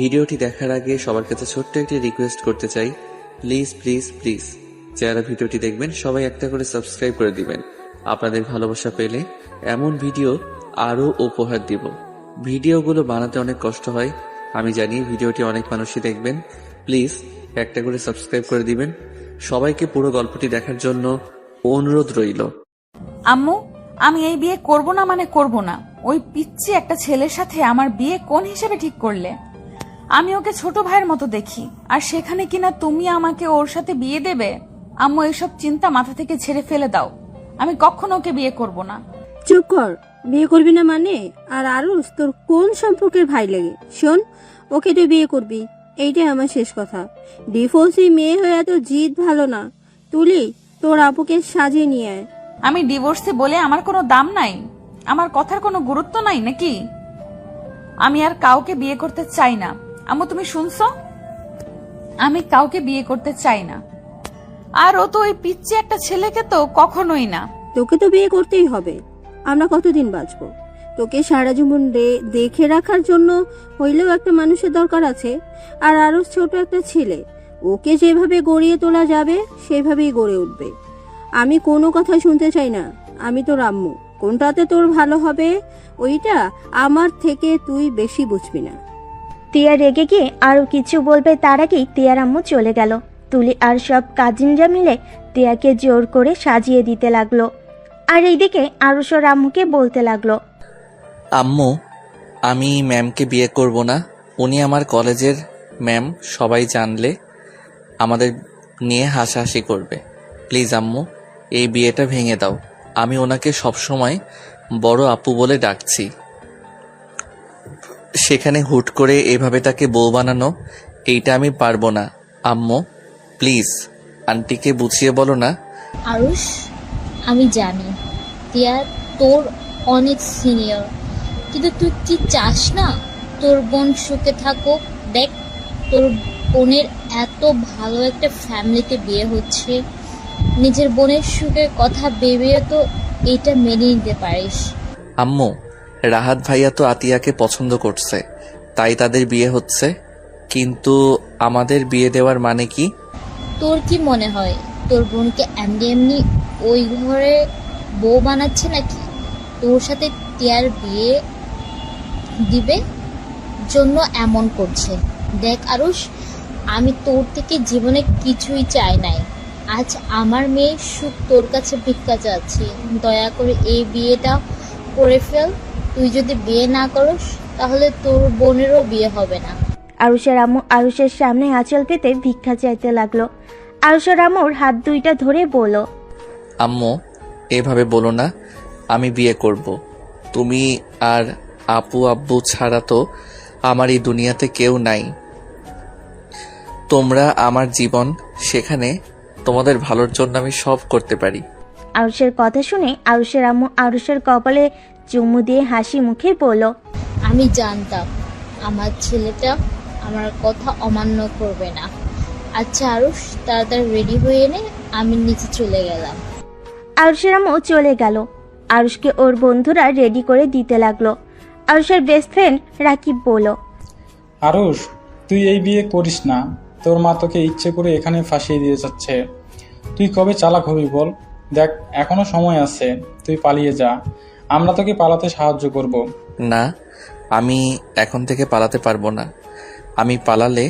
ভিডিওটি দেখার আগে সবার কাছে ছোট্ট একটি রিকোয়েস্ট করতে চাই, প্লিজ প্লিজ প্লিজ যারা ভিডিওটি দেখবেন সবাই একটা করে সাবস্ক্রাইব করে দিবেন। আপনাদের ভালোবাসা পেলে এমন ভিডিও আরও উপহার দিব। ভিডিওগুলো বানাতে অনেক কষ্ট হয়, আমি জানি। ভিডিওটি অনেক মানুষই দেখবেন, প্লিজ একটা করে সাবস্ক্রাইব করে দিবেন। সবাইকে পুরো গল্পটি দেখার জন্য অনুরোধ রইল। আম্মু, আমি এই বিয়ে করব না মানে করব না। ওই পিচ্চি একটা ছেলের সাথে আমার বিয়ে কোন হিসেবে ঠিক করলে? আমি ওকে ছোট ভাইয়ের মতো দেখি, আর সেখানে কিনা তুমি আমাকে ওর সাথে বিয়ে দেবে? আম্মু, এসব চিন্তা মাথা থেকে ছেড়ে ফেলে দাও। আমি কখনো ওকে বিয়ে করব না। চুপ কর, বিয়ে করবি না মানে? আর আরুষ তোর কোন সম্পর্কের ভাই লাগে? শোন, ওকে তুই বিয়ে করবি, এইটাই আমার শেষ কথা। ডিভোর্সি মেয়ে হয়ে এত জিদ ভালো না। তুলি, তোর আপুকে সাজিয়ে নিয়ে আয়। আমি ডিভোর্সে বলে আমার কোনো দাম নাই? আমার কথার কোনো গুরুত্ব নাই নাকি? আমি আর কাউকে বিয়ে করতে চাই না। আম্মু, তুমি শুনছো? আমি কাউকে বিয়ে করতে চাই না। আর ও তো ওই পিচ্চি একটা ছেলেকে তো কখনোই না। তোকে তো বিয়ে করতেই হবে। আমরা কতদিন বাঁচবো? তোকে সারা জীবন দেখে রাখার জন্য হইলেও একটা মানুষের দরকার আছে। আর আরো ছোট একটা ছেলে, ওকে যেভাবে গড়িয়ে তোলা যাবে সেভাবেই গড়ে উঠবে। আমি কোনো কথা শুনতে চাই না। আমি তোর আম্মু, কোনটাতে তোর ভালো হবে ওইটা আমার থেকে তুই বেশি বুঝবি না। তিয়া রেগে গিয়ে আরো কিছু বলবে, তার আগেই তিয়ার আম্মু চলে গেল। তুলি আর সব কাজিনরা মিলে তিয়াকে জোর করে সাজিয়ে দিতে লাগলো। আর এইদিকে আরুষর আম্মুকে বলতে লাগলো, আম্মু, আমি ম্যামকে বিয়ে করব না। উনি আমার কলেজের ম্যাম, সবাই জানলে আমাদের নিয়ে হাসাহাসি করবে। প্লিজ আম্মু, এই বিয়েটা ভেঙে দাও। আমি ওনাকে সবসময় বড় আপু বলে ডাকছি, সেখানে হুট করে এভাবে তাকে বউ বানানো, এইটা আমি পারবো না। আম্মু প্লিজ আন্টিকে বুঝিয়ে বলো না। আরুষ, আমি জানি তিয়া তোর অনেক সিনিয়র, কিন্তু তুই কি চাস না তোর বোন সুখে থাকুক? দেখ, তোর বোনের এত ভালো একটা ফ্যামিলিতে বিয়ে হচ্ছে, নিজের বোনের সুখের কথা ভেবেও তো এটা মেনে নিতে পারিস। আম্মু, রাহাত ভাইয়া তো আতিয়াকে পছন্দ করছে, তাই তাদের বিয়ে হচ্ছে। কিন্তু আমাদের বিয়ে দেওয়ার মানে কি? তোর কি মনে হয় তোর বোনকে এমনি এমনি ওই ঘরে বউ বানাচ্ছে নাকি? তোর সাথে তিয়ার বিয়ে দিবে জন্য এমন করছে। দেখ আরুষ, আমি তোর থেকে জীবনে কিছুই চাই নাই। আজ আমার মেয়ের সুখ তোর কাছে ভিক্ষা চাচ্ছি। দয়া করে এই বিয়েটা করে ফেল। তুই যদি বিয়ে না করিস তাহলে তোর বোনেরও বিয়ে হবে না। আরুষের আম্মু আরুষের সামনে আঁচল পেতে ভিক্ষা চাইতে লাগলো। আরুষের আম্মুর হাত দুইটা ধরে বলল, আম্মু এভাবে বলো না, আমি বিয়ে করব। তুমি আর আপু আব্বু ছাড়া তো আমার এই দুনিয়াতে কেউ নাই। তোমরা আমার জীবন, সেখানে তোমাদের ভালোর জন্য আমি সব করতে পারি। আরুষের কথা শুনে আরুষের আম্মু আরুষের কপালে চুমু দিয়ে হাসি মুখে বলল, আমি জানতাম আমার ছেলেটা আমার কথা অমান্য করবে না। আচ্ছা আরুষ, তাড়াতাড়ি রেডি হয়ে নে, আমি নিচে চলে গেলাম। আরুষের আম্মু চলে গেল। আরুষকে ওর বন্ধুরা রেডি করে দিতে লাগলো। আরুষের বেস্ট ফ্রেন্ড রাকিব বলল, আরুষ, তুই এই বিয়ে করিস না। তোর মা তোকে ইচ্ছে করে এখানে ফাঁসিয়ে দিয়ে যাচ্ছে। তুই কবে চালাক হবি বল? দেখ, এখনো সময় আছে, তুই পালিয়ে যা। আমরা তোকে পালাতে সাহায্য করব। না, আমি এখন থেকে পালাতে পারবো না। আমি পালালে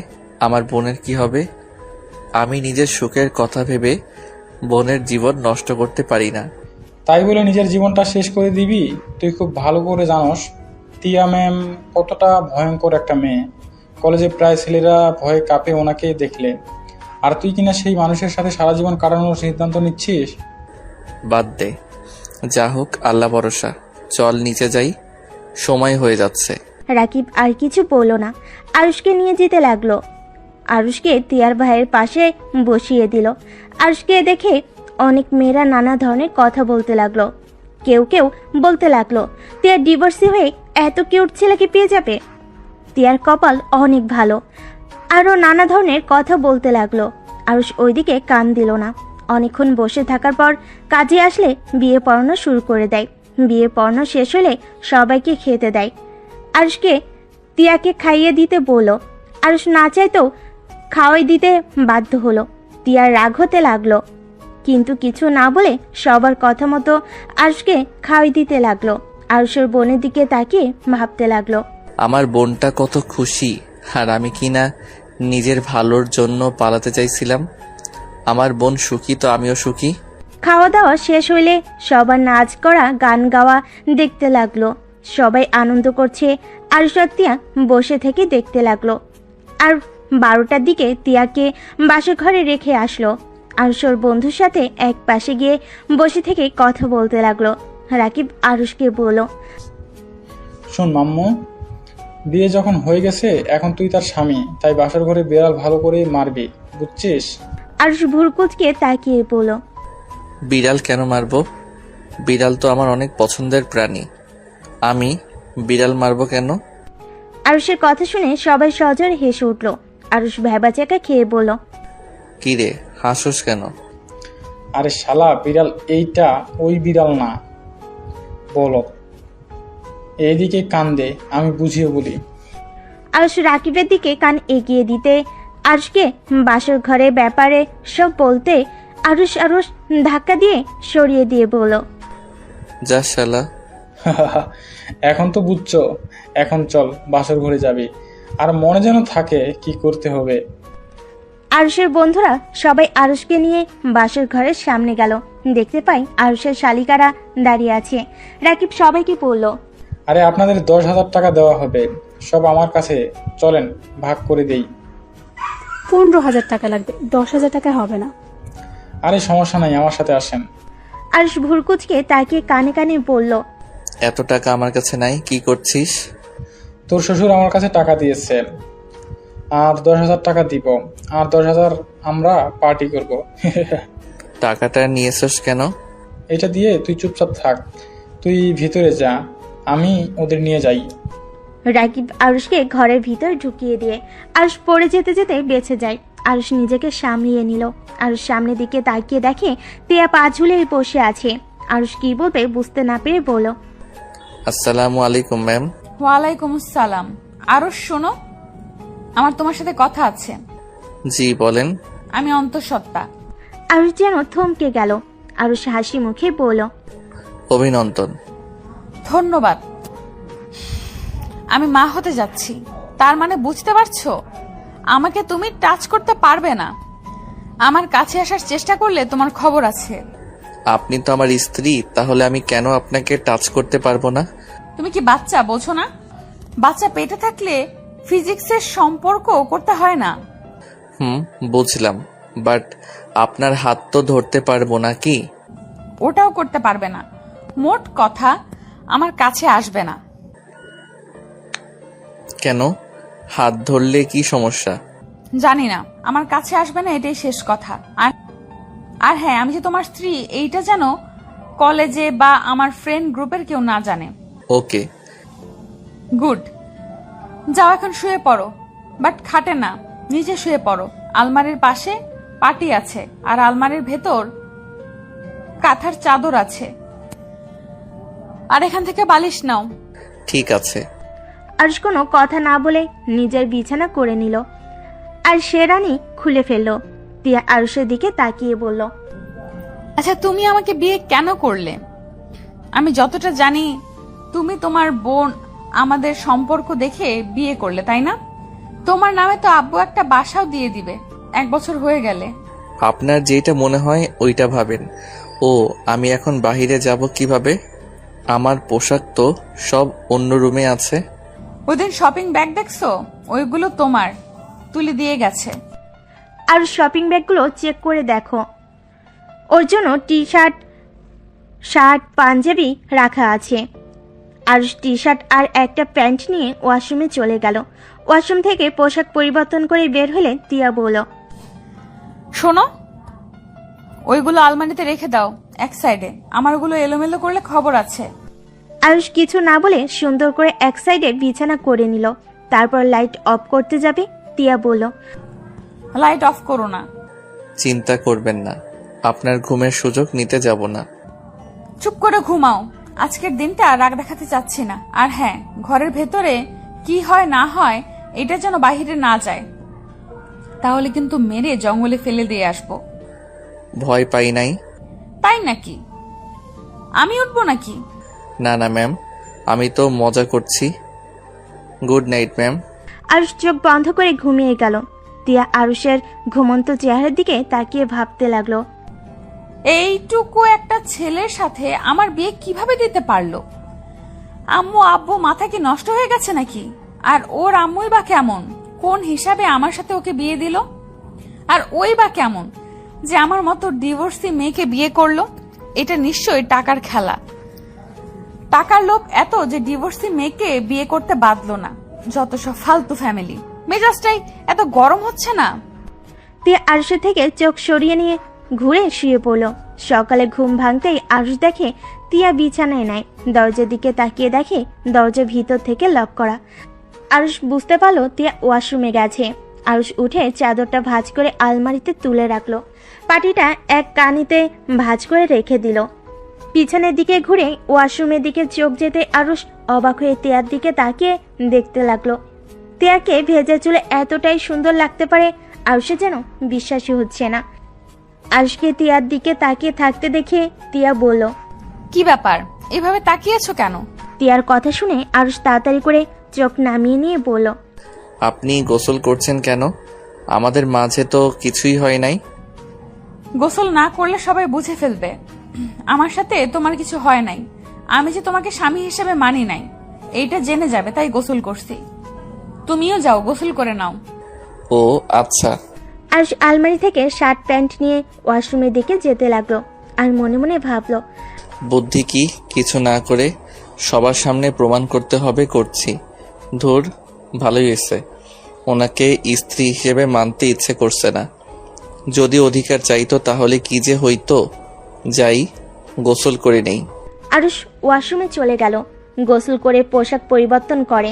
আমার বোনের কি হবে? আমি নিজের সুখের কথা ভেবে বোনের জীবন নষ্ট করতে পারি না। তাই বলে নিজের জীবনটা শেষ করে দিবি? তুই খুব ভালো করে জানোস তিয়া ম্যাম কতটা ভয়ঙ্কর একটা মেয়ে। কলেজে প্রায় ছেলেরা ভয়ে কাঁপে ওনাকে দেখলে, আর তুই কিনা সেই মানুষের সাথে সারা জীবন কাটানোর সিদ্ধান্ত নিচ্ছিস। বাদ দে, যা হোক আল্লাহ ভরসা। চল নিচে যাই, সময় হয়ে যাচ্ছে। রাকিব আর কিছু বলল না, আরুষকে নিয়ে যেতে লাগলো। আরুষকে তিয়ার ভাইয়ের পাশে বসিয়ে দিল। আরুষকে দেখে অনেক মেয়েরা নানা ধরনের কথা বলতে লাগলো। কেউ কেউ বলতে লাগলো, তিয়ার ডিভোর্সি হয়ে এত কিউট ছেলেকে পেয়ে যাবে, তিয়ার কপাল অনেক ভালো। আরও নানা ধরনের কথা বলতে লাগলো। আরুষ ওইদিকে কান দিল না। অনেকক্ষণ বসে থাকার পর কাজে আসলে বিয়ে পড়ানো শুরু করে দেয়। বিয়ে পড়ানো শেষ হলে সবাইকে খেতে দেয়। আরুষকে তিয়াকে খাইয়ে দিতে বলল। আরুষ না চাইতেও খাওয়াই দিতে বাধ্য হলো। তিয়ার রাগ হতে লাগলো, কিন্তু কিছু না বলে সবার কথা মতো আরুষকে খাওয়াই দিতে লাগলো। আরুষের বোনের দিকে তাকিয়ে ভাবতে লাগলো, আমার বোনটা কত খুশি, আর আমি কি না নিজের ভালোর জন্য পালাতে চাইছিলাম। আমার বোন সুখী তো আমিও সুখী। খাওয়া দাওয়া শেষ হইলে সবার নাচ করা, গান গাওয়া দেখতে লাগলো। সবাই আনন্দ করছে, আরুষ আর তিয়া বসে থেকে দেখতে লাগলো। আর 12টার দিকে তিয়াকে বাসর ঘরে রেখে আসলো। আরুষের বন্ধুর সাথে এক পাশে গিয়ে বসে থেকে কথা বলতে লাগলো। রাকিব আরুষকে বলল, শোন মাম্মু, বিয়ে যখন হয়ে গেছে এখন তুই তার স্বামী, তাই বাসর ঘরে বিড়াল ভালো করে মারবি, বুঝছিস? আরুষ ভুরকুচকে তাকিয়ে বলল, বিড়াল কেন মারবো? বিড়াল তো আমার অনেক পছন্দের প্রাণী, আমি বিড়াল মারবো কেন? আরুষের কথা শুনে সবাই সজোরে হেসে উঠল। আরুষ ভ্যাবাচাকা খেয়ে বলল, কি রে হাসোস কেন? আরে শালা, বিড়াল এইটা ওই বিড়াল না, বলো এইদিকে কান দে, আমি বুঝিয়ে বলি। আরুষ রাকিবের দিকে কান এগিয়ে দিতে আরুষকে বাসর ঘরের ব্যাপারে সব বলতে আরুষ ধাক্কা দিয়ে সরিয়ে দিয়ে বলল, যা শালা। এখন তো বুঝছো, এখন চল বাসর ঘরে যাবি, আর মনে যেন থাকে কি করতে হবে। আরুষের বন্ধুরা সবাই আরুষকে নিয়ে বাসর ঘরের সামনে গেল। দেখতে পাই আরুষের শালিকারা দাঁড়িয়ে আছে। রাকিব সবাইকে বলল, আরে আপনাদের 10,000 টাকা দেওয়া হবে, সব আমার কাছে, চলেন ভাগ করে দেই। 15,000 টাকা লাগবে, 10,000 টাকা হবে না। আরে সমস্যা নাই, আমার সাথে আসেন। আরুষ ভুরকুচকে তাকিয়ে কানে কানে বলল, এত টাকা আমার কাছে নাই, কি করছিস? তোর শ্বশুর আমার কাছে টাকা দিয়েছে, আর 10,000 টাকা দিব, আর 10,000 আমরা পার্টি করব। টাকাটা নিয়েছস কেন? এটা দিয়ে তুই চুপচাপ থাক, তুই ভিতরে যা, আমি ওদের নিয়ে যাই। রাকিব আরুষকে ঘরের ভিতর ঢুকিয়ে দিয়ে আরুষ পড়ে যেতে যেতে বেঁচে যায়। আরুষ নিজেকে সামলিয়ে নিল। আরুষ সামনের দিকে তাকিয়ে দেখে তিয়া পা ঝুলে বসে আছে। আরুষ কি বলবে বুঝতে না পেরে বলল, আসসালামু আলাইকুম ম্যাম। ওয়ালাইকুম আসসালাম। আরুষ শোনো, আমার তোমার সাথে কথা আছে। জি বলেন। আমি অন্তঃসত্ত্বা। আরুষ যেন থমকে গেল। আরুষ হাসি মুখে বলল, অভিনন্দন। ধন্যবাদ। আমি মা হতে যাচ্ছি। তার মানে বুঝতে পারছো, আমাকে তুমি টাচ করতে পারবে না। আমার কাছে আসার চেষ্টা করলে তোমার খবর আছে। আপনি তো আমার স্ত্রী, তাহলে আমি কেন আপনাকে টাচ করতে পারবো না? তুমি কি বাচ্চা বোঝো না? বাচ্চা পেটে থাকলে ফিজিক্সের সম্পর্ক করতে হয় না। বুঝলাম, বাট আপনার হাত তো ধরতে পারবো না কি? ওটাও করতে পারবে না। মোট কথা, আমার কাছে আসবে না। কেন? হাত ধরলে কি সমস্যা? জানি না, আমার কাছে আসবে না, এটাই শেষ কথা। আর হ্যাঁ, আমি যে তোমার স্ত্রী এইটা যেন কলেজে বা আমার ফ্রেন্ড গ্রুপের কেউ না জানে। ওকে। গুড। যাও এখন শুয়ে পড়ো, বাট খাটে না, নিচে শুয়ে পড়ো। আলমারির পাশে পাটি আছে, আর আলমারির ভেতর কাঁথার চাদর আছে। আর এখান থেকে বালিশ নাও। ঠিক আছে। আরুষ কোনো কথা না বলে নিজের বিছানা করে নিল আর শেরানি খুলে ফেলল। তিয়া আরুষের দিকে তাকিয়ে বলল, আচ্ছা, তুমি আমাকে বিয়ে কেন করলে? আমি যতটা জানি তুমি তোমার বোন আমাদের সম্পর্ক দেখে বিয়ে করলে, তাই না? তোমার নামে তো আব্বু একটা বাসাও দিয়ে দিবে 1 বছর হয়ে গেলে। আপনার যেটা মনে হয় ওইটা ভাবেন। ও, আমি এখন বাহিরে যাব কিভাবে? আমার পোশাক তো সব অন্য রুমে আছে। ওইদিন শপিং ব্যাগ দেখছো? ওইগুলো তোমার, তুলে দিয়ে গেছে। আর শপিং ব্যাগগুলো চেক করে দেখো, ওর জন্য টি শার্ট, পাঞ্জাবি রাখা আছে। আর টি শার্ট আর একটা প্যান্ট নিয়ে ওয়াশরুমে চলে গেল। ওয়াশরুম থেকে পোশাক পরিবর্তন করে বের হলেন তিয়া বলল, শোনো, ওইগুলো আলমারিতে রেখে দাও এক সাইডে। আমারগুলো এলোমেলো করলে খবর আছে। আরুষ কিছু না বলে সুন্দর করে এক সাইডে বিছানা করে নিল। তারপর লাইট অফ করতে যাবে। তিয়া বলল, লাইট অফ করো না। চিন্তা করবেন না, আপনার ঘুমের সুযোগ নিতে যাব না। চুপ করে ঘুমাও। আজকের দিনটা রাগ দেখাতে চাচ্ছি না। আর হ্যাঁ, ঘরের ভেতরে কি হয় না হয় এটা যেন বাহিরে না যায়, তাহলে কিন্তু মেরে জঙ্গলে ফেলে দিয়ে আসবো। ভয় পাই নাই। তাই নাকি? আমি উঠবো নাকি? না না ম্যাম, আমি তো মজা করছি। Good night ma'am. আরুষ চোখ বন্ধ করে ঘুমিয়ে গেল। তিয়া আরুষের ঘুমন্ত চেহারার দিকে তাকিয়ে ভাবতে লাগলো, এইটুকু একটা ছেলের সাথে আমার বিয়ে কিভাবে দিতে পারলো? আম্মু আব্বু মাথা কি নষ্ট হয়ে গেছে নাকি? আর ওর আম্মুই বা কেমন, কোন হিসাবে আমার সাথে ওকে বিয়ে দিল? আর ওই বা কেমন যে আমার মতো ডিভোর্সি মেয়েকে বিয়ে করলো? এটা নিশ্চয়ই টাকার খেলা। টাকার লোভ এত যে ডিভোর্সি মেয়েকে বিয়ে করতে বাধ্য না। যত সব ফালতু ফ্যামিলি। মেজাজটাই এত গরম হচ্ছে না? তিয়া আরুষের থেকে চোখ সরিয়ে নিয়ে ঘুরে শুয়ে পড়ল। সকালে ঘুম ভাঙতেই আরুষ দেখে তিয়া বিছানায় নাই। দরজার দিকে তাকিয়ে দেখে দরজা ভিতর থেকে লক করা। আরুষ বুঝতে পারলো তিয়া ওয়াশরুমে গেছে। আরুষ উঠে চাদরটা ভাঁজ করে আলমারিতে তুলে রাখলো। পাটিটা এক কানিতে ভাঁজ করে রেখে দিল। পিছনের দিকে ঘুরে ওয়াশরুমের দিকে চোখ যেতে আরুষ অবাক হয়ে তিয়ার দিকে তাকিয়ে দেখতে লাগলো। তিয়াকে ভেজা চুলে এতটাই সুন্দর লাগতে পারে আরুষের যেন বিশ্বাসই হচ্ছে না। আরুষকে তিয়ার দিকে তাকিয়ে থাকতে দেখে তিয়া বলল, কি ব্যাপার, এভাবে তাকিয়েছো কেন? তিয়ার কথা শুনে আরুষ তাড়াতাড়ি করে চোখ নামিয়ে নিয়ে বলল, আপনি গোসল করছেন কেন? আমাদের মাঝে তো কিছুই হয় নাই। গোসল না করলে সবাই বুঝে ফেলবে আমার সাথে তোমার কিছু হয় নাই। আমি যে তোমাকে স্বামী হিসেবে মানি নাই এইটা জেনে যাবে, তাই গোসল করছি। তুমিও যাও, গোসল করে নাও। ও আচ্ছা। আরুষ আলমারি থেকে শার্ট প্যান্ট নিয়ে ওয়াশরুমের দিকে যেতে লাগলো। আর মনে মনে ভাবলো, বুদ্ধি কি কিছু না করে সবার সামনে প্রমাণ করতে হবে করছি। ধুর, ভালোই হয়েছে। ওনাকে স্ত্রী হিসেবে মানতে ইচ্ছে করছে না। যদি অধিকার চাইতো তাহলে কি যে হইতো। যাই, গোসল করে নেই। আরুষ ওয়াশরুমে চলে গেল। গোসল করে পোশাক পরিবর্তন করে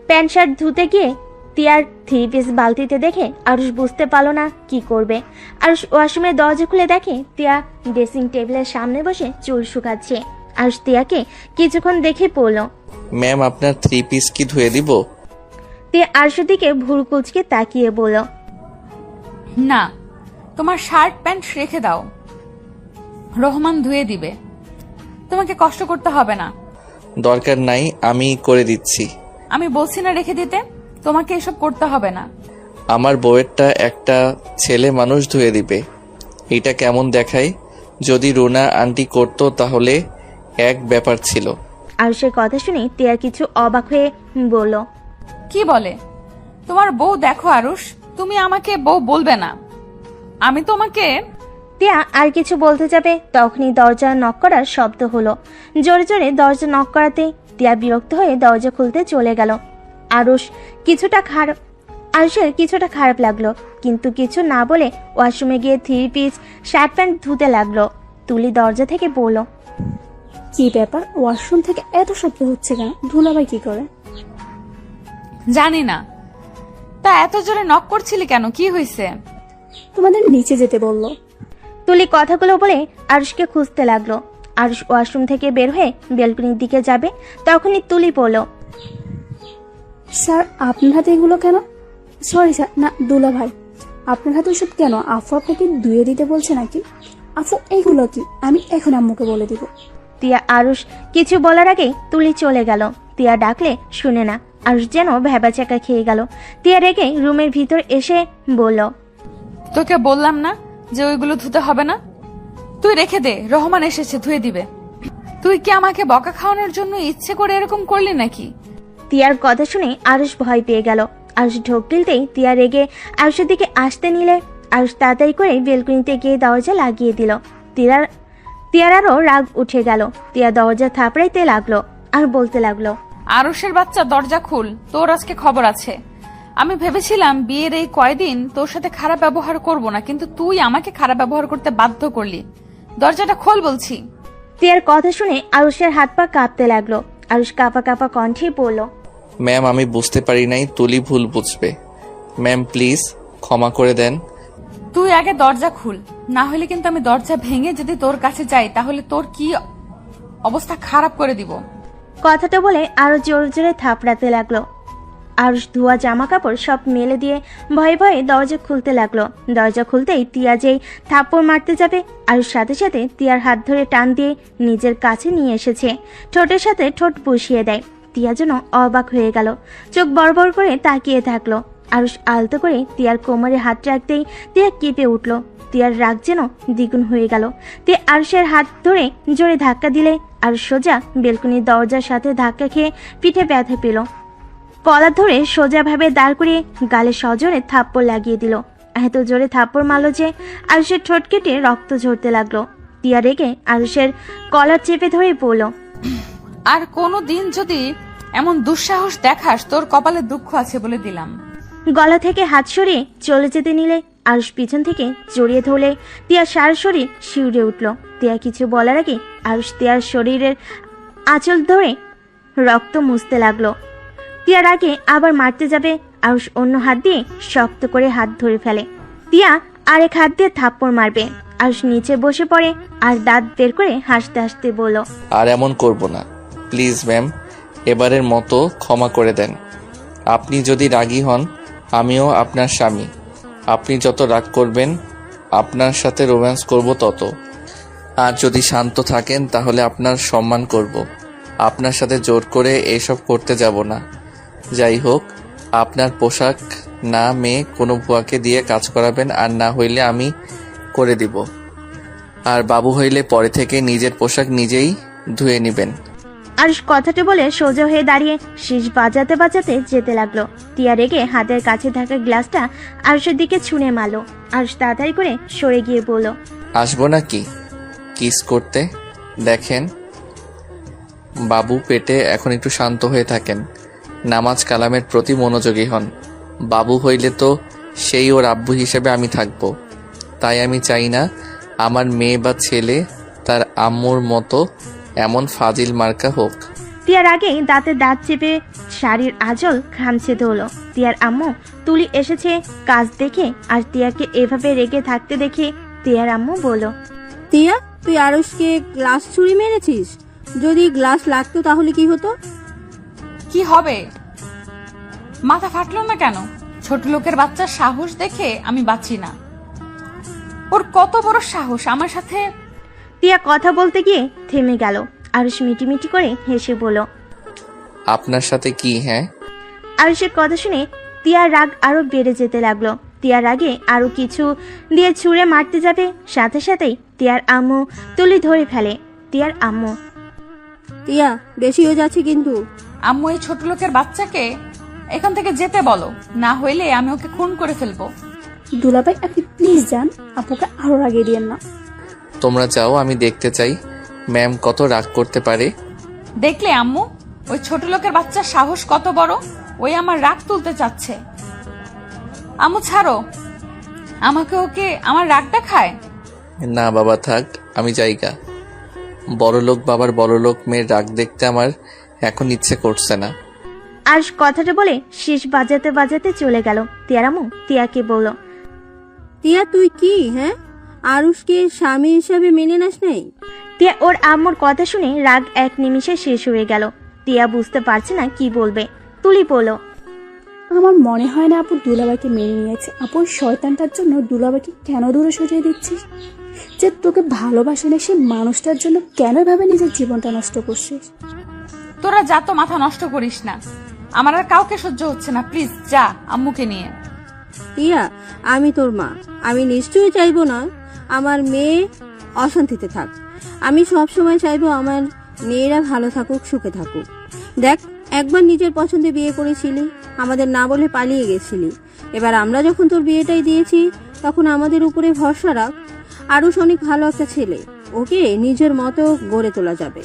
প্যান্ট শার্ট ধুতে গিয়ে তিয়ার 3 পিস বালতিতে দেখে আরুষ বুঝতে পারলো না কি করবে। আরুষ ওয়াশরুমের দরজা খুলে দেখে তিয়া ড্রেসিং টেবিলের সামনে বসে চুল শুকাচ্ছে। আরুষ তিয়াকে কিছুক্ষণ দেখে পড়ল। ম্যাম, আপনার 3 পিস কি ধুয়ে দিব? তিয়া আরুষের দিকে ভুরু কুচকে তাকিয়ে বলল, না, তোমার শার্ট প্যান্ট রেখে দাও, রহমান ধুয়ে দিবে, তোমাকে কষ্ট করতে হবে না। দরকার নাই, আমি করে দিচ্ছি। আমি বলছি না রেখে দিতে, তোমাকে এসব করতে হবে না। আমার বউয়েরটা একটা ছেলে মানুষ ধুয়ে দিবে, এটা কেমন দেখায়? যদি রুনা আন্টি করতো তাহলে এক ব্যাপার ছিল। আরুষের কথা শুনে তিয়া কিছু অবাক হয়ে বলল, কি বলে? তোমার বউ দেখো আরুষ, তুমি আমাকে বউ বলবে না। আমি তোমাকে। তিয়া আর কিছু বলতে যাবে তখনই দরজা নক করার শব্দ হলো। জোরে জোরে দরজা নক করাতে তিয়া বিরক্ত হয়ে দরজা খুলতে চলে গেল। আরুষের কিছুটা খারাপ লাগলো, কিন্তু কিছু না বলে ওয়াশরুমে গিয়ে 3 পিস শার্ট প্যান্ট ধুতে লাগলো। তুলি দরজা থেকে বলল, কি ব্যাপার, ওয়াশরুম থেকে এত শব্দ হচ্ছে কেন? ধুলাবাই কি করে? জানি না। তা এত জোরে নক করছিলি কেন? কি হয়েছে? তোমাদের নিচে যেতে বললো। তুলি কথাগুলো বলে আরুষকে খুঁজতে লাগলো। আরুষ ওয়াশরুম থেকে বের হয়ে বেলকনির দিকে যাবে তখনই তুলি বলল, স্যার আপনার হাতে এগুলো কেন? সরি স্যার, না দুলা ভাই, আপনার হাতে ওষুধ কেন? আফু আপনাকে ধুয়ে দিতে বলছে নাকি? আফু এইগুলো কি? আমি এখন আম্মুকে বলে দিব। তিয়া আরুষ কিছু বলার আগেই তুলি চলে গেল। তিয়া ডাকলে শুনে না। আরুষ যেন ভ্যাবাচাকা খেয়ে গেল। তিয়া রেগে রুমের ভিতর এসে বলল, তোকে বললাম না যে ওইগুলো ধুতে হবে না? তুই রেখে দে, রহমান এসেছে ধুয়ে দিবে। তুই কি আমাকে বকা খাওয়ানোর জন্য ইচ্ছে করে এরকম করলি নাকি? তিয়ার কথা শুনে আরুষ ভয় পেয়ে গেল। আরুষ ঢোক গিলতেই তিয়া রেগে আরুষের দিকে আসতে নিলে আরুষ তাড়াতাড়ি করে বেলকনিতে গিয়ে দরজা লাগিয়ে দিল। তিয়ার আরও রাগ উঠে গেল। তিয়া দরজা থাপড়াইতে লাগলো আর বলতে লাগলো, আরুষের বাচ্চা, দরজা খুল, তোর আজকে খবর আছে। আমি ভেবেছিলাম বিয়ের এই কয়দিন তোর সাথে খারাপ ব্যবহার করব না, কিন্তু তুই আমাকে খারাপ ব্যবহার করতে বাধ্য করলি। দরজাটা খোল বলছি। তিয়ার কথা শুনে আরুষের হাত পা কাঁপতে লাগলো। আরুষ কাঁপা কাঁপা কণ্ঠে বলল, ম্যাম, আমি বুঝতে পারি নাই, তুলি ভুল বুঝবে। ম্যাম প্লিজ ক্ষমা করে দেন। তুই আগে দরজা খুল, না হলে কিন্তু আমি দরজা ভেঙে যদি তোর কাছে যাই তাহলে তোর কি অবস্থা খারাপ করে দিব। কথাটা বলে আরো জোরে জোরে থাপড়াতে লাগলো। আরুষ ধোয়া জামা কাপড় সব মেলে দিয়ে ভয়ে ভয়ে দরজা খুলতে লাগলো। দরজা খুলতেই তিয়া যেই থাপ্পড় মারতে যাবে, আরুষ সাথে সাথে তিয়ার হাত ধরে টান দিয়ে নিজের কাছে নিয়ে এসেছে, ঠোঁটের সাথে ঠোঁট বসিয়ে দেয়। তিয়া যেন অবাক হয়ে গেল, চোখ বড় বড় করে তাকিয়ে থাকলো। আরুষ আলতো করে তিয়ার কোমরে হাত রাখতেই তিয়া কেঁপে উঠল। তিয়ার রাগ যেন দ্বিগুণ হয়ে গেল। তিয়া আরুষের হাত ধরে জোরে ধাক্কা দিলে আরুষ সোজা বেলকনির দরজার সাথে ধাক্কা খেয়ে পিঠে ব্যথা পেল। কলার ধরে সোজাভাবে দাঁড় করিয়ে গালে সজোরে থাপ্পড় লাগিয়ে দিল। এত জোরে থাপ্পড় মারল যে আরুষের ঠোঁট কেটে রক্ত ঝরতে লাগলো। তিয়া রেগে আরুষের কলার চেপে ধরে বলল, আর কোনো দিন যদি এমন দুঃসাহস দেখাস তোর কপালে দুঃখ আছে বলে দিলাম। গলা থেকে হাত সরিয়ে চলে যেতে নিলে আরুষ পিছন থেকে জড়িয়ে ধরলে তিয়া সারা শরীর শিউরে উঠল। তিয়া কিছু বলার আগে আরুষ তিয়ার শরীরের আঁচল ধরে রক্ত মুছতে লাগলো। তিয়ার আগে আবার মারতে যাবে, আরুষ অন্য হাত দিয়ে শক্ত করে হাত ধরে ফেলে। তিয়া আরেক হাত দিয়ে থাপ্পড় মারবে। আরুষ নিচে বসে পড়ে আর দাঁত বের করে হাসতে হাসতে বলল, আর এমন করব না, প্লিজ ম্যাম, এবারের মতো ক্ষমা করে দেন। আপনি যদি রাগী হন, আমিও আপনার স্বামী। আপনি যত রাগ করবেন আপনার সাথে রোম্যান্স করব তত। আর যদি শান্ত থাকেন তাহলে আপনার সম্মান করব। আপনার সাথে জোর করে এসব করতে যাব না। যাই হোক, আপনার পোশাক না মেয়ে কোনো ভুয়াকে দিয়ে কাজ করাবেন, আর না হইলে আমি করে দিব। আর বাবু হইলে পরে থেকে নিজের পোশাক নিজেই ধুয়ে নেবেন। আরুষ কথাটা বলে সোজা হয়ে দাঁড়িয়ে শীষ বাজাতে বাজাতে যেতে লাগলো। তিয়া রেগে হাতের কাছে থাকা গ্লাসটা আরুষের দিকে ছুঁড়ে মারলো। আরুষ তাড়াতাড়ি করে সরে গিয়ে বলল, আসবো নাকি কিস করতে? দেখেন বাবু পেটে, এখন একটু শান্ত হয়ে থাকেন, নামাজ কালামের প্রতি মনোযোগী হন। বাবু হইলে তো সেই ওর আব্বু হিসেবে আমি থাকবো। তাই আমি চাই না আমার মেয়ে বা ছেলে তার আম্মুর মতো এমন ফাজিল মার্কা হোক। তিয়ার আগে দাঁতে দাঁত চেপে শাড়ির আঁচল খামছে ধরলো। তিয়ার আম্মু তুলি এসেছে কাজ দেখে, আর তিয়াকে এভাবে রেগে থাকতে দেখে তিয়ার আম্মু বলল, তিয়া, তুই আরুষকে গ্লাস ছুরি মেরেছিস? যদি গ্লাস লাগতো তাহলে কি হতো? কি হবে? মাথা ফাটলো না কেন? ছোট লোকের বাচ্চার সাহস দেখে আমি বাঁচি না। ওর কত বড় সাহস আমার সাথে। তিয়া কথা বলতে গিয়ে থেমে গেল। আরুষ মিটিমিটি করে হেসে বলল, আপনার সাথে কি? হ্যাঁ। আরুষের কথা শুনে তিয়ার রাগ আরো বেড়ে যেতে লাগলো। তিয়ার আগে আরো কিছু দিয়ে ছুঁড়ে মারতে যাবে, সাথে সাথেই তিয়ার আম্মু তুলি ধরে ফেলে। তিয়ার আম্মু, তিয়া, বেশি হয়ে যাচ্ছে কিন্তু। আম্মু, এই ছোট লোকের বাচ্চাকে এখান থেকে যেতে বলো, না হইলে আমি ওকে খুন করে ফেলবো। দুলাভাই, আপনি প্লিজ যান, আপুকে আরো রাগিয়ে দিয়েন না। তোমরা যাও, আমি দেখতে চাই ম্যাম কত রাগ করতে পারে। দেখলে আম্মু, ওই ছোট লোকের বাচ্চার সাহস কত বড়। ওই আমার রাগ তুলতে চাচ্ছে। আম্মু ছাড়ো আমাকে, ওকে আমার রাগটা খায়। না বাবা থাক, আমি যাইগা। বড়লোক বাবার বড়লোক মেয়ের রাগ দেখতে আমার এখন ইচ্ছে করছে না। আরুষ কথাটা বলে শীষ বাজাতে বাজাতে চলে গেল। তিয়ার আম্মু তিয়াকে বলল, তিয়া, তুই কি আরুষকে স্বামী হিসাবে মেনে নাস নাই? তিয়া ওর আম্মুর কথা শুনে রাগ এক নিমিষে শেষ হয়ে গেল। তিয়া বুঝতে পারছে না কি বলবে। তুলি বলল, আমার মনে হয় না আপু দুলাভাইকে মেনে নিয়েছে। আপুর শয়তানটার জন্য দুলাভাইকে কেন দূরে সরিয়ে দিচ্ছিস? যে তোকে ভালোবাসে না সেই মানুষটার জন্য কেন এভাবে নিজের জীবনটা নষ্ট করছিস? তোরা যা তো, মাথা নষ্ট করিস না। আমার আর কাউকে সহ্য হচ্ছে না, প্লিজ যা আম্মুকে নিয়ে। তিয়া, আমি তোর মা, আমি নিশ্চয়ই চাইবো না আমার মেয়ে অশান্তিতে থাক। আমি সব সময় চাইবো আমার মেয়েরা ভালো থাকুক, সুখে থাকুক। দেখ, একবার নিজের পছন্দে বিয়ে করেছিলি, আমাদের না বলে পালিয়ে গেছিলি। এবার আমরা যখন তোর বিয়েটাই দিয়েছি, তখন আমাদের উপরে ভরসা রাখ। আরুষ অনেক ভালো একটা ছেলে, ওকে নিজের মতো গড়ে তোলা যাবে।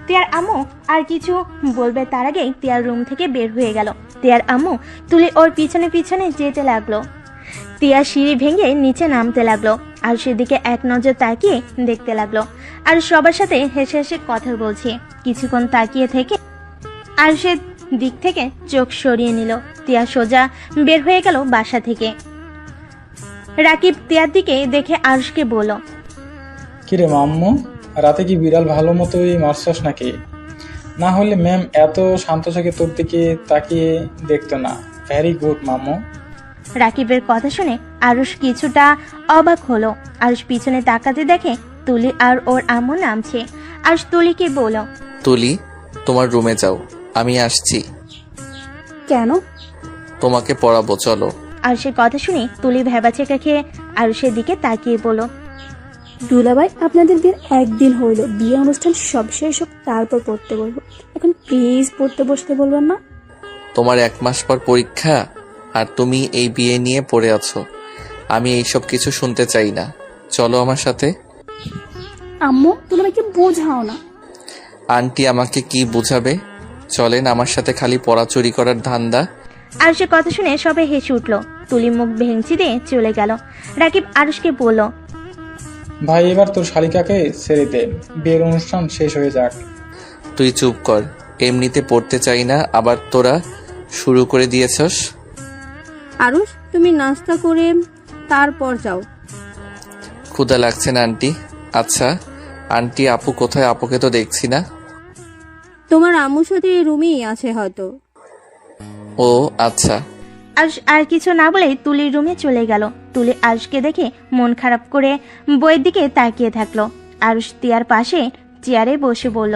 তিয়ার আম্মু আর কিছু বলবে তার আগেই তিয়ার রুম থেকে বের হয়ে গেল। তিয়ার আম্মু তুলি ওর পিছনে পিছনে যেতে লাগলো। তিয়া সিঁড়ি ভেঙে নিচে নামতে লাগলো। আর সেদিকে এক নজর তাকিয়ে দেখতে লাগলো। আর সবার সাথে হেসে হেসে কথা বলছে। কিছুক্ষণ তাকিয়ে থেকে আর সে দিক থেকে চোখ সরিয়ে নিল। তিয়া সোজা বের হয়ে গেল বাসা থেকে। রাকিব তিয়ার দিকে দেখে আরুষকে বলল, কিরে মাম্মু, রাতে কি বিড়াল ভালো মতোই মারছস নাকি? না হলে ম্যাম এত শান্ত চোখে তোর দিকে তাকিয়ে দেখতো না। ভেরি গুড মামু। রাকিবের কথা শুনে আরুষ কিছুটা অবাক হলো। আরুষ পিছনে তাকাতে দেখে তুলি আর ওর আম্মু নামছে। আরুষ তুলিকে বলল, তুলি, তোমার রুমে যাও, আমি আসছি। কেন? তোমাকে পড়াবো, চলো। আরুষের কথা শুনে তুলি ভেবাচেকা খেয়ে আরুষের দিকে তাকিয়ে বলল, দুলাভাই, আপনাদের বিয়ের একদিন হইল, বিয়ে অনুষ্ঠান সব শেষ হোক, তারপর পড়তে বলবো। এখন প্লিজ পড়তে বসতে বলবেন না। তোমার 1 মাস পর পরীক্ষা আর তুমি এই বিয়ে নিয়ে পড়ে আছো। আমি এইসব কিছু শুনতে চাই না, চলো আমার সাথে। আম্মু, দুলাভাইকে বোঝাও না। আন্টি আমাকে কি বুঝাবে? চলেন আমার সাথে, খালি পড়া চুরি করার ধান্দা। আরুষের কথা শুনে সবাই হেসে উঠল। তুলি মুখ ভেঙচি দিয়ে চলে গেল। রাকিব আরুষকে বলল, ভাই এবার তোর শালিকাকে ছেড়ে দে, বিয়ের অনুষ্ঠান শেষ হয়ে যাক। তুই চুপ কর, এমনিতে পড়তে চাই না, আবার তোরা শুরু করে দিয়েছস। আরুষ, তুমি নাস্তা করে তারপর যাও। ক্ষুধা লাগছে না আন্টি? আচ্ছা আন্টি, আপু কোথায়? আপুকে তো দেখছি না। তোমার আম্মুর সাথে এই রুমেই আছে হয়তো। ও আচ্ছা। আরুষ আর কিছু না বলে তুলির রুমে চলে গেল। তুলি আরুষকে দেখে মন খারাপ করে বইয়ের দিকে তাকিয়ে থাকলো। আরুষ তিয়ার পাশে চেয়ারে বসে বলল,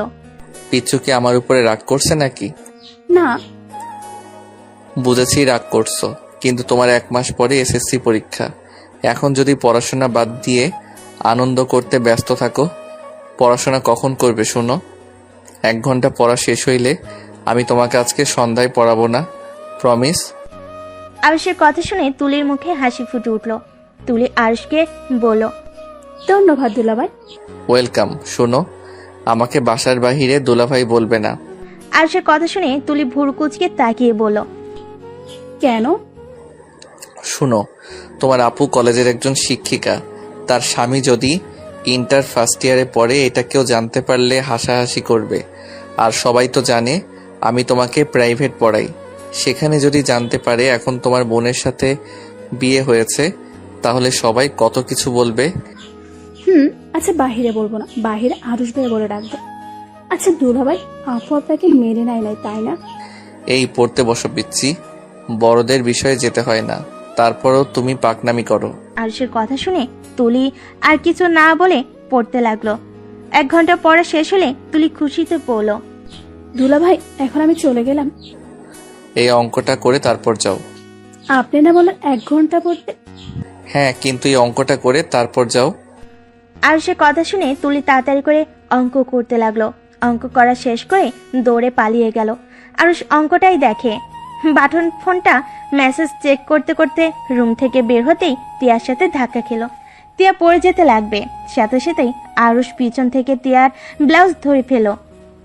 পিচ্ছু কি আমার উপরে রাগ করছে নাকি? না, বুঝেছি রাগ করছো, কিন্তু তোমার 1 মাস পরে এসএসসি পরীক্ষা। এখন যদি পড়াশোনা বাদ দিয়ে আনন্দ করতে ব্যস্ত থাকো, পড়াশোনা কখন করবে শোনো? 1 ঘন্টা পড়া শেষ হইলে আমি তোমাকে আজকে সন্ধ্যায় পড়াবো না, প্রমিস। আরুষের কথা শুনে তুলির মুখে হাসি ফুটে উঠল। তুলি আরুষকে বলল, ধন্যবাদ দুলাভাই। ওয়েলকাম। শোনো, আমাকে বাসার বাহিরে দুলাভাই বলবে না। আরুষের কথা শুনে তুলি ভুরুকুচকে তাকিয়ে বলল, কেন? শুনো, তোমার আপু কলেজের একজন শিক্ষিকা, তার স্বামী যদি ইন্টার ফার্স্ট ইয়ারে পড়ে, এটা কেউ জানতে পারলে হাসাহাসি করবে। আর সবাই তো জানে আমি তোমাকে প্রাইভেট পড়াই, সেখানে যদি জানতে পারে এখন তোমার বোনের সাথে বিয়ে হয়েছে, তাহলে সবাই কত কিছু বলবে। আচ্ছা, বাহিরে বলবো না, বাহিরে আরুষ ভাই বলে ডাকবো। আচ্ছা দুলাভাই, আপু আপনাকে মেনে নাই তাই না? এই পড়তে বসো পিচ্ছি, বড়দের বিষয়ে যেতে হয় না, তারপরও তুমি পাকনামি করো। আরুষের কথা শুনে তুলি আর কিছু না বলে পড়তে লাগলো। 1 ঘন্টা পড়া শেষ হলে তুলি খুশিতে পড়ল, দুলাভাই, এখন আমি চলে গেলাম। এই অঙ্কটা করে তারপর যাও। আপনি না বলেন 1 ঘন্টা পড়তে? হ্যাঁ, কিন্তু এই অঙ্কটা করে তারপর যাও। আরুষের কথা শুনে তুলি তাড়াতাড়ি করে অঙ্ক করতে লাগলো। অঙ্ক করা শেষ করে দৌড়ে পালিয়ে গেল। আরুষ অঙ্কটাই দেখে। বাটন ফোনটা মেসেজ চেক করতে করতে রুম থেকে বের হতেই তিয়ার সাথে ধাক্কা খেলো। তিয়া পড়ে যেতে লাগবে, সাথে সাথেই আরুষ পিছন থেকে তিয়ার ব্লাউজ ধরে ফেলো।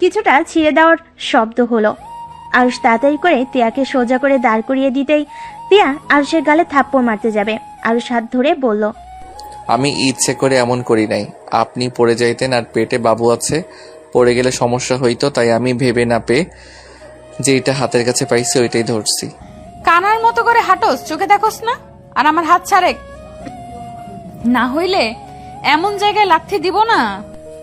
কিছুটা ছিঁড়ে দেওয়ার শব্দ হলো। আরুষ তাড়াতাড়ি করে তিয়াকে সোজা করে দাঁড় করিয়ে দিতেই তিয়া আরুষের গালে থাপ্পড় মারতে যাবে। আরুষ হাত ধরে বলল, আমি ইচ্ছে করে এমন করি নাই, আপনি পড়ে যাইতেন আর পেটে বাবু আছে, পড়ে গেলে সমস্যা হইতো, তাই আমি ভেবে না পেয়ে যেটা হাতের কাছে পাইছি ওইটাই ধরছি। কানার মতো করে হাঁটোস, চোখে দেখোস না? আর আমার হাত ছাড়ে না হইলে এমন জায়গায় লাথি দিব না।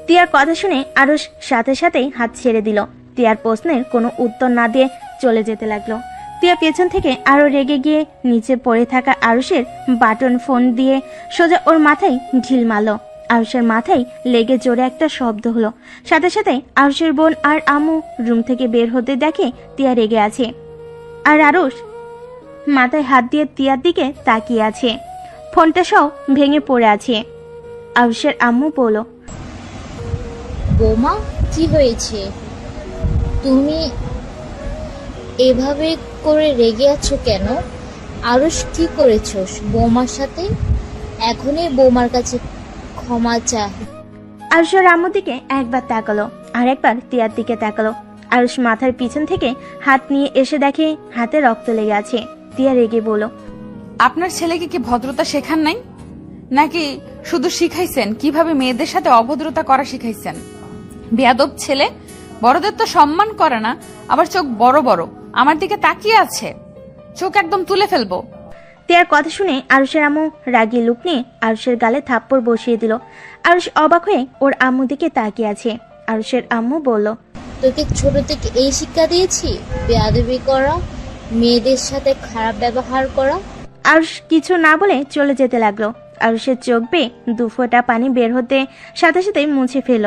তিয়ার কথা শুনে আরুষ সাথে সাথেই হাত ছেড়ে দিল। তিয়ার প্রশ্নের কোনো উত্তর না দিয়ে চলে যেতে লাগলো। তিয়া পেছন থেকে আরো রেগে গিয়ে নিচে পড়ে থাকা আরুষের বাটন ফোন দিয়ে সোজা ওর মাথায় ঢিল মারল। আরুষের মাথায় লেগে জোরে একটা শব্দ হলো। সাথে সাথে আরুষের বোন আর আম্মু রুম থেকে বের হতে দেখে তিয়া রেগে আছে, আর আরুষ মাথায় হাত দিয়ে তিয়ার দিকে তাকিয়ে আছে। ফোনটা সব ভেঙে পড়ে আছে। আরুষের আম্মু বলল, বৌমা, কি হয়েছে? তুমি এভাবে করে রেগে আছো কেন? আরুষ কি করেছো বৌমার সাথে? এখনই বৌমার কাছে ক্ষমা চা। আরুষের আম্মুর দিকে একবার তাকালো আর একবার তিয়ার দিকে তাকালো। আরুষ মাথার পিছন থেকে হাত নিয়ে এসে দেখে হাতে রক্ত লেগে আছে। তিয়া রেগে বলল, আপনার ছেলেকে কি ভদ্রতা শেখান নাই, নাকি শুধু শিখাইছেন কিভাবে মেয়েদের সাথে অভদ্রতা করা শিখাইছেন? বেয়াদব ছেলে, বড়দের তো সম্মান করে না, আবার চোখ বড় বড় আমার দিকে তাকিয়ে আছে, চোখ একদম তুলে ফেলবো। তিয়ার কথা শুনে আরুষের আম্মু রাগি লুক নিয়ে আরুষের গালে থাপ্পড় বসিয়ে দিল। আরুষ অবাক হয়ে ওর আম্মু দিকে তাকিয়ে আছে। আরুষের আম্মু বলল, তোকে ছোট থেকে এই শিক্ষা দিয়েছি, বেয়াদবি করা, মেয়েদের সাথে খারাপ ব্যবহার করা। আরুষ কিছু না বলে চলে যেতে লাগলো। আরুষের চোখ বেয়ে 2 ফোঁটা পানি বের হতে সাথে সাথেই মুছে ফেল।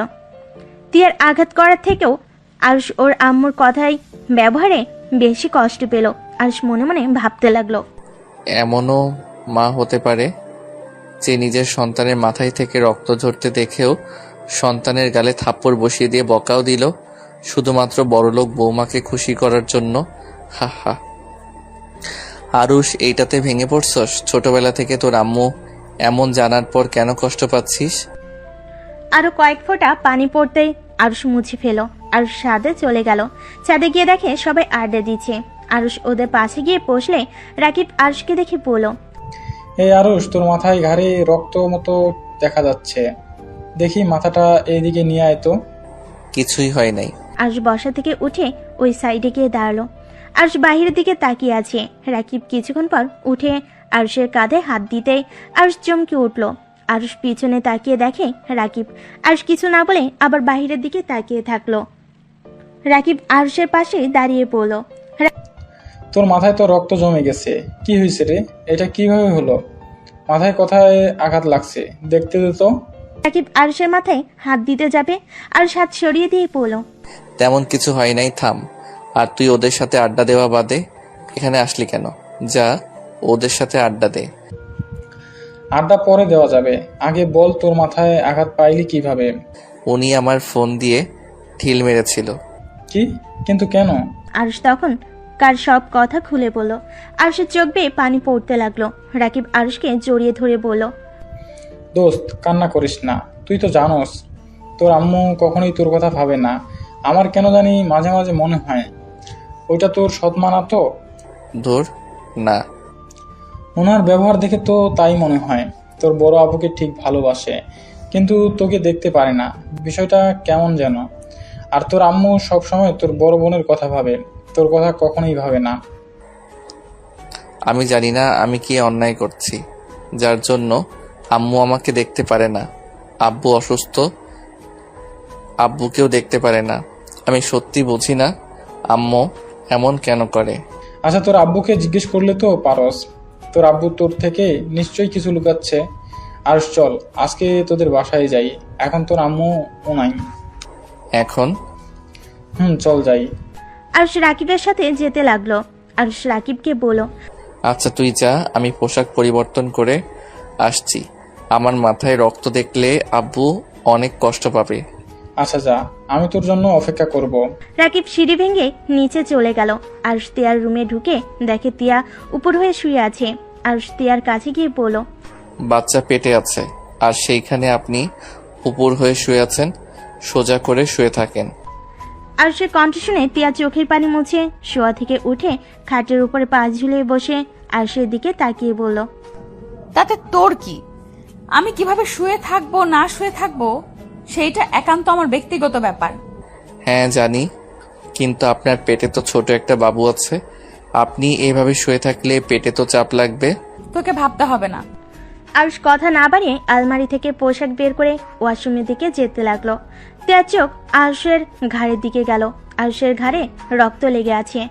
তিয়ার আঘাত করার থেকেও আরুষ ওর আম্মুর কথাই ব্যবহারে বেশি কষ্ট পেল। আরুষ মনে মনে ভাবতে লাগলো, এমনও মা হতে পারে যে নিজের সন্তানের মাথায় থেকে রক্ত ঝরতে দেখেও সন্তানের গালে থাপ্পড় বসিয়ে দিয়ে বকাও দিল, শুধুমাত্র বড়লোক বৌমাকে খুশি করার জন্য। হা হা। আরুষ, এইটাতে ভেঙে পড়ছস? ছোটবেলা থেকে তোর আম্মু এমন জানার পর কেন কষ্ট পাচ্ছিস? আরো কয়েক ফোঁটা পানি পড়তেই আরুষ মুছে ফেল। আরুষ ছাদে চলে গেল। ছাদে গিয়ে দেখে সবাই আড্ডা দিচ্ছে। আরুষ ওদের পাশে গিয়ে বসলে রাকিব আরুষকে দেখে বলল, এই আরুষ, তোর মাথায় ঘাড়ে রক্ত মতো দেখা যাচ্ছে, দেখি মাথাটা এইদিকে নিয়ে আয় তো। কিছুই হয় নাই। আরুষ বসা থেকে উঠে ওই সাইডে গিয়ে দাঁড়ালো। আরুষ বাহিরের দিকে তাকিয়ে আছে। রাকিব কিছুক্ষণ পর উঠে আরুষের কাঁধে হাত দিতেই আরুষ চমকে উঠল। আরুষ পিছনে তাকিয়ে দেখে রাকিব। আরুষ কিছু না বলে আবার বাহিরের দিকে তাকিয়ে থাকলো। রাকিব আরুষের পাশে দাঁড়িয়ে পড়ল। তোর মাথায় তো রক্ত জমে গেছে, কি হয়েছে রে? এটা কিভাবে হলো? মাথায় কোথায় আঘাত লাগছে, দেখতে দে তো। রাকিব আরুষের মাথায় হাত দিতে যাবে, আরুষ হাত সরিয়ে দিয়ে পড়ল। তেমন কিছু হয় নাই, থাম। আর তুই ওদের সাথে আড্ডা দেওয়া বাদে এখানে আসলি কেন? যা ওদের সাথে আড্ডা দে। আড্ডা পরে দেওয়া যাবে, আগে বল তোর মাথায় আঘাত পাইলি কিভাবে? উনি আমার ফোন দিয়ে ঢিল মেরেছিল। কি? কিন্তু কেন? আরুষ তখন কার সব কথা খুলে বলল। আরুষের চোখ বেয়ে পানি পড়তে লাগলো। রাকিব আরুষকে জড়িয়ে ধরে বলল, দোস্ত, কান্না করিস না। তুই তো জানোস তোর আম্মু কখনোই তোর কথা ভাবে না। আমার কেন জানি মাঝে মাঝে মনে হয় ওইটা তোর সৎমা না তো। ধুর, না। ওনার ব্যবহার দেখে তো তাই মনে হয়। তোর বড় আপুকে ঠিক ভালোবাসে, কিন্তু তোকে দেখতে পারে না। বিষয়টা কেমন যেন। আর তোর আম্মু সবসময় তোর বড় বোনের কথা ভাবে, তোর কথা কখনোই ভাবে না। আমি জানি না আমি কি অন্যায় করছি, যার জন্য আম্মু আমাকে দেখতে পারে না। আব্বু অসুস্থ, আব্বুকেও দেখতে পারে না। আমি সত্যি বুঝি না আম্মু এমন কেন করে। আচ্ছা, তোর আব্বুকে জিজ্ঞেস করলে তো পারস। তোর আব্বু তোর থেকে নিশ্চয়ই কিছু লুকাচ্ছে। আর চল, আজকে তোদের বাসায় যাই। এখন তোর আম্মু নাই। এখন? চল যাই। আরুষ রাকিবের সাথে যেতে লাগলো। আরুষ রাকিবকে বলল, আচ্ছা তুই যা, আমি পোশাক পরিবর্তন করে আসছি। আমার মাথায় রক্ত দেখলে আব্বু অনেক কষ্ট পাবে। আচ্ছা যা, আমি তোর জন্য অপেক্ষা করব। রাকিব সিঁড়ি ভেঙে নিচে চলে গেল। আরুষ তিয়ার রুমে ঢুকে দেখে তিয়া উপর হয়ে শুয়ে আছে। আরুষ তিয়ার কাছে গিয়ে বলল, বাচ্চা পেটে আছে, আর সেইখানে আপনি উপর হয়ে শুয়ে আছেন। সোজা করে শুয়ে থাকেন। আরুষের কণ্ঠ শুনে তিয়া চোখের পানি মুছে শোয়া থেকে উঠে খাটের উপরে পা ঝুলিয়ে বসে আরুষের দিকে তাকিয়ে বলল, তাতে তোর কি? আমি কিভাবে শুয়ে থাকবো না শুয়ে থাকবো সেইটা একান্ত আমার ব্যক্তিগত ব্যাপার। হ্যাঁ জানি, কিন্তু আপনার পেটে তো ছোট একটা বাবু আছে। আপনি এভাবে শুয়ে থাকলে পেটে তো চাপ লাগবে। তোকে ভাবতে হবে না। আরুষ কথা না বাড়িয়ে আলমারি থেকে পোশাক বের করে ওয়াশরুমের দিকে যেতে লাগলো। তিয়ার চোখ আরুষের ঘাড়ের দিকে গেল। আরুষের ঘাড়ে রক্ত লেগে আছে।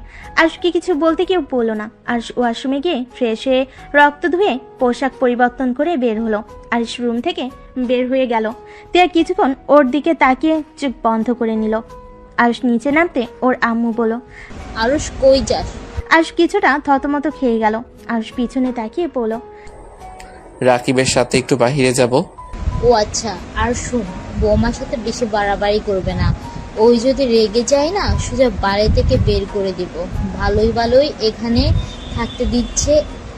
আরুষকে কিছু বলতে কেউ বলল না। আরুষ ওয়াশরুমে গিয়ে ফ্রেশ হয়ে রক্ত ধুয়ে পোশাক পরিবর্তন করে বের হলো। আরুষ রুম থেকে বের হয়ে গেল। তিয়া কিছুক্ষণ ওর দিকে তাকিয়ে চোখ বন্ধ করে নিল। আরুষ নিচে নামতে ওর আম্মু বলল, আরুষ কই যাস? আরুষ কিছুটা থতমত খেয়ে গেল। আরুষ পিছনে তাকিয়ে বলল, রাকিবের সাথে একটু বাহিরে যাব। ও আচ্ছা। আর শুন, বৌমার সাথে বেশি বাড়াবাড়ি করবে না। ওই যদি রেগে যায় না, সোজা বাড়ি থেকে বের করে দিব। ভালোই ভালোই এখানে থাকতে দিচ্ছে,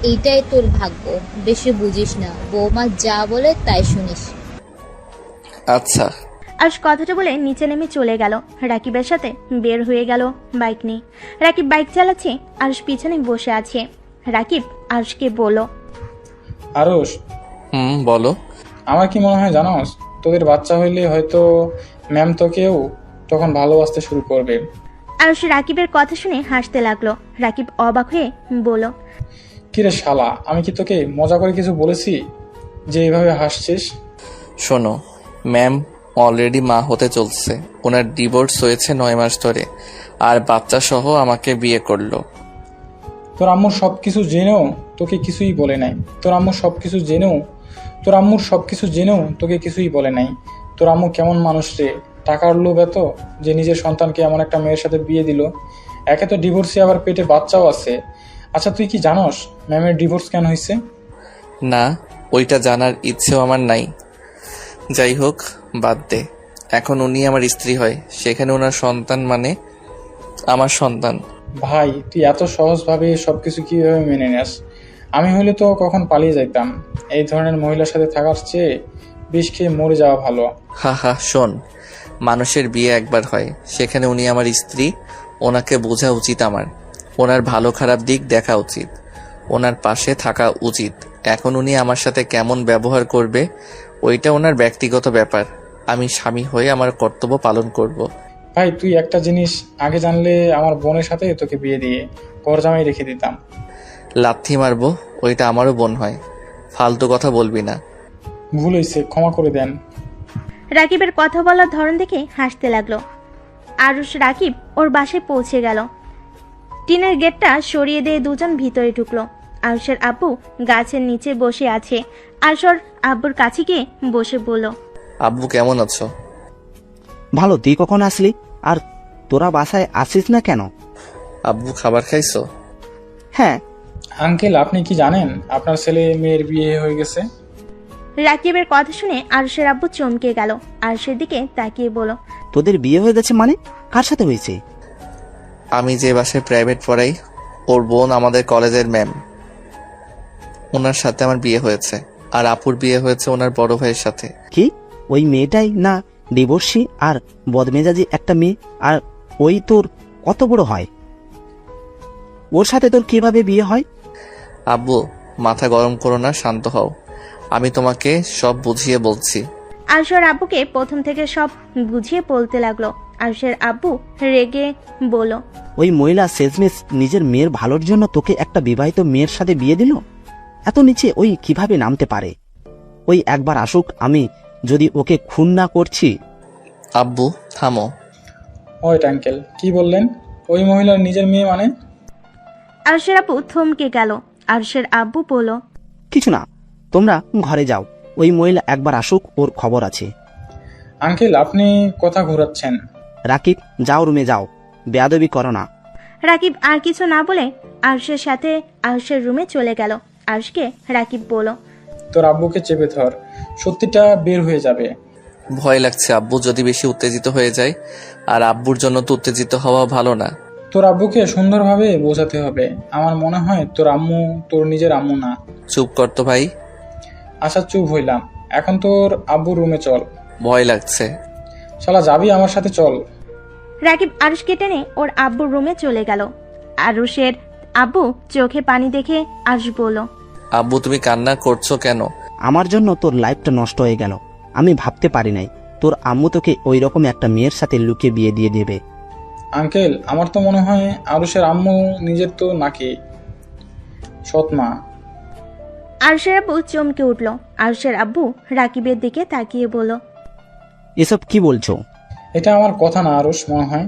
এইটাই তোর ভাগ্য। বেশি বুঝিস না, বৌমা যা বলে তাই শুনিস। আচ্ছা। আরুষ কথাটা বলে নিচে নেমে চলে গেল। রাকিবের সাথে বের হয়ে গেল বাইক নিয়ে। রাকিব বাইক চালাচ্ছে, আরুষ পিছনে বসে আছে। রাকিব আরুষকে বলল, আরুষ, বলো। আমার কি মনে হয় জানোস, তোদের বাচ্চা হইলে হয়তো ম্যাম তোকেও তখন ভালোবাসতে শুরু করবে। আরুষ রাকিবের কথা শুনে হাসতে লাগলো। রাকিব অবাক হয়ে বলল, কিরে শালা, আমি কি তোকে মজা করে কিছু বলেছি যে এইভাবে হাসছিস? শোনো, ম্যাম অলরেডি মা হতে চলছে। ওনার ডিভোর্স হয়েছে 9 মাস ধরে, আর বাচ্চা সহ আমাকে বিয়ে করলো। তোর আম্মুর সবকিছু জেনেও তোকে কিছুই বলে নাই। তোর আম্মুর সবকিছু জেনেও তোকে কিছুই বলে নাই। তোর আম্মু কেমন মানুষ রে, টাকার লোভ এত যে নিজের সন্তানকে এমন একটা মেয়ের সাথে বিয়ে দিল। একে তো ডিভোর্সে আবার পেটে বাচ্চাও আছে। আচ্ছা তুই কি জানোস ম্যামের ডিভোর্স কেন হয়েছে? না, ওইটা জানার ইচ্ছেও আমার নাই। যাই হোক, বাদ দে। এখন উনি আমার স্ত্রী হয়, সেখানে ওনার সন্তান মানে আমার সন্তান। ভাই তুই এত সহজভাবে সবকিছু কিভাবে মেনে নেস? আমি হইলে তো কখন পালিয়ে যাইতাম। এই ধরনের মহিলার সাথে থাকার চেয়ে বিষ খেয়ে মরে যাওয়া ভালো। হা হা, শোন, মানুষের বিয়ে একবার হয়, সেখানে উনি আমার স্ত্রী। ওনাকে বোঝা উচিত আমার, ওনার ভালো খারাপ দিক দেখা উচিত, ওনার পাশে থাকা উচিত। এখন উনি আমার সাথে কেমন ব্যবহার করবে ওইটা ওনার ব্যক্তিগত ব্যাপার। আমি স্বামী হয়ে আমার কর্তব্য পালন করব। ভাই তুই একটা জিনিস আগে জানলে আমার বোনের সাথে তোকে বিয়ে দিয়ে ঘর জামাই রেখে দিতাম। লাথি মারবো, ওইটা আমারও বোন হয়। ফালতু কথা বলবি না। ভুল হয়েছে, ক্ষমা করে দেন। রাকিবের কথা বলার ধরন দেখে হাসতে লাগলো। আরুষ রাকিব ওর বাসায় পৌঁছে গেল। টিনের গেটটা সরিয়ে দিয়ে দুজন ভিতরে ঢুকলো। আরুষের আব্বু গাছের নিচে বসে আছে। আরুষ ওর আব্বুর কাছে গিয়ে বসে বলল, আব্বু কেমন আছো? ভালো, তুই কখন আসলি? আর তোরা বাসায় আসিস না কেন? আব্বু খাবার খাইছো? হ্যাঁ। আঙ্কেল আপনি কি জানেন আপনার ছেলে মেয়ের বিয়ে হয়ে গেছে? রাকিবের কথা শুনে আরুষের আব্বু চমকে গেল। আরুষের দিকে তাকিয়ে বলল, তোদের বিয়ে হয়ে গেছে মানে? কার সাথে হয়েছে? আমি যে বাসায় প্রাইভেট পড়াই, ওর বোন আমাদের কলেজের ম্যাম, ওনার সাথে আমার বিয়ে হয়েছে। আর আপুর বিয়ে হয়েছে ওনার বড় ভাইয়ের সাথে। কি ওই মেয়েটাই না ডিভোর্সি আর বদমেজাজি একটা মেয়ে? আর ওই তোর কত বড় হয়? ওর সাথে তোর কিভাবে বিয়ে হয়? আব্বু মাথা গরম করো না, শান্ত হও। আমি তোমাকে সব বুঝিয়ে বলছি। আরুষের আব্বুকে প্রথম থেকে সব বুঝিয়ে বলতে লাগলো। আরুষের আব্বু রেগে বলল, ওই মহিলা শেষমেশ নিজের মেয়ের ভালোর জন্য তোকে একটা বিবাহিত মেয়ের সাথে বিয়ে দিল? এত নিচে ওই কিভাবে নামতে পারে? ওই একবার আসুক, আমি যদি ওকে খুন না করছি। আব্বু থামো। ওয়েট আঙ্কেল, কি বললেন? ওই মহিলার নিজের মেয়ে মানে? আরুষের আব্বু থমকে গেল। আরুষের আব্বু বলল, কিছু না, তোমরা ঘরে যাও। ওই মহিলা একবার আসুক, ওর খবর আছে। আঙ্কেল আপনি কথা ঘোরাচ্ছেন। রাকিব যাও, রুমে যাও, বেয়াদবি করো না। রাকিব আর কিছু না বলে আরুষের সাথে আরুষের রুমে চলে গেল। আরুষকে রাকিব বলল, তোর আব্বুকে চেপে ধর, সত্যিটা বের হয়ে যাবে। ভয় লাগছে আব্বু, যদি বেশি উত্তেজিত হয়ে যায়। আর আব্বুর জন্য তো উত্তেজিত হওয়া ভালো না। তোর আব্বুকে সুন্দরভাবে বোঝাতে হবে। আমার মনে হয় তোর আম্মু তোর নিজের আম্মু না। চুপ কর তো ভাই। আচ্ছা চুপ হইলাম, এখন তোর আব্বুর রুমে চল। ভয় লাগছে। শালা যাবি আমার সাথে? চল। রাকিব আরুষকে টেনে ওর আব্বুর রুমে চলে গেল। আরুষের আব্বু চোখে পানি দেখে আরুষ বলল, আব্বু তুমি কান্না করছো কেন? আমার জন্য তোর লাইফটা নষ্ট হয়ে গেল। আমি ভাবতে পারি নাই তোর আম্মু তোকে ওই রকম একটা মেয়ের সাথে লুকিয়ে বিয়ে দিয়ে দেবে। আঙ্কেল আমার তো মনে হয় আরুষের আম্মু নিজের তো নাকি সৎ মা। আরুষের আব্বু চমকে উঠল। আরুষের আব্বু রাকিবের দিকে তাকিয়ে বলল, এসব কি বলছো? এটা আমার কথা না আরুষ মনে হয়।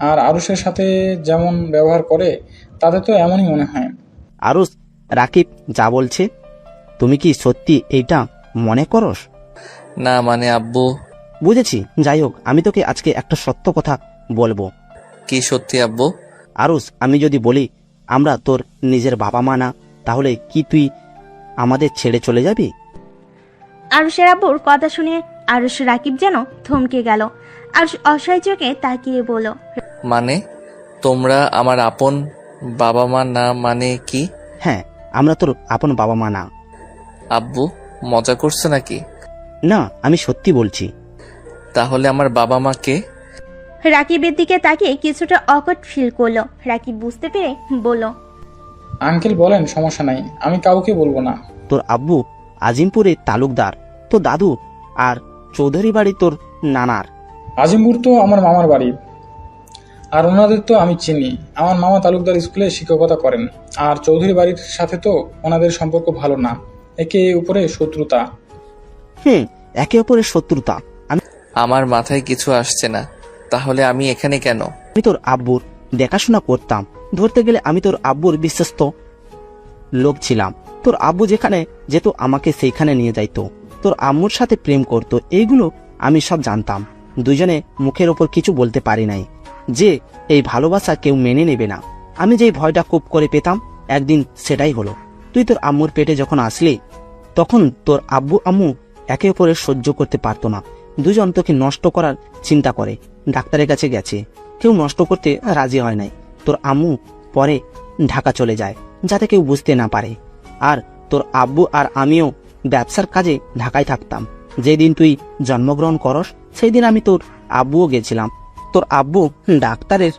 আর আরুষের সাথে যেমন ব্যবহার করে তাতে তো এমনই মনে হয়। আরুষ, রাকিব যা বলছে তুমি কি সত্যি এইটা মনে করস? না মানে আব্বু। বুঝেছি, যাই হোক, আমি তোকে আজকে একটা সত্য কথা বলবো। কি সত্যি আব্বু? আরুষ, আমি যদি বলি আমরা তোর নিজের বাবা মা না, তাহলে কি তুই আমাদের ছেড়ে চলে যাবি? আরুষের আব্বুর কথা শুনে আরুষ রাকিব যেন থমকে গেল। আরুষ অসহায় চোখে তাকিয়ে বলল, মানে তোমরা আমার আপন বাবা মা না? মানে কি? হ্যাঁ, আমরা তোর আপন বাবা মা না। আব্বু মজা করছো নাকি? না, আমি সত্যি বলছি। তাহলে আমার বাবা মা কে? রাকিবের দিকে তাকিয়ে কিছুটা অকট ফিল করলো। রাকিব বুঝতে পেরে বলল, আঙ্কেল বলেন, সমস্যা নাই, আমি কাউকে বলবো না। তোর আব্বু আজিমপুরের তালুকদার, তোর দাদু আর চৌধুরী বাড়ি তোর নানার। আজিমপুর তো আমার মামার বাড়ি, আর ওনাদের তো আমি চিনি। আমার মামা তালুকদার স্কুলে শিক্ষকতা করেন। আর চৌধুরী বাড়ির সাথে তো ওনাদের সম্পর্ক ভালো না, একে উপরে শত্রুতা। একে অপরের শত্রুতা? আমার মাথায় কিছু আসছে না। তাহলে আমি এখানে কেন? আমি তোর আব্বুর দেখাশোনা করতাম, ধরতে গেলে আমি তোর আব্বুর বিশ্বস্ত লোক ছিলাম। তোর আব্বু যেখানে যেত আমাকে সেইখানে নিয়ে যাইতো, তোর আম্মুর সাথে প্রেম করতো, এইগুলো আমি সব জানতাম। দুজনে মুখের ওপর কিছু বলতে পারি নাই যে এই ভালোবাসা কেউ মেনে নেবে না। আমি যেই ভয়টা খুব করে পেতাম একদিন সেটাই হলো। তুই তোর আম্মুর পেটে যখন আসলি তখন তোর আব্বু আম্মু একে অপরের সহ্য করতে পারতো না। দুজন তোকে নষ্ট করার চিন্তা করে ডাক্তারের কাছে গেছে, কেউ নষ্ট করতে রাজি হয় নাই। তোর আম্মু পরে ঢাকা চলে যায় যাতে কেউ বুঝতে না পারে। আর তোর আব্বু আর আমিও ব্যবসার কাজে ঢাকায় থাকতাম। যেদিন তুই জন্মগ্রহণ করস সেই দিন আমি তোর আব্বুও গেছিলাম। তোর আব্বু ডাক্তারের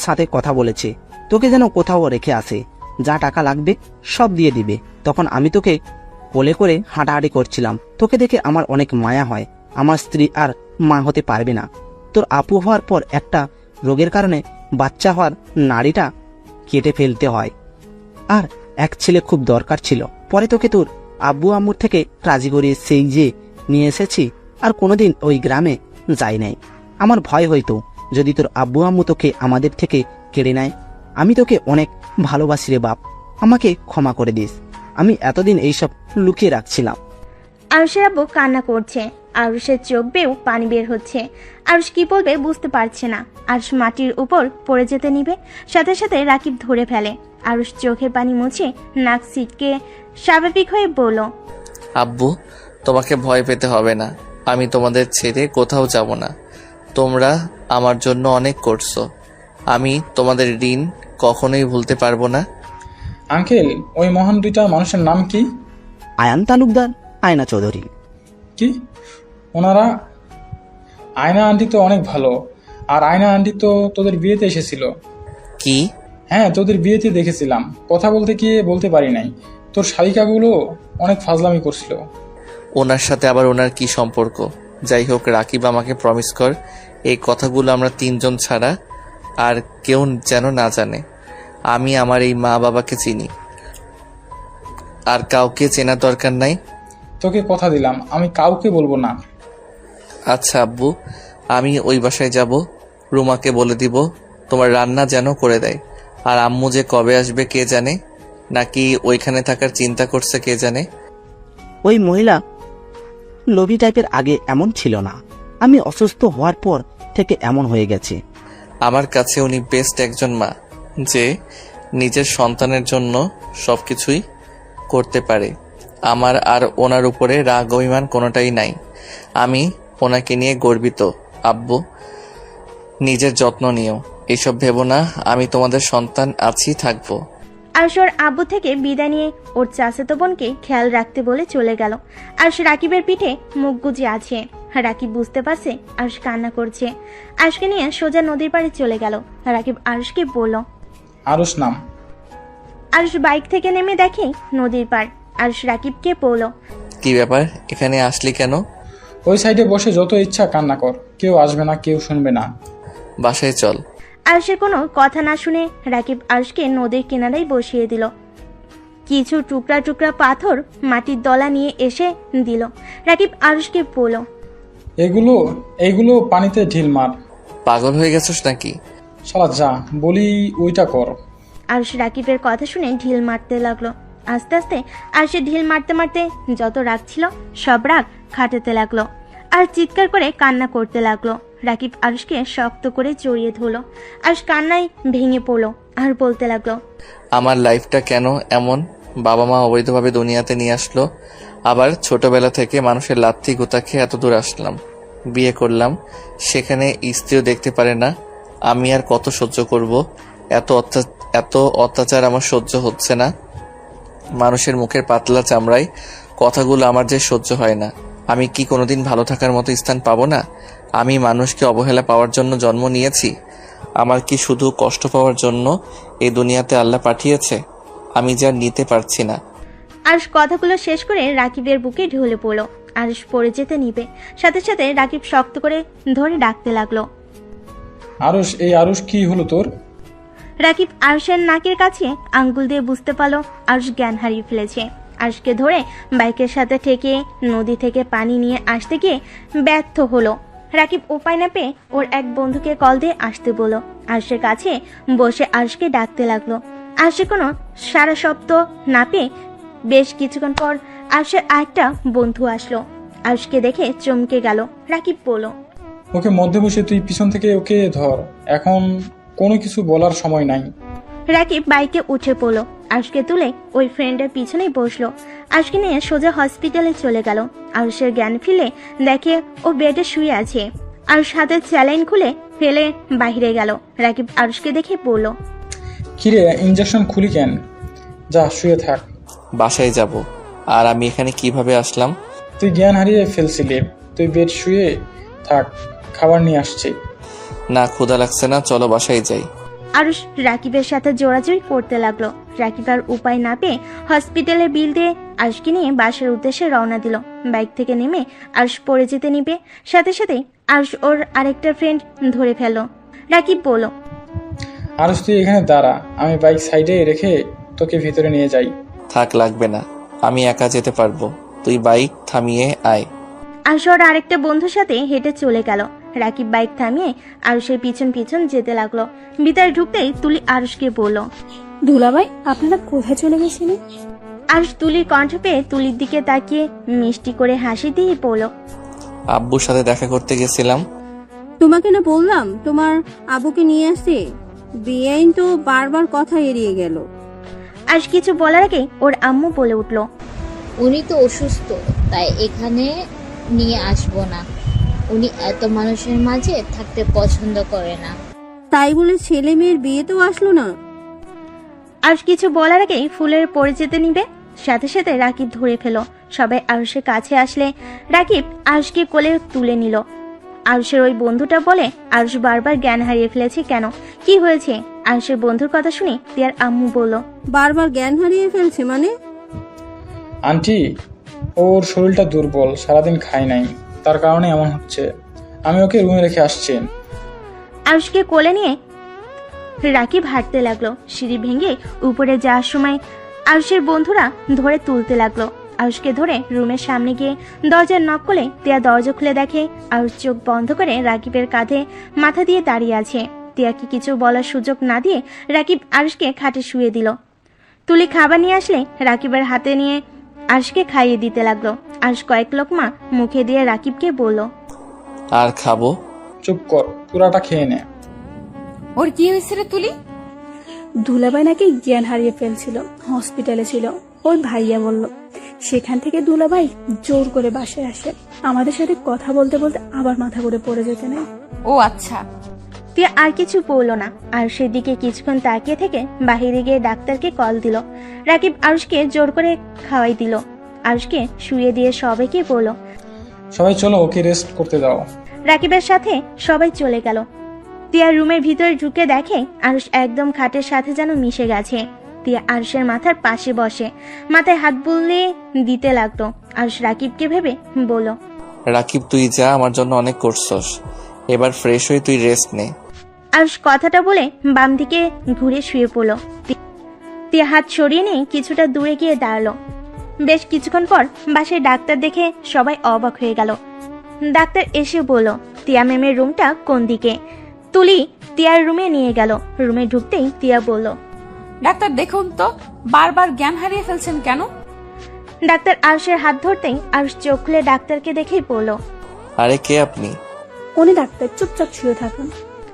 সাথে কথা বলেছে, তোকে যেন কোথাও রেখে আসে, যা টাকা লাগবে সব দিয়ে দিবে। তখন আমি তোকে কোলে করে হাঁটাহাঁটি করছিলাম। তোকে দেখে আমার অনেক মায়া হয়। আমার স্ত্রী আর মা হতে পারবে না। তোর আপু হওয়ার পর একটা রোগের কারণে বাচ্চা হওয়ার নাড়িটা কেটে ফেলতে হয়, আর এক ছেলে খুব দরকার ছিল। পরে তোকে তোর আব্বু আম্মুর থেকে রাজি করিয়ে সেই যে নিয়ে এসেছি, আর কোনোদিন ওই গ্রামে যাই নাই। আমার ভয় হইতো যদি তোর আব্বু আম্মু তোকে আমাদের থেকে কেড়ে নেয়। আমি তোকে অনেক ভালোবাসি রে বাপ, আমাকে ক্ষমা করে দিস। আমি এতদিন এইসব লুকিয়ে রাখছিলাম। আরুষের আব্বু কান্না করছে, আরুষের চোখ বেয়েও পানি বের হচ্ছে। আরুষ কি বলবে বুঝতে পারছে না। আরুষ মাটির উপর পড়ে যেতে নিবে, সাথে সাথে রাকিব ধরে ফেলে। আরুষ চোখের পানি মুছে নাক সিটকে স্বাভাবিক হয়ে বলল, আব্বু, তোমাকে ভয় পেতে হবে না। আমি তোমাদের ছেড়ে কোথাও যাব না। তোমরা আমার জন্য অনেক করছো। আমি তোমাদের ঋণ কখনোই ভুলতে পারবো না। আঙ্কেল, ওই মহান দুইটা মানুষের নাম কি? আয়ান তালুকদার, আয়না চৌধুরী। কি? ওনারা? আয়না আন্টি তো অনেক ভালো। আর আয়না আন্টি তো তোদের বিয়েতে এসেছিল। কি? হ্যাঁ, তোদের বিয়েতে দেখেছিলাম। কথা বলতে গিয়ে বলতে পারি নাই। তোর শালিকাগুলো অনেক ফাজলামি করছিল। ওনার সাথে আবার ওনার কি সম্পর্ক? যাই হোক, রাকিব আমাকে প্রমিস কর এই কথাগুলো আমরা তিনজন ছাড়া আর কেউ যেন না জানে। আমি আমার এই মা বাবাকে চিনি, আর কাউকে চেনার দরকার নাই। তোকে কথা দিলাম, আমি কাউকে বলবো না। আচ্ছা আব্বু, আমি ওই বাসায় যাব, রুমাকে বলে দিব তোমার রান্না যেন করে দেয়। আর আম্মু যে কবে আসবে কে জানে, নাকি ওইখানে থাকার চিন্তা করছে কে জানে। ওই মহিলা লোভী টাইপের, আগে এমন ছিল না। আমি অসুস্থ হওয়ার পর থেকে এমন হয়ে গেছে। আমার কাছে উনি বেস্ট একজন মা, যে নিজের সন্তানের জন্য সবকিছুই করতে পারে। আমার আর ওনার উপরে রাগ অভিমান কোনোটাই নাই। আমি ওনাকে নিয়ে গর্বিত। আব্বু, নিজের যত্ন নিও। এসব ভেবো না, আমি তোমাদের সন্তান আছি, থাকবো। আরুষ ওর আব্বু থেকে বিদায় নিয়ে ওর চাচাতো বোনকে খেয়াল রাখতে বলে চলে গেল। আরুষ রাকিবের পিঠে মুখ গুজে আছে। রাকিব বুঝতে পারছে আরুষ কান্না করছে। আরুষকে নিয়ে সোজা নদীর পাড়ে চলে গেল। রাকিব আরুষকে বলল, আরুষ নাম। আরুষ বাইক থেকে নেমে দেখে নদীর পাড়। আরুষ রাকিবকে বলল, কি ব্যাপার, এখানে আসলি কেন? ওই সাইডে বসে যত ইচ্ছা কান্না কর, কেউ আসবে না, কেউ শুনবে না। বাসায় চল। আরুষের কোনো কথা না শুনে রাকিব আরুষকে নদীর কিনারায় বসিয়ে দিল। কিছু টুকরা টুকরা পাথর মাটির দলা নিয়ে এসে দিল। রাকিব আরুষকে বলল, এইগুলো পানিতে ঢিল মার। পাগল হয়ে গেছিস নাকি? শালা যা বলি ওইটা কর। আরুষ রাকিবের কথা শুনে ঢিল মারতে লাগলো। আস্তে আস্তে আরুষের ঢিল মারতে মারতে যত রাগ ছিল সব রাগ খাটাতে লাগলো, আর চিৎকার করে কান্না করতে লাগলো। রাকিব আরুষকে শক্ত করে জড়িয়ে ধরলো। আরুষ কান্নায় ভেঙে পড়লো আর বলতে লাগলো, আমার লাইফটা কেন এমন? বাবা মা অবৈধভাবে দুনিয়াতে নিয়ে আসলো, আবার ছোটবেলা থেকে মানুষের লাথি গোতা খেয়ে এত দূর আসলাম, বিয়ে করলাম, সেখানে স্ত্রীও দেখতে পারে না। আমি আর কত সহ্য করব? এত অত্যাচার আমার সহ্য হচ্ছে না। মানুষের মুখের পাতলা চামড়ায় কথাগুলো আমার যে সহ্য হয় না। আমি কি কোনোদিন ভালো থাকার মতো স্থান পাবো না? আমি মানুষকে অবহেলা পাওয়ার জন্য জন্ম নিয়েছি? আমার কি শুধু কষ্ট পাওয়ার জন্য এই দুনিয়াতে আল্লাহ পাঠিয়েছে? আমি যা নিতে পারছি না। আরুষ কথাগুলো শেষ করে রাকিবের বুকে ঢলে পড়লো। আরুষ পড়ে যেতে নিবে, সাথে সাথে রাকিব শক্ত করে ধরে ডাকতে লাগলো, আরুষ, এই আরুষ কি হলো তোর? রাকিব আরুষের নাকের কাছে আঙ্গুল দিয়ে বুঝতে পারলো আরুষ জ্ঞান হারিয়ে ফেলেছে। আরুষকে ধরে বাইকের সাথে ঠেকিয়ে নদী থেকে পানি নিয়ে আসতে গিয়ে ব্যর্থ হলো। রাকিব উপায় না পেয়ে ওর এক বন্ধুকে কল দিয়ে আসতে বলল। আরশের কাছে বসে আরশকে ডাকতে লাগলো। আরশে কোনো সারা শব্দ না পেয়ে বেশ কিছুক্ষণ পর আরশের আরেকটা বন্ধু আসলো। আরশকে দেখে চমকে গেল। রাকিব বলল, ওকে মধ্যে বসে তুই পিছন থেকে ওকে ধর, এখন কোনো কিছু বলার সময় নাই। রাকিব বাইকে উঠে পড়লো। আরশকে তুলে ওই ফ্রেন্ডের পিছনেই বসলো। আরশকে নিয়ে সোজা হসপিটালে চলে গেল। আরশের জ্ঞান ফিরে দেখে ও বেডে শুয়ে আছে। আরশ হাতে স্যালাইন খুলে ফেলে বাইরে গেল। রাকিব আরশকে দেখে বলল, কিরে, ইঞ্জেকশন খুলি কেন? যা শুয়ে থাক। বাসায় যাব। আর আমি এখানে কিভাবে আসলাম? তুই জ্ঞান হারিয়ে ফেলছিলি, তুই বেড শুয়ে থাক, খাবার নিয়ে আসছি। না, ক্ষুধা লাগছে না, চলো বাসায় যাই। আরশ রাকিবের সাথে জোরাজুরি করতে লাগলো। রাকিব আর উপায় না পেয়ে হসপিটালে বিল দিয়ে আরশকে নিয়ে বাসার উদ্দেশ্যে রওনা দিল। বাইক থেকে নেমে আরশ পড়ে যেতে নিবে, সাথে সাথে আরশ ওর আরেকটা ফ্রেন্ড ধরে ফেলল। রাকিব বলল, আর তুই এখানে দাঁড়া, আমি বাইক সাইডে রেখে তোকে ভিতরে নিয়ে যাই। থাক, লাগবে না, আমি একা যেতে পারবো। তুই বাইক থামিয়ে আয়। আরশ ওর আরেকটা বন্ধুর সাথে হেঁটে চলে গেল। রাকিব বাইক থামিয়ে আরশের পিছন পিছন যেতে লাগলো। ভিতরে ঢুকতেই তুলি আরশকে বলল, দুলাভাই আপনারা কোথায় চলে গেছিলেন? আরশ তুলির কণ্ঠ পেয়ে তুলির দিকে তাকিয়ে মিষ্টি করে হাসি দিয়ে বলল, আব্বুর সাথে দেখা করতে গেছিলাম। তোমাকে না বললাম তোমার আবুকে নিয়ে আসতে? বেআইন তো বারবার কথা এড়িয়ে গেল। আরশ কিছু বলার আগে ওর আম্মু বলে উঠল, উনি তো অসুস্থ, তাই এখানে নিয়ে আসবো না। উনি এত মানুষের মাঝে থাকতে পছন্দ করে না। তাই বলে ছেলে মেয়ের বিয়ে তো আসলো না। আরশ কিছু বলার আগেই ফুলের পরে যেতে নিবে, সাথে সাথে রাকিব ধরে ফেল। সবাই আরশের কাছে আসলে রাকিব আরশকে কোলে তুলে নিল। আরশের ওই বন্ধুটা বলে, আরশ বারবার জ্ঞান হারিয়ে ফেলেছে কেন, কি হয়েছে? আরশের বন্ধুর কথা শুনে তিয়ার আম্মু বলল, বারবার জ্ঞান হারিয়ে ফেলছে মানে? আন্টি, ওর শরীরটা দুর্বল, সারাদিন খায় নাই, তার কারণে এমন হচ্ছে। আমি ওকে রুমে রেখে আসছি। আরশকে কোলে নিয়ে রাকিব হাঁটতে লাগলো। সিঁড়ি ভেঙে উপরে যাওয়ার সময় আরশের বন্ধুরা ধরে তুলতে লাগলো। আরশকে ধরে রুমের সামনে গিয়ে দরজার নক করলে তিয়া দরজা খুলে দেখে আরশ চোখ বন্ধ করে রাকিবের কাঁধে মাথা দিয়ে দাঁড়িয়ে আছে। তিয়াকে কিছু বলার সুযোগ না দিয়ে রাকিব আরশকে খাটে শুয়ে দিল। তুলি খাবার নিয়ে আসলে রাকিবের হাতে নিয়ে আরশকে খাইয়ে দিতে লাগলো। আরশ কয়েক লোকমা মুখে দিয়ে রাকিবকে বলল, আর খাবো? চুপ কর, পুরাটা খেয়ে নে। ওর কি হয়েছে রে তুলি? দুলাভাই নাকি জ্ঞান হারিয়ে ফেলছিল, হসপিটালে ছিল। ওর ভাইয়া বলল, সেখান থেকে দুলাভাই জোর করে বাসায় আসে। আমাদের সাথে কথা বলতে বলতে আবার মাথা ঘুরে পড়ে যেতে নেই। ও আচ্ছা। তিয়া আর কিছু বললো না। আর সেদিকে কিছুক্ষণ তাকিয়ে থেকে বাহিরে গিয়ে ডাক্তারকে কল দিল। রাকিব আরুষকে জোর করে খাওয়াই দিল। আরুষকে শুয়ে দিয়ে সবাইকে বলল, সবাই চলো, ওকে রেস্ট করতে দাও। রাকিবের সাথে সবাই চলে গেল। তিয়া রুমের ভিতরে ঢুকে দেখে আরুষ একদম খাটের সাথে যেন মিশে গেছে। তিয়া আরুষের মাথার পাশে বসে মাথায় হাত বুলিয়ে দিতে লাগলো। আরুষ রাকিবকে ভেবে বলল, রাকিব, তুই যা, আমার জন্য অনেক করছস, এবার ফ্রেশ হয়ে তুই রেস্ট নে। আরুষ কথাটা বলে বাম দিকে ঘুরে শুয়ে পড়ল। তিয়া হাত সরিয়ে নিয়ে কিছুটা দূরে গিয়ে দাঁড়ালো। বেশ কিছুক্ষণ পর বাসায় ডাক্তার দেখে সবাই অবাক হয়ে গেল। ডাক্তার এসে বলল, তিয়া ম্যামের রুমটা কোন দিকে। তুলি তিয়ার রুমে নিয়ে গেল। রুমে ঢুকতেই তিয়া বলল, ডাক্তার দেখুন তো, বারবার জ্ঞান হারিয়ে ফেলছেন কেন? ডাক্তার আরুষের হাত ধরতেই আরুষ চোখ খুলে ডাক্তারকে দেখেই বলল, আরে কে আপনি? উনি ডাক্তার, চুপচাপ শুয়ে থাকুন।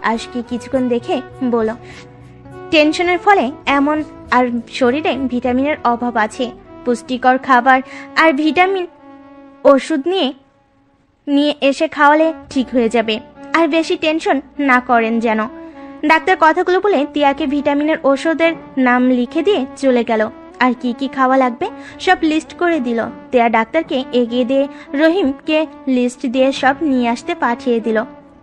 আরুষকে কিছুক্ষণ দেখে বলল, টেনশনের ফলে এমন, আর শরীরে ভিটামিনের অভাব আছে। পুষ্টিকর খাবার আর ভিটামিন ওষুধ নিয়ে এসে খাওয়ালে ঠিক হয়ে যাবে। আর বেশি টেনশন না করেন যেন। ডাক্তার কথাগুলো বলে তিয়াকে ভিটামিনের ওষুধের নাম লিখে দিয়ে চলে গেল। আর কি কি খাওয়া লাগবে সব লিস্ট করে দিল। তিয়া ডাক্তারকে এগিয়ে দিয়ে রহিমকে লিস্ট দিয়ে সব নিয়ে আসতে পাঠিয়ে দিল।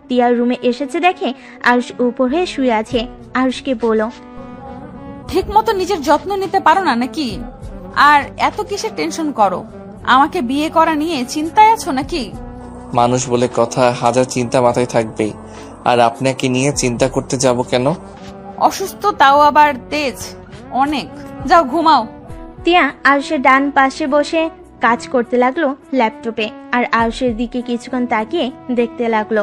তিয়ার রুমে এসেছে দেখে আরুষ উপর হয়ে শুয়ে আছে। আরুষকে বলল, ঠিক মতো নিজের যত্ন নিতে পারো না নাকি? আর এত কিসের টেনশন করো? আমাকে বিয়ে করা নিয়ে চিন্তায় আছো নাকি? মানুষ বলে কথা, হাজার চিন্তা মাথায় থাকবেই। আর আপনাকে নিয়ে চিন্তা করতে যাব কেন? অসুস্থ, তাও আবার তেজ অনেক। যাও ঘুমাও। তিয়া আরুষের ডান পাশে বসে কাজ করতে লাগলো ল্যাপটপে আর আয়ুষের দিকে কিছুক্ষণ তাকিয়ে দেখতে লাগলো।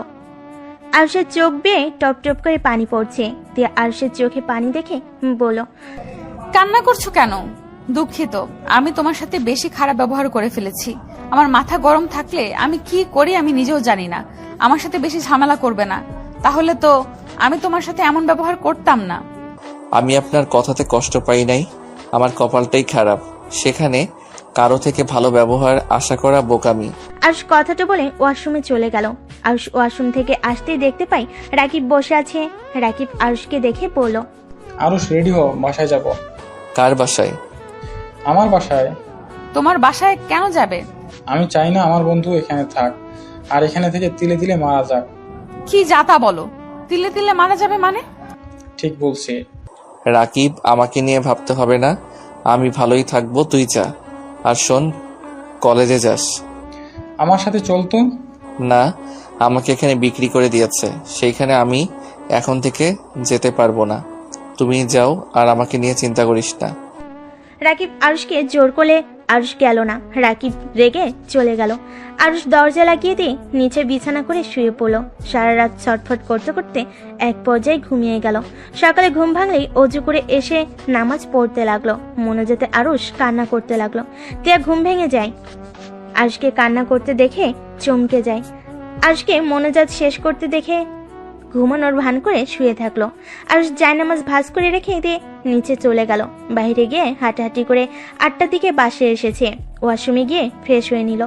আয়ুষের চোখ বেয়ে টপ টপ করে পানি পড়ছে। তিয়া আয়ুষের চোখে পানি দেখে বলল, কান্না করছো কেন? দুঃখিত, আমি তোমার সাথে বেশি খারাপ ব্যবহার করে ফেলেছি। আমার মাথা গরম থাকলে আমি কি করি আমি নিজেও জানি না। আমার সাথে বেশি ঝামেলা করবে না, তাহলে তো আমি তোমার সাথে এমন ব্যবহার করতাম না। আমি আপনার কথাতে কষ্ট পাই নাই, আমার কপালটাই খারাপ। সেখানে কারো থেকে ভালো ব্যবহার আশা করা বোকামি। আয়ুষ কথাটা বলে ওয়াশরুমে চলে গেল। আয়ুষ ওয়াশরুম থেকে আসতেই দেখতে পাই রাকিব বসে আছে। রাকিব আয়ুষকে দেখে বলল, আরুষ রেডি হও, বাসায় যাব। কার বাসায়? আমার বাসায়। তোমার বাসায় কেন যাবে? আমি চাই না আমার বন্ধু এখানে থাক, আর এখানে থেকে তিলে তিলে মারা যাক। কি যাতা বলো? তিলে তিলে মারা যাবে মানে? ঠিক বলছি। রাকিব, আমাকে নিয়ে ভাবতে হবে না, আমি ভালোই থাকবো, তুই যা। আর শোন, কলেজে যাস। আমার সাথে চলতো। না, আমাকে এখানে বিক্রি করে দিয়েছে, সেইখানে আমি এখন থেকে যেতে পারবো না। তুমি যাও, আর আমাকে নিয়ে চিন্তা করিস না। রাকিব আরুষকে জোর করলে আরুষ গেল না। রাকিব রেগে চলে গেল। আরুষ দরজা লাগিয়ে দিয়ে নিচে বিছানা করে শুয়ে পড়ল। সারা রাত ছটফট করতে করতে এক পর্যায়ে ঘুমিয়ে গেল। সকালে ঘুম ভাঙলেই অজু করে এসে নামাজ পড়তে লাগলো। মনোজাতে আরুষ কান্না করতে লাগলো। তিয়া ঘুম ভেঙে যায়। আরুষকে কান্না করতে দেখে চমকে যায়। আরুষকে মনোজাত শেষ করতে দেখে ঘুমানোর ভান করে শুয়ে থাকলো। আরুষ জায়নামাজ ভাঁজ করে রেখে দিয়ে নিচে চলে গেল। বাইরে গিয়ে হাঁটাহাঁটি করে 8টার দিকে বাসে এসেছে। ওয়াশরুমে গিয়ে ফ্রেশ হয়ে নিল।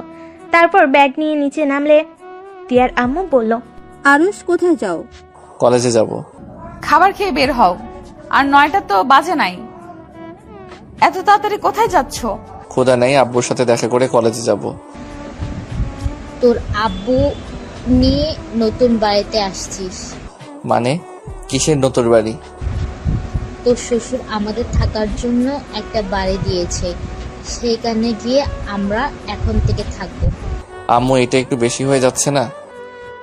তারপর ব্যাগ নিয়ে নিচে নামলে তিয়ার আম্মু বলল, আরুষ কোথায় যাও? কলেজে যাব। খাবার খেয়ে বের হও, আর 9টা তো বাজে নাই। এত তাড়াতাড়ি কোথায় যাচ্ছ? খোদা নাই, আব্বুর সাথে দেখা করে কলেজে যাব। তোর আব্বু নিয়ে নতুন বাড়িতে আসছিস? মানে কিসের নতুন বাড়ি? তোর শ্বশুর আমাদের থাকার জন্য একটা বাড়ি দিয়েছে, সেইখানে গিয়ে আমরা এখন থেকে থাকবো। আম্মু, এটা একটু বেশি হয়ে যাচ্ছে না?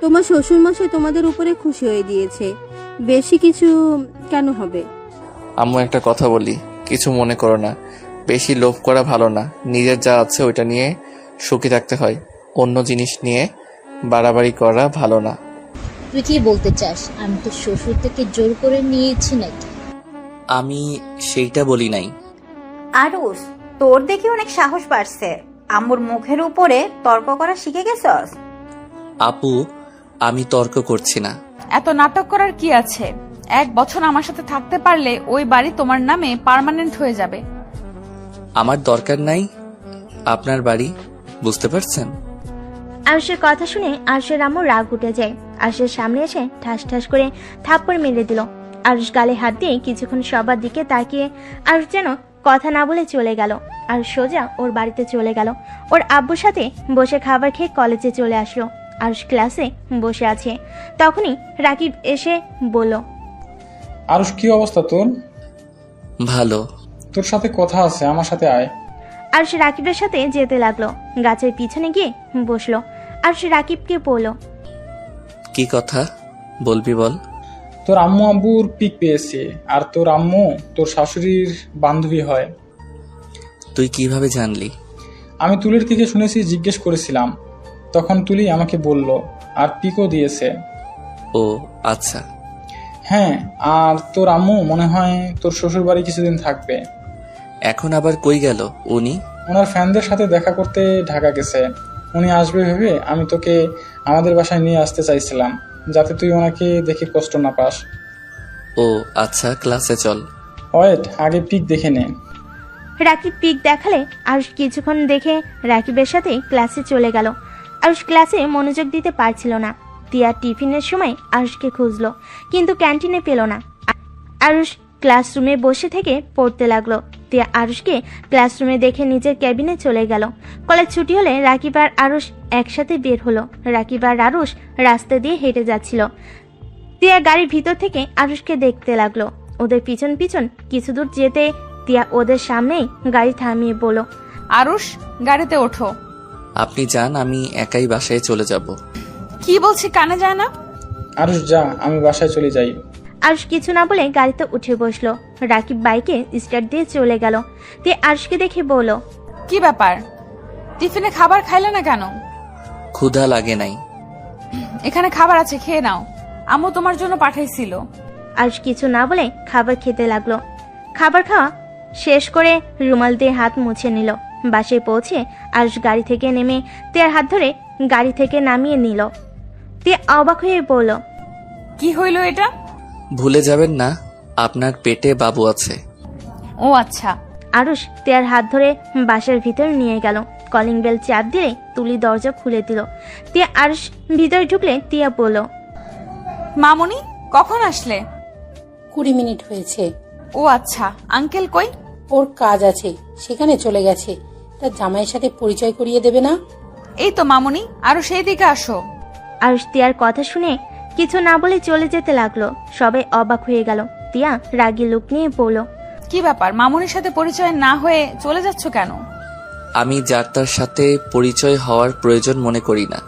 তোমার শ্বশুর মশাই তোমাদের উপরে খুশি হয়ে দিয়েছে, বেশি কিছু কেন হবে? আম্মু, একটা কথা বলি, কিছু মনে করো না। বেশি লোভ করা ভালো না। নিজের যা আছে ওইটা নিয়ে সুখী থাকতে হয়, অন্য জিনিস নিয়ে বাড়াবাড়ি করা ভালো না। তুই কি বলতে চাস? আমি তো শ্বশুর থেকে জোর করে নিয়েছি নাকি? আমি সেইটা বলি নাই। আরুষ, তোর দেখি অনেক সাহস বাড়ছে। আম্মুর মুখের উপরে তর্ক করা শিখে গেছস? আপু, আমি তর্ক করছি না। এত নাটক করার কি আছে? 1 বছর আমার সাথে থাকতে পারলে ওই বাড়ি তোমার নামে পার্মানেন্ট হয়ে যাবে। আমার দরকার নাই আপনার বাড়ি, বুঝতে পারছেন? আরুষের কথা শুনে আরুষের আম্মু রাগ উঠে যায়। আরুষের সামনে এসে ঠাস ঠাস করে থাপ্পড় মেরে দিল। আরুষ গালে হাত দিয়ে কিছুক্ষণ সবার দিকে তাকিয়ে আরুষ যেন কথা না বলে চলে গেল। আর সোজা ওর বাড়িতে চলে গেল। ওর আব্বুর সাথে বসে খাবার খেয়ে কলেজে চলে আসলো। আরুষ ক্লাসে বসে আছে। তখনই রাকিব এসে বলল, আরুষ, কি অবস্থা তোর? ভালো। তোর সাথে কথা আছে, আমার সাথে আয়। আরুষ রাকিবের সাথে যেতে লাগলো। গাছের পিছনে গিয়ে বসলো। আরুষ রাকিবকে বলল, কি কথা বলবি বল। তোর আম্মু আব্বুর পিক পেয়েছে, আর তোর আম্মু তোর শাশুড়ির বান্ধবী হয়। তুই কিভাবে জানলি? আমি তুলির থেকে শুনেছি, জিজ্ঞেস করেছিলাম, তখন তুলি আমাকে বলল, আর পিকও দিয়েছে। ও আচ্ছা। হ্যাঁ, আর তোর আম্মু মনে হয় তোর শ্বশুর বাড়ি কিছুদিন থাকবে। এখন আবার কই গেল উনি? ওনার ফ্যানদের সাথে দেখা করতে ঢাকা গেছে। উনি আসবে ভেবে আমি তোকে আমাদের বাসায় নিয়ে আসতে চাইছিলাম, যাতে তুই ওনাকে দেখে কষ্ট না পাস। ও আচ্ছা, ক্লাসে চল। ওয়েট, আগে পিক দেখে নে। রাকিব পিক দেখালে আরুষ কিছুক্ষণ দেখে রাকিবের সাথে ক্লাসে চলে গেল। আরুষ ক্লাসে মনোযোগ দিতে পারছিল না। তিয়া টিফিনের সময় আরুষকে খুঁজলো, কিন্তু ক্যান্টিনে পেল না। আরুষ ক্লাসরুমে বসে থেকে পড়তে লাগলো। তিয়া আরুষকে ক্লাসরুমে দেখে নিজের ক্যাবিনে চলে গেল। কলেজ ছুটি হলে রাকিব আর আরুষ একসাথে বের হলো। রাকিব আর আরুষ রাস্তা দিয়ে হেঁটে যাচ্ছিল। তিয়া গাড়ির ভিতর থেকে আরুষকে দেখতে লাগলো। ওদের পিছন পিছন কিছু দূর যেতে তিয়া ওদের সামনেই গাড়ি থামিয়ে বলল, আরুষ, গাড়িতে ওঠো। আপনি যান, আমি একাই বাসায় চলে যাব। কি বলছি কানে যায় না? আরুষ যা, আমি বাসায় চলে যাই। আরুষ কিছু না বলে গাড়িতে উঠে বসলো। রাকিব বাইকে স্টার্ট দিয়ে চলে গেল। তে আরুষকে দেখে বলল, কি ব্যাপার? টিফিনে খাবার খাইলে না কেন? ক্ষুধা লাগে নাই। এখানে খাবার আছে, খেয়ে নাও। আম্মু তোমার জন্য পাঠাইছিল। আরুষ কিছু না বলে খাবার খেতে লাগলো। খাবার খাওয়া শেষ করে রুমাল দিয়ে হাত মুছে নিল। বাসায় পৌঁছে আরুষ গাড়ি থেকে নেমে তিয়ার হাত ধরে গাড়ি থেকে নামিয়ে নিল। তিয়া অবাক হয়ে বলল, কি হইল এটা? ভুলে যাবেন না আপনার পেটে বাবু আছে। ও আচ্ছা। আরুষ তিয়ার হাত ধরে বাসার ভিতর নিয়ে গেল। কলিং বেল চাপ দিলে তুলি দরজা খুলে দিল। তিয়া আরুষ ভিতরে ঢুকলে তিয়া বলল, মামুনি কখন আসলে? 20 মিনিট হয়েছে। ও আচ্ছা, আঙ্কেল কই? ওর কাজ আছে, সেখানে চলে গেছে। তার জামাইয়ের সাথে পরিচয় করিয়ে দেবে না? এই তো মামুনি, আরো সেই দিকে আসো। আরুষ তিয়ার কথা শুনে কিছু না বলে চলে যেতে লাগলো। সবাই অবাক হয়ে গেল। তিয়া রাগী লোক নিয়ে বলল, কি ব্যাপার, মামুনির সাথে পরিচয় না হয়ে চলে যাচ্ছ কেন? আমি যার তার সাথে পরিচয় হওয়ার প্রয়োজন মনে করি না।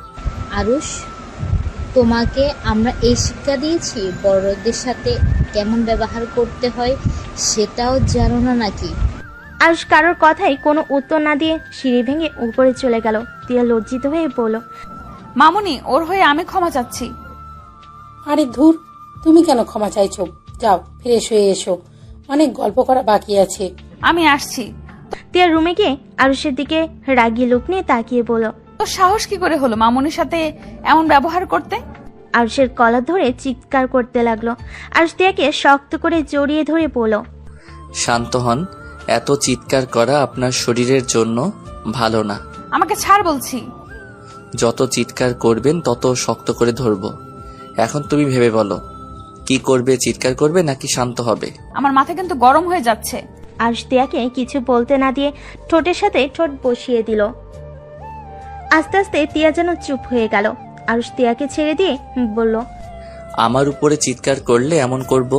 আরুষ, তোমাকে আমরা এই শিক্ষা দিয়েছি বড়দের সাথে কেমন ব্যবহার করতে হয় সেটাও জানো না নাকি? আরুষ কারোর কথাই কোনো উত্তর না দিয়ে সিঁড়ি ভেঙে উপরে চলে গেল। তিয়া লজ্জিত হয়ে বলল, মামুনি, ওর হয়ে আমি ক্ষমা চাচ্ছি। আরে ধুর, তুমি কেন ক্ষমা চাইছো? যাও, ফ্রেশ হয়ে এসো, অনেক গল্প করা বাকি আছে। আমি আসছি। তিয়া রুমে গিয়ে আরুষের দিকে রাগী লোক নিয়ে তাকিয়ে বলল, তোর সাহস কি করে হলো মামুনির সাথে এমন ব্যবহার করতে? আরুষের কলার ধরে চিৎকার করতে লাগলো। আরুষ তিয়াকে শক্ত করে জড়িয়ে ধরে বলল, শান্ত হন, এত চিৎকার করা আপনার শরীরের জন্য ভালো না। আমাকে ছাড় বলছি। যত চিৎকার করবেন তত শক্ত করে ধরবো। এখন তুমি ভেবে বলো, কি করবে? চিৎকার করবে নাকি শান্ত হবে? আমার মাথা কিন্তু গরম হয়ে যাচ্ছে। আরুষ তিয়াকে কিছু বলতে না দিয়ে ঠোঁটের সাথে ঠোঁট বসিয়ে দিল। আস্তে আস্তে তিয়া যেন চুপ হয়ে গেল। আরুষ তিয়াকে ছেড়ে দিয়ে বলল, আমার উপরে চিৎকার করলে এমন করব?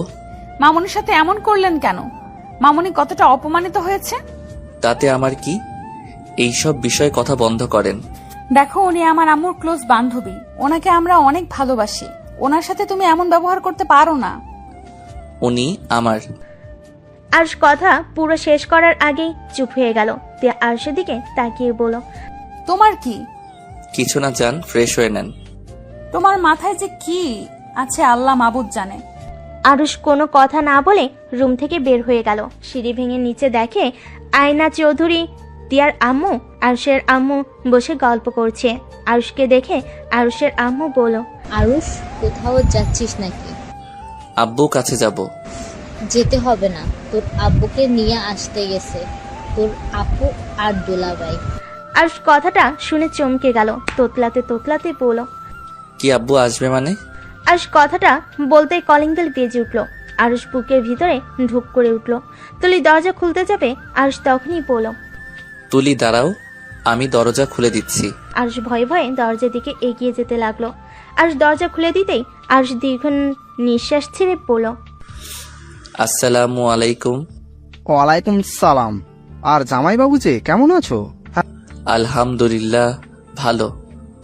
মামুনির সাথে এমন করলেন কেন? মামুনি কতটা অপমানিত হয়েছে। তাতে আমার কি? এইসব বিষয়ে কথা বন্ধ করেন। দেখো, উনি আমার আম্মুর ক্লোজ বান্ধবী। ওনাকে আমরা অনেক ভালোবাসি। ওনার সাথে তুমি এমন ব্যবহার করতে পারো না। উনি আমার। আরুষ কথা পুরো শেষ করার আগেই চুপ হয়ে গেল। তিয়া আরুষের দিকে তাকিয়ে বলল, তোমার কি? কিছু না, যান ফ্রেশ হয়ে নেন। তোমার মাথায় যে কি আছে আল্লাহ মাবুদ জানে। আরুষ কোনো কথা না বলে রুম থেকে বের হয়ে গেল। সিঁড়ি ভেঙে নিচে দেখে আয়না চৌধুরী, তিয়ার আম্মু, আরুষের আম্মু বসে গল্প করছে। আরুষকে দেখে আরুষের আম্মু বলল, আরুষ, কোথাও যাচ্ছিস নাকি? আব্বু কাছে যাব। যেতে হবে না, তোর আব্বুকে নিয়ে আসতে গেছে তোর আপু আর দুলাভাই। আরুষ কথাটা শুনে চমকে গেল। তোতলাতে তোতলাতে বলল, কি আব্বু আসবে মানে? আরুষ কথাটা বলতেই কলিং বেল বেজে উঠল। আরুষ বুকের ভিতরে ঢুক করে উঠল। তুলি দরজা খুলতে যাবে, আরুষ তখনই বলল, তুলি দাঁড়াও, আমি দরজা খুলে দিচ্ছি। আরুষ ভয়ে ভয়ে দরজার দিকে এগিয়ে যেতে লাগলো। আরুষ দরজা খুলে দিতেই আরুষ দীর্ঘ নিঃশ্বাস ছেড়ে বলল, আসসালামু আলাইকুম। ওয়ালাইকুম সালাম। আর জামাইবাবু যে কেমন আছো? আলহামদুলিল্লাহ ভালো।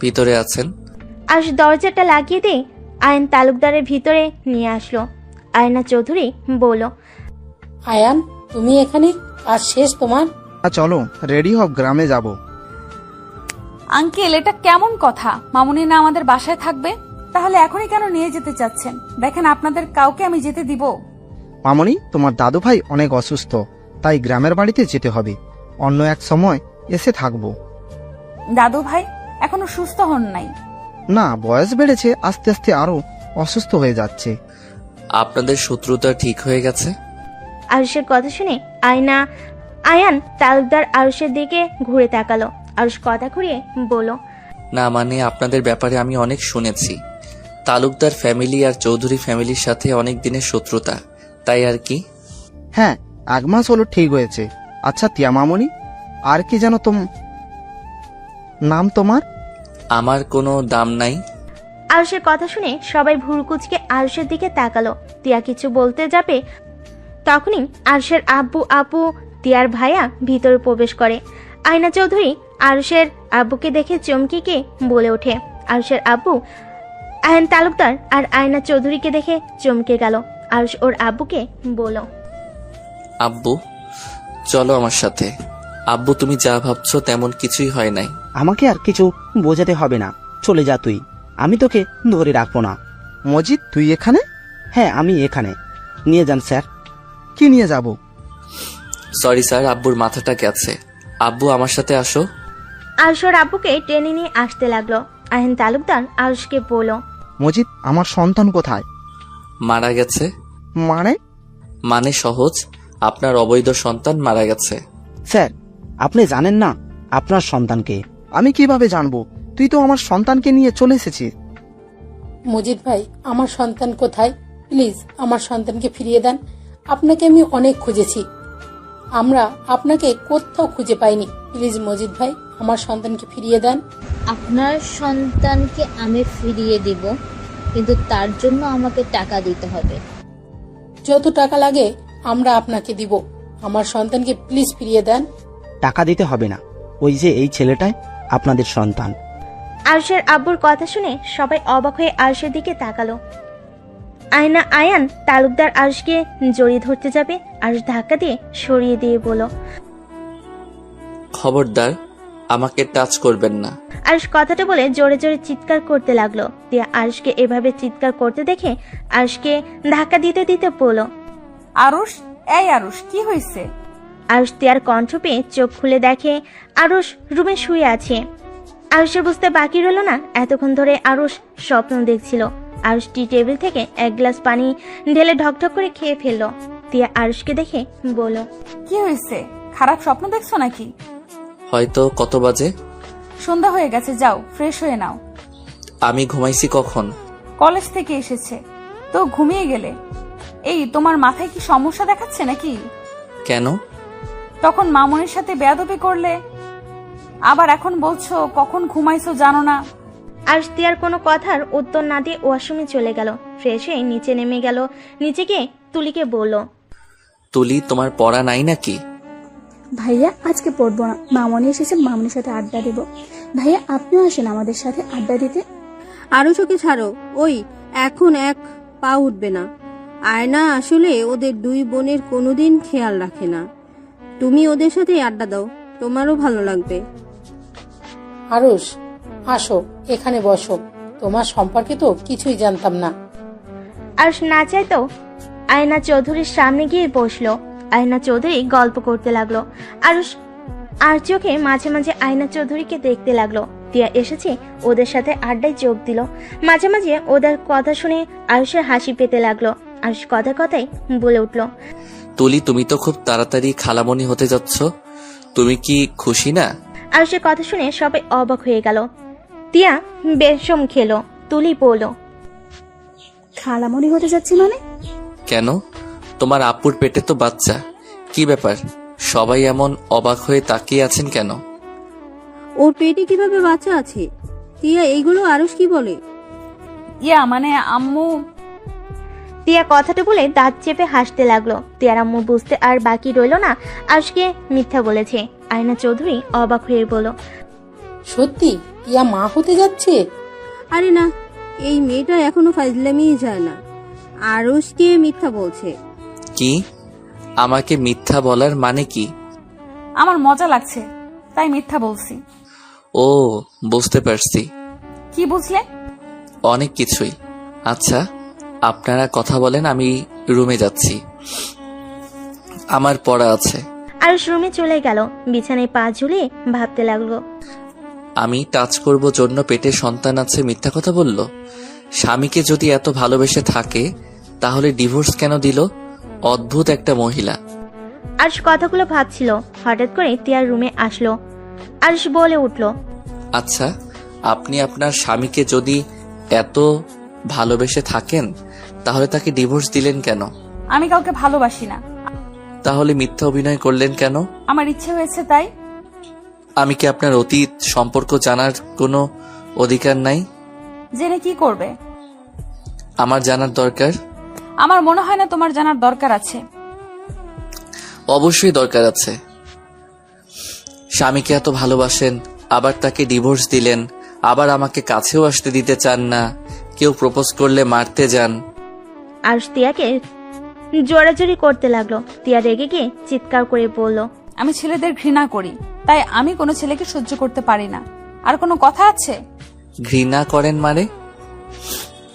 ভিতরে আছেন? আরুষ দরজাটা লাগিয়ে দিয়ে আয়ন তালুকদারের ভিতরে নিয়ে আসলো। আয়না চৌধুরী বলল, আয়ান, তুমি এখানে? কাজ শেষ তোমার? চলো রেডি হব, গ্রামে যাব। আঙ্কেল, এটা কেমন কথা? মামুনি না আমাদের বাসায় থাকবে? তাহলে এখনই কেন নিয়ে যেতে চাচ্ছেন? দেখেন, আপনাদের কাউকে আমি যেতে দিব? মামনি, তোমার দাদু ভাই অনেক অসুস্থ, তাই গ্রামের বাড়িতে যেতে হবে। অন্য এক সময় এসে থাকবো। দাদু ভাই এখনো সুস্থ হন নাই? না, বয়স বেড়েছে, আস্তে আস্তে আরো অসুস্থ হয়ে যাচ্ছে। আপনাদের শত্রুতা ঠিক হয়ে গেছে? আরুষের কথা শুনে আয়ান তালুকদার আরুষের দিকে ঘুরে তাকালো। আরুষ কথা ঘুরিয়ে বলল, না মানে আপনাদের ব্যাপারে আমি অনেক শুনেছি। তালুকদার ফ্যামিলি আর চৌধুরী ফ্যামিলির সাথে অনেক দিনের শত্রুতা, তাই আর কি। হ্যাঁ, 1 মাস হলো ঠিক হয়েছে। আচ্ছা তিয়া মামনি, আর কি যেন নাম তোমার? আমার কোনো দাম নাই। আরুষের কথা শুনে সবাই ভুরুকুচকে আরুষের দিকে তাকালো। তিয়া কিছু বলতে যাবে, তখনই আরুষের আব্বু আপু তিয়ার ভাইয়া ভিতরে প্রবেশ করে। আয়না চৌধুরী আরুষের আব্বুকে দেখে চমকিকে বলে ওঠে। আরুষের আব্বু আয়ন তালুকদার আর আয়না চৌধুরীকে দেখে চমকে গেল। আরুষ ওর আব্বুকে বলল, আব্বু চলো আমার সাথে। আব্বু তুমি যা ভাবছো তেমন কিছুই হয় নাই। আমাকে আর কিছু বোঝাতে হবে না, চলে যা তুই, আমি তোকে ধরে রাখবো না। মজিদ, তুই এখানে? হ্যাঁ আমি এখানে। নিয়ে যান স্যার। কি নিয়ে যাব? সরি স্যার, আব্বুর মাথাটা গেছে। আব্বু আমার সাথে আসো। আরুষ ওর আব্বুকে টেনে নিয়ে আসতে লাগলো। আয়ন তালুকদার আরুষকে বলল, মজিদ, আমার সন্তান কোথায়? মারা গেছে। মানে? সহজ, আপনার অবৈধ সন্তান মারা গেছে। স্যার আপনি জানেন না আপনার সন্তানকে? আমি কিভাবে জানবো? তুই তো আমার সন্তানকে নিয়ে চলে এসেছিস। মজিদ ভাই, আমার সন্তান কোথায়? প্লিজ আমার সন্তানকে ফিরিয়ে দেন। আপনাকে আমি অনেক খুঁজেছি, আমরা আপনাকে কোথাও খুঁজে পাইনি। প্লিজ মজিদ ভাই, আমার সন্তানকে ফিরিয়ে দেন। আপনার সন্তানকে আমি ফিরিয়ে দিব, কিন্তু তার জন্য আমাকে টাকা দিতে হবে। যত টাকা লাগে আমরা আপনাকে দিব। আমার সন্তানকে প্লিজ ফিরিয়ে দেন। টাকা দিতে হবে না, ওই যে এই ছেলেটাই আপনাদের সন্তান। আরুষের আব্বুর কথা শুনে সবাই অবাক হয়ে আরুষের দিকে তাকালো। আয়ান তালুকদার আরুষকে জড়িয়ে ধরতে যাবে, আরুষ ধাক্কা দিয়ে সরিয়ে দিয়ে বলল, খবরদার আমাকে টাচ করবেন না। আরুষ কথাটা বলে জোরে জোরে চিৎকার করতে লাগলো। তিয়া আরুষকে এভাবে চিৎকার করতে দেখে আরুষকে ধাক্কা দিতে দিতে বলল, আরুষ, এই আরুষ, কি হয়েছে? আরুষ তিয়ার কণ্ঠ পেয়ে চোখ খুলে দেখে আরুষ রুমে শুয়ে আছে। আরুষের বুঝতে বাকি রইল না এতক্ষণ ধরে আরুষ স্বপ্ন দেখছিল। আরুষ টি টেবিল থেকে এক গ্লাস পানি ঢেলে ঢকঢক করে খেয়ে ফেললো। তিয়া আরুষকে দেখে বলল, কি হয়েছে? খারাপ স্বপ্ন দেখছো নাকি? হয়তো। কত বাজে? সন্ধ্যা হয়ে গেছে, যাও ফ্রেশ হয়ে নাও। আমি ঘুমাইছি কখন? কলেজ থেকে এসেছে তো ঘুমিয়ে গেলে। এই তোমার মাথায় কি সমস্যা দেখাচ্ছে নাকি? কেন? তখন মামুনের সাথে বেয়াদবি করলে, আবার এখন বলছো কখন ঘুমাইছো জানো না। আরুষ তিয়ার কোনো কথার উত্তর না দিয়ে ওয়াশরুমে চলে গেল। ফ্রেশ হয়ে নিচে নেমে গেল। নিচে গিয়ে তুলিকে বলল, তুলি, তোমার পড়া নাই নাকি? ভাইয়া আজকে পড়বো না, মামনি এসেছে, মামনির সাথে আড্ডা দেব। ভাইয়া আপনিও আসেন আমাদের সাথে আড্ডা দিতে। আরও চোখে ছাড়ো, ওই এখন এক পা উঠবে না। আয়না আসলে ওদের দুই বোনের কোনোদিন খেয়াল রাখে না। তুমি ওদের সাথে আড্ডা দাও, তোমারও ভালো লাগবে। আরুষ, আসো এখানে বসো। তোমার সম্পর্কে তো কিছুই জানতাম না। আরুষ না চাইতো আয়না চৌধুরীর সামনে গিয়ে বসলো। আয়না চৌধুরী গল্প করতে লাগলো। আরুষ আর চোখে মাঝে মাঝে আয়না চৌধুরীকে দেখতে লাগলো। তিয়া এসেছে, ওদের সাথে আড্ডায় যোগ দিল। মাঝে মাঝে ওদের কথা শুনে আরুষের হাসি পেতে লাগলো। আরুষ কথায় কথায় বলে উঠলো, তুলি, তুমি তো খুব তাড়াতাড়ি খালামণি হতে যাচ্ছ, তুমি কি খুশি না? আরুষের কথা শুনে সবাই অবাক হয়ে গেল। তিয়া বেশম খেলো। তুলি বলল, খালামণি হতে যাচ্ছি মানে? কেন? তোমার আপুর পেটে তো বাচ্চা, কি ব্যাপার? সবাই এমন অবাক হয়ে তাকিয়ে আছেন কেন? ওর পেটে কিভাবে বাচ্চা আছে? তিয়া এইগুলো আরুষ কি বলে? মানে আম্মু। তিয়া কথাটা বলে দাঁত চেপে হাসতে লাগলো। তিয়ার আম্মু বুঝতে আর বাকি রইল না আজকে মিথ্যা বলেছে। আয়না চৌধুরী অবাক হয়ে বলল, সত্যি টিয়া মা হতে যাচ্ছে? আরে না, এই মেয়েটা এখনো ফাজলামিই যায় না। আরুষকে মিথ্যা বলছে। কি? আমাকে মিথ্যা বলার মানে কি? আমার মজা লাগছে তাই মিথ্যা বলছি। ও, বুঝতে পারছি। কি বুঝলে? অনেক কিছুই। আচ্ছা, আপনারা কথা বলেন, আমি রুমে যাচ্ছি, আমার পড়া আছে। আরুষ রুমে চলে গেল। বিছানায় পা ঝুলিয়ে ভাবতে লাগলো। আমি টাচ করব জন্য পেটে সন্তান আছে মিথ্যা কথা বলল। স্বামীকে যদি এত ভালোবেসে থাকে তাহলে ডিভোর্স কেন দিল? অদ্ভুত একটা মহিলা। আরুষ কথাগুলো ভাবছিল, হঠাৎ করে তিয়ার রুমে আসলো। আরুষ বলে উঠল, আচ্ছা, আপনি আপনার স্বামীকে যদি এত ভালোবেসে থাকেন তাহলে তাকে ডিভোর্স দিলেন কেন? আমি কাউকে ভালোবাসি না। তাহলে মিথ্যা অভিনয় করলেন কেন? আমার ইচ্ছে হয়েছে তাই। আমি কি আপনার অতীত সম্পর্ক জানার কোনো অধিকার নাই? জেনে কি করবে? আমার জানার দরকার। আমার মনে হয় না তোমার জানার দরকার আছে। অবশ্যই দরকার আছে। স্বামীকে এত ভালোবাসেন, আবার তাকে ডিভোর্স দিলেন, আবার আমাকে কাছেও আসতে দিতে চান না, কেউ প্রপোজ করলে মারতে যান। আরুষ তিয়াকে জোরাজোরি করতে লাগলো। তিয়া রেগে গিয়ে চিৎকার করে বলল, আমি ছেলেদের ঘৃণা করি, তাই আমি কোনো ছেলেকে সহ্য করতে পারি না। আর কোনো কথা আছে? ঘৃণা করেন মানে?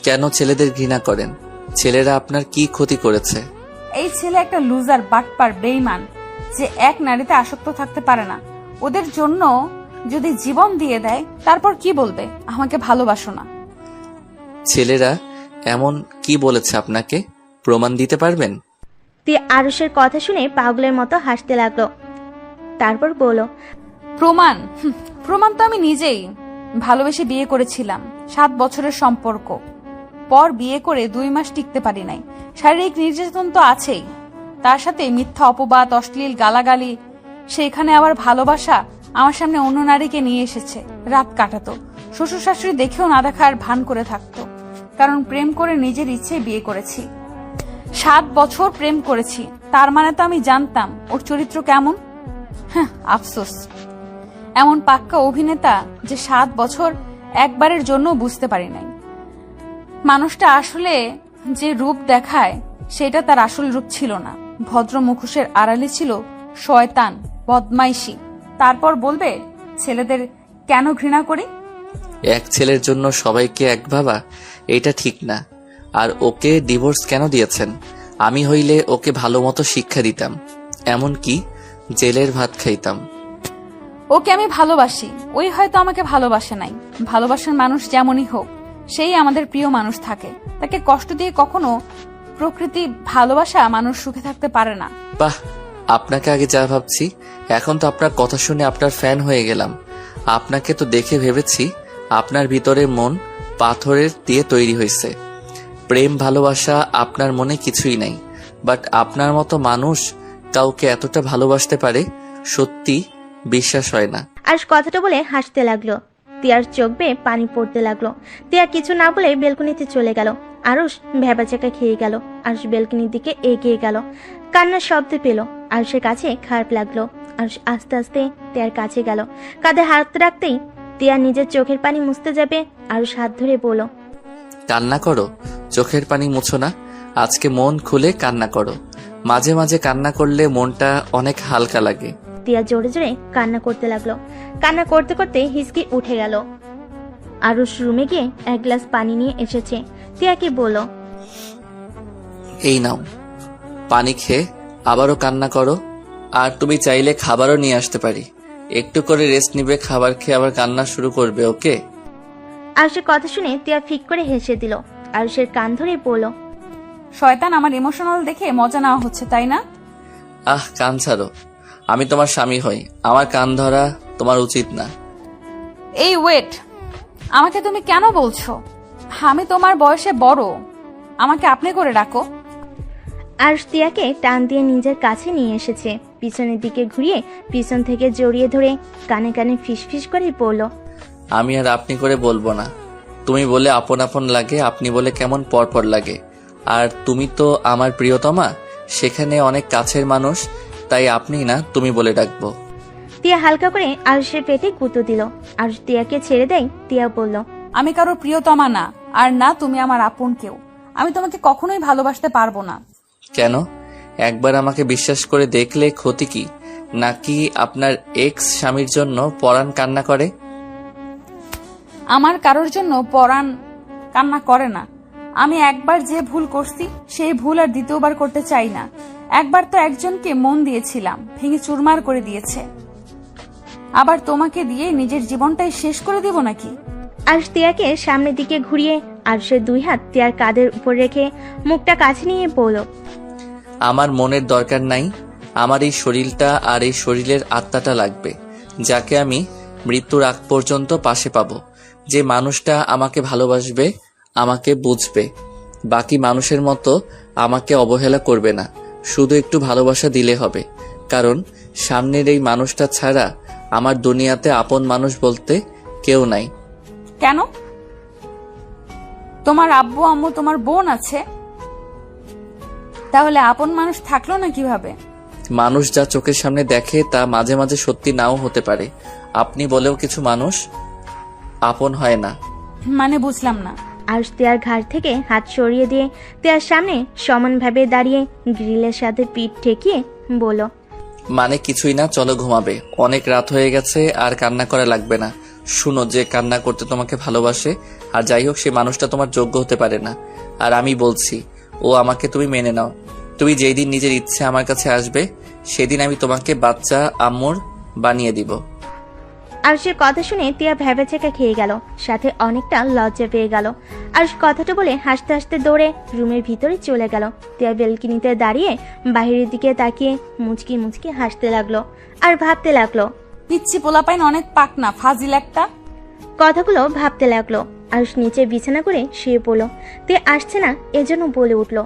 কেন ছেলেদের ঘৃণা করেন? ছেলেরা আপনার কি ক্ষতি করেছে? এই ছেলে একটা লুজার, বাটপার, বেইমান, যে এক নারীতে আসক্ত থাকতে পারে না। ওদের জন্য যদি জীবন দিয়ে দেয়, তারপর কি বলবে? আমাকে ভালোবাসো না। ছেলেরা এমন কি বলেছে আপনাকে? প্রমাণ দিতে পারবেন? তিয়া আরুষের কথা শুনে পাগলের মতো হাসতে লাগলো। তারপর বলল, প্রমাণ? প্রমাণ তো আমি নিজেই ভালোবেসে বিয়ে করেছিলাম। 7 বছরের সম্পর্ক পর বিয়ে করে 2 মাস টিকতে পারি নাই। শারীরিক নির্যাতন তো আছেই, তার সাথে মিথ্যা অপবাদ, অশ্লীল গালাগালি। সেখানে আবার ভালোবাসা। আমার সামনে অন্য নারীকে নিয়ে এসেছে, রাত কাটাতো। শ্বশুর শাশুড়ি দেখেও না দেখার ভান করে থাকতো, কারণ প্রেম করে নিজের ইচ্ছে বিয়ে করেছি। 7 বছর প্রেম করেছি, তার মানে তো আমি জানতাম ওর চরিত্র কেমন। হ্যাঁ, আফসোস এমন পাক্কা অভিনেতা যে 7 বছর একবারের জন্য বুঝতে পারি নাই মানুষটা আসলে যে রূপ দেখায় সেটা তার আসল রূপ ছিল না। ভদ্র মুখোশের আড়ালে ছিল শয়তান, বদমাইশি। তারপর বলবে ছেলেদের কেন ঘৃণা করি? এক ছেলের জন্য সবাইকে এক ভাবা, এটা ঠিক না। আর ওকে ডিভোর্স কেন দিয়েছেন? আমি হইলে ওকে ভালো মতো শিক্ষা দিতাম, এমনকি জেলের ভাত খাইতাম। ওকে আমি ভালোবাসি, ওই হয়তো আমাকে ভালোবাসে নাই। ভালোবাসার মানুষ যেমনই হোক, সেই আমাদের প্রিয় মানুষ থাকে। তাকে কষ্ট দিয়ে কখনো প্রকৃতি ভালোবাসা মানুষ সুখে থাকতে পারে না। বাহ, আপনাকে আগে যা ভাবছি, এখন তো আপনার কথা শুনে আপনার ফ্যান হয়ে গেলাম। আপনাকে তো দেখে ভেবেছি আপনার ভিতরে মন পাথরের দিয়ে তৈরি হয়েছে। প্রেম ভালোবাসা আপনার মনে কিছুই নাই, বাট আপনার মতো মানুষ কাউকে এতটা ভালোবাসতে পারে, সত্যি বিশ্বাস হয় না। আরুষ কথাটা বলে হাসতে লাগলো। তিয়ার চোখ বেয়ে পানি পড়তে লাগলো। তিয়া কিছু না বলে বেলকনিতে চলে গেল। আরুষ ভেবাচাকা খেয়ে গেল। আরুষ বেলকনির দিকে এগিয়ে গেল। কান্নার শব্দ পেল। আরুষের কাছে খারাপ লাগলো। আরুষ আস্তে আস্তে তিয়ার কাছে গেল। কাঁধে হাত রাখতেই তিয়া নিজের চোখের পানি মুছতে যাবে। আরুষ হাত ধরে বলল, কান্না করো, চোখের পানি মুছো না। আজকে মন খুলে কান্না করো। মাঝে মাঝে কান্না করলে মনটা অনেক হালকা লাগে। তিয়া জোরে জোরে কান্না করতে লাগলো। কান্না করতে করতে হিসকি উঠে গেল। আরুষ রুমে গিয়ে 1 গ্লাস পানি নিয়ে এসেছে। তিয়াকে বলল, এই নাও পানি, খেয়ে আবারও কান্না করো। আর তুমি চাইলে খাবারও নিয়ে আসতে পারি। একটু করে রেস্ট নিবে, খাবার খেয়ে আবার কান্না শুরু করবে, ওকে? আরুষের কথা শুনে তিয়া ফিক করে হেসে দিল। আরুষের কান ধরে বলল, শয়তান, আমার ইমোশনাল দেখে মজা নেওয়া হচ্ছে, তাই না? আহ, কান ছাড়ো। আমি তোমার স্বামী হই, আমার কান ধরা তোমার উচিত না। এই ওয়েট, আমাকে তুমি কেন বলছো? আমি তোমার বয়সে বড়, আমাকে আপনি করে ডাকো। আরুষ তিয়াকে টান দিয়ে নিজের কাছে নিয়ে এসেছে। পিছনের দিকে ঘুরিয়ে পিছন থেকে জড়িয়ে ধরে কানে কানে ফিসফিস করে বলল, আমি আর আপনি করে বলবো না। তুমি বলে আপন আপন লাগে, আপনি বলে কেমন পরপর লাগে। আর তুমি তো আমার প্রিয়তমা, সেখানে অনেক কাছের মানুষ, তাই আপনি না তুমি বলে ডাকবো। তিয়া হালকা করে আরুষের পেটে গুঁতো দিল। আরুষ তিয়াকে ছেড়ে দেয়। তিয়া বলল, আমি কারো প্রিয়তমা না, আর না তুমি আমার আপন কেউ। আমি তোমাকে কখনোই ভালোবাসতে পারবো না। কেন? একবার আমাকে বিশ্বাস করে দেখলে ক্ষতি কি? নাকি আপনার এক্স স্বামীর জন্য পরাণ কান্না করে? আমার কারোর জন্য পরাণ কান্না করে না। আমি একবার যে ভুল করছি সেই ভুল আর দ্বিতীয়বার করতে চাই না। একবার তো একজনকে মন দিয়েছিলাম, ভেঙে চুরমার করে দিয়েছে। আবার তোমাকে দিয়ে নিজের জীবনটাই শেষ করে দিব নাকি? আরুষ তিয়াকে সামনের দিকে ঘুরিয়ে আরুষের 2 হাত তিয়ার কাঁধের উপর রেখে মুখটা কাছে নিয়ে বলল, আমার মনের দরকার নাই। আমার এই শরীরটা আর এই শরীরের আত্মাটা লাগবে, যাকে আমি মৃত্যুর আগ পর্যন্ত পাশে পাবো। যে মানুষটা আমাকে ভালোবাসবে, আমাকে বুঝবে, বাকি মানুষের মতো আমাকে অবহেলা করবে না। শুধু একটু ভালোবাসা দিলে হবে, কারণ সামনের এই মানুষটা ছাড়া আমার দুনিয়াতে আপন মানুষ বলতে কেউ নাই। কেন? তোমার আব্বু আম্মু, তোমার বোন আছে, তাহলে আপন মানুষ থাকলো না কিভাবে? মানুষ যা চোখের সামনে দেখে তা মাঝে মাঝে সত্যি নাও হতে পারে। আপনি বলেও কিছু মানুষ আপন হয় না। মানে বুঝলাম না। আরুষ তিয়ার ঘাড় থেকে হাত সরিয়ে দিয়ে তিয়ার সামনে সমানভাবে দাঁড়িয়ে গ্রিলের সাথে পিঠ ঠেকিয়ে বলল, মানে কিছুই না, চলো ঘুমাবে। অনেক রাত হয়ে গেছে, আর কান্না করা লাগবে না। শুনো, যে কান্না করতে তোমাকে ভালোবাসে আর যাই হোক সে মানুষটা তোমার যোগ্য হতে পারে না। আর আমি বলছি, ও আমাকে তুমি মেনে নাও। তুমি যেই দিন নিজের ইচ্ছে আমার কাছে আসবে সেদিন আমি তোমাকে বাচ্চা আম্মুর বানিয়ে দিব। আরুষের কথা শুনে তিয়া ভ্যাবাচেকা খেয়ে গেল, সাথে অনেকটা লজ্জা পেয়ে গেল। আরুষ কথাটা বলে হাসতে হাসতে দৌড়ে রুমের ভিতরে চলে গেল। তিয়া বেলকনিতে দাঁড়িয়ে বাইরের দিকে তাকিয়ে মুচকি মুচকি হাসতে লাগলো আর ভাবতে লাগলো। পিচ্ছি পোলাপাইন অনেক পাকনা, ফাজিল একটা। কথাগুলো ভাবতে লাগলো। আরুষ নিচে বিছানা করে শুয়ে পড়লো। তিয়া আসছে না এজন্য বলে উঠলো,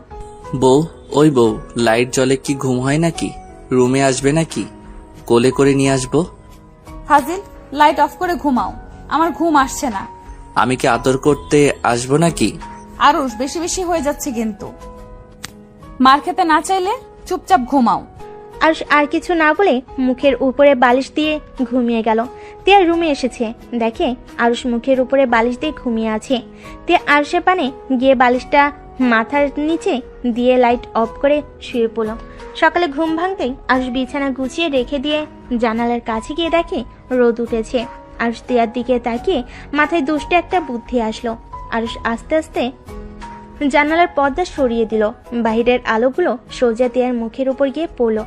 বউ, ওই বউ, লাইট জ্বলে কি ঘুম হয় নাকি? রুমে আসবে নাকি? কোলে করে নিয়ে আসবো? ফাজিল, লাইট অফ করে ঘুমাও, আমার ঘুম আসছে না। আমি কি আদর করতে আসবো নাকি? আরুষ, বেশি বেশি হয়ে যাচ্ছে কিন্তু। মার খেতে না চাইলে চুপচাপ ঘুমাও। আরুষ আর কিছু না বলে মুখের উপরে বালিশ দিয়ে ঘুমিয়ে গেল। তিয়া রুমে এসেছে, দেখে আরুষ মুখের উপরে বালিশ দিয়ে ঘুমিয়ে আছে। তিয়া আরুষের পানে গিয়ে বালিশটা মাথার নিচে দিয়ে লাইট অফ করে শুয়ে পড়ল। সকালে ঘুম ভাঙতেই আরুষ বিছানা গুছিয়ে রেখে দিয়ে জানালার কাছে গিয়ে দেখে রোদ উঠেছে। আরুষ তিয়ার দিকে তাকিয়ে মাথায় দুষ্ট একটা বুদ্ধি আসলো। আরুষ আস্তে আস্তে জানালার পর্দা সরিয়ে দিল। বাইরের আলোগুলো সোজা তিয়ার মুখের উপর গিয়ে পড়ল।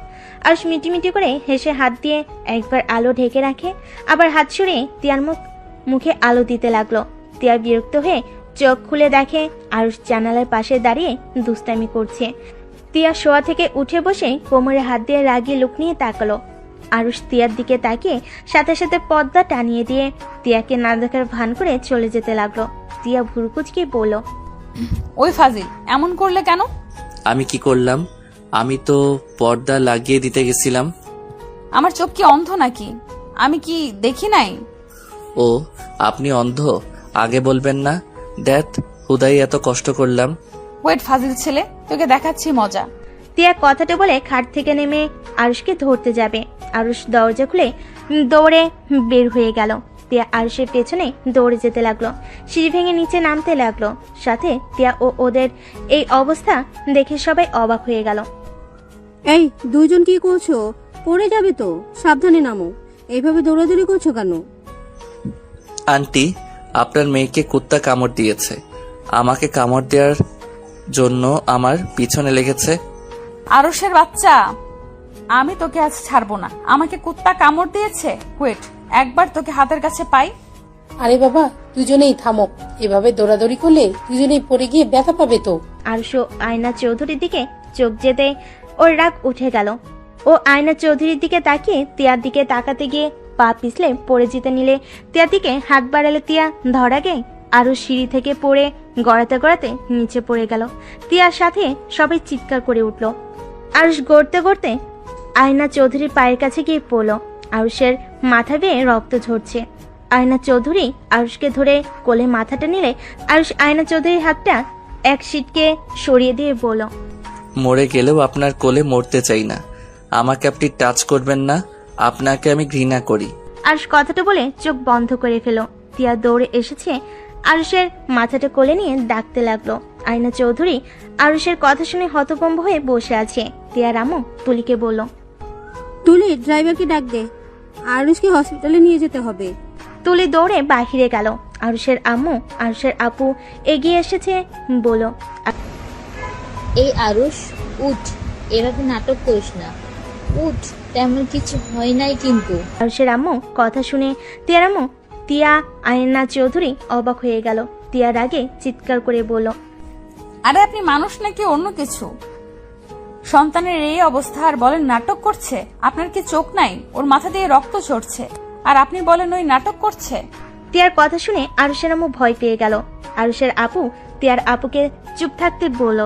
আরুষ মিটিমিটি করে হেসে হাত দিয়ে একবার আলো ঢেকে রাখে, আবার হাত সরিয়ে তিয়ার মুখে আলো দিতে লাগলো। তিয়া বিরক্ত হয়ে চোখ খুলে দেখে আরুষ জানালার পাশে দাঁড়িয়ে দুস্তামি করছে। তিয়া শোয়া থেকে উঠে বসে কোমরে হাত দিয়ে রাগিয়ে লুক নিয়ে তাকালো। আরুষ তিয়ার দিকে তাকিয়ে সাথে সাথে পর্দা টানিয়ে দিয়ে তিয়াকে না দেখার ভান করে চলে যেতে লাগলো। তিয়া ভুরুকুচকে বলল, ওই ফাজিল, এমন করলে কেন? আমি কি করলাম? আমি তো পর্দা লাগিয়ে দিতে গেছিলাম। আমার চোখ কি অন্ধ নাকি? আমি কি দেখি নাই? ও, আপনি অন্ধ? আগে বলবেন না? দেখ, হুদাই এত কষ্ট করলাম। ওয়েট ফাজিল ছেলে, তোকে দেখাচ্ছি মজা। তিয়া কথাটা বলে খাট থেকে নেমে আরুষকে ধরতে যাবে। আরুষ দরজা খুলে দৌড়ে বের হয়ে গেল। তিয়া আরুষের পেছনে দৌড়ে যেতে লাগলো, সিঁড়ি ভেঙে নিচে নামতে লাগলো। সাথে তিয়া ও ওদের এই অবস্থা দেখে সবাই অবাক হয়ে গেল। এই দুইজন কি করছো? পড়ে যাবে তো, সাবধানে নামো। এইভাবে দৌড়াদৌড়ি করছো কেন? আন্টি, আপনার মেয়েকে কুত্তা কামড় দিয়েছে। আমাকে কামড় দেওয়ার জন্য আমার পিছনে লেগেছে। আরুষের বাচ্চা, আমি তোকে আজ ছাড়বো না। আমাকে কুত্তা কামড় দিয়েছে? ওয়েট, একবার তোকে হাতের কাছে পাই। আরে বাবা, দুজনেই থামো। এভাবে দৌড়াদৌড়ি করলে দুজনেই পড়ে গিয়ে ব্যথা পাবে তো। আরুষ আয়না চৌধুরীর দিকে চোখ যেতে ওর রাগ উঠে গেল। ও আয়না চৌধুরীর দিকে তাকিয়ে তিয়ার দিকে তাকাতে গিয়ে পা পিছলে পড়ে যেতে নিলে তিয়ার দিকে হাত বাড়ালে তিয়া ধরাগে আরো সিঁড়ি থেকে পড়ে গড়াতে গড়াতে নিচে পড়ে গেল। তিয়ার সাথে সবাই চিৎকার করে উঠল। আরুষ গড়তে গড়তে আয়না চৌধুরীর পায়ের কাছে গিয়ে পড়ল। আরুষের মাথা বেয়ে রক্ত ঝরছে। আয়না চৌধুরী আরুষকে ধরে কোলে মাথাটা নিলে আরুষ আয়না চৌধুরীর হাতটা এক সিটকে সরিয়ে দিয়ে বলল, মরে গেলেও আপনার কোলে মরতে চাই না। আমাকে আপনি টাচ করবেন না, আপনাকে আমি ঘৃণা করি। আরুষ কথাটা বলে চোখ বন্ধ করে ফেল। তিয়া দৌড়ে এসেছে, আরুষের মাথাটা কোলে নিয়ে ডাকতে লাগলো। আয়না চৌধুরী আরুষের কথা শুনে হতভম্ব হয়ে বসে আছে। তিয়া রামু তুলিকে বলল, তুলি, ড্রাইভারকে ডাক দে, আরুষকে হসপিটালে নিয়ে যেতে হবে। তুলি দৌড়ে বাহিরে গেল। আরুষের আম্মু আরুষের আপু এগিয়ে এসেছে, বলল, এই আরুষ, উঠ, এভাবে নাটক করিস না, উঠ, তেমন কিছু হয় নাই কিন্তু। আরুষের আম্মু কথা শুনে তিয়ার আম্মু তিয়া আয়না চৌধুরী অবাক হয়ে গেল। তিয়ার আগে চিৎকার করে বলল, আরে আপনি মানুষ নাকি অন্য কিছু? সন্তানের এই অবস্থা আর বলেন নাটক করছে? আপনার কি চোখ নাই? ওর মাথা দিয়ে রক্ত ঝরছে আর আপনি বলেন ওই নাটক করছে? তিয়ার কথা শুনে আরুষের আম্মু ভয় পেয়ে গেল। আরুষের আপু তিয়ার আপুকে চুপ থাকতে বলল।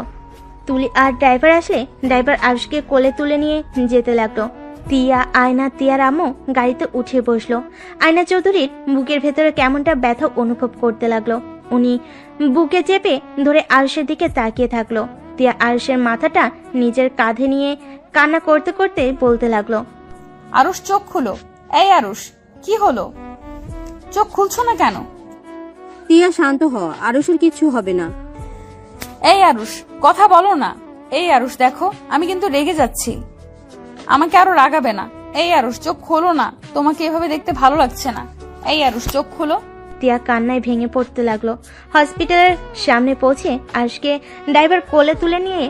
তুলি আর ড্রাইভার আসলে ড্রাইভার আরুষকে কোলে তুলে নিয়ে যেতে লাগলো। তিয়া আয়না তিয়ার আম্মু গাড়িতে উঠে বসলো। আয়না চৌধুরীর বুকের ভেতরে কেমনটা ব্যথা অনুভব করতে লাগলো। উনি বুকে চেপে ধরে আরুষের দিকে তাকিয়ে থাকলো। তিয়া আরুষের মাথাটা নিজের কাঁধে নিয়ে কান্না করতে করতে বলতে লাগলো, আরুষ চোখ খুলো। এই আরুষ, কি হলো? চোখ খুলছো না কেন? তিয়া, শান্ত হ, আরুষের কিচ্ছু হবে না। এই আরুষ, কথা বলো না। এই আরুষ, দেখো আমি কিন্তু রেগে যাচ্ছি। আমাকে আরো রাগাবে না। এই আরুষ, চোখ খোলো না, তোমাকে এভাবে দেখতে ভালো লাগছে না। এই আরুষ, চোখ খোলো। টিয়া কান্নায় ভেঙে পড়তে লাগলো। হসপিটালের সামনে পৌঁছে আরুষকে ড্রাইভার কোলে তুলে নিয়ে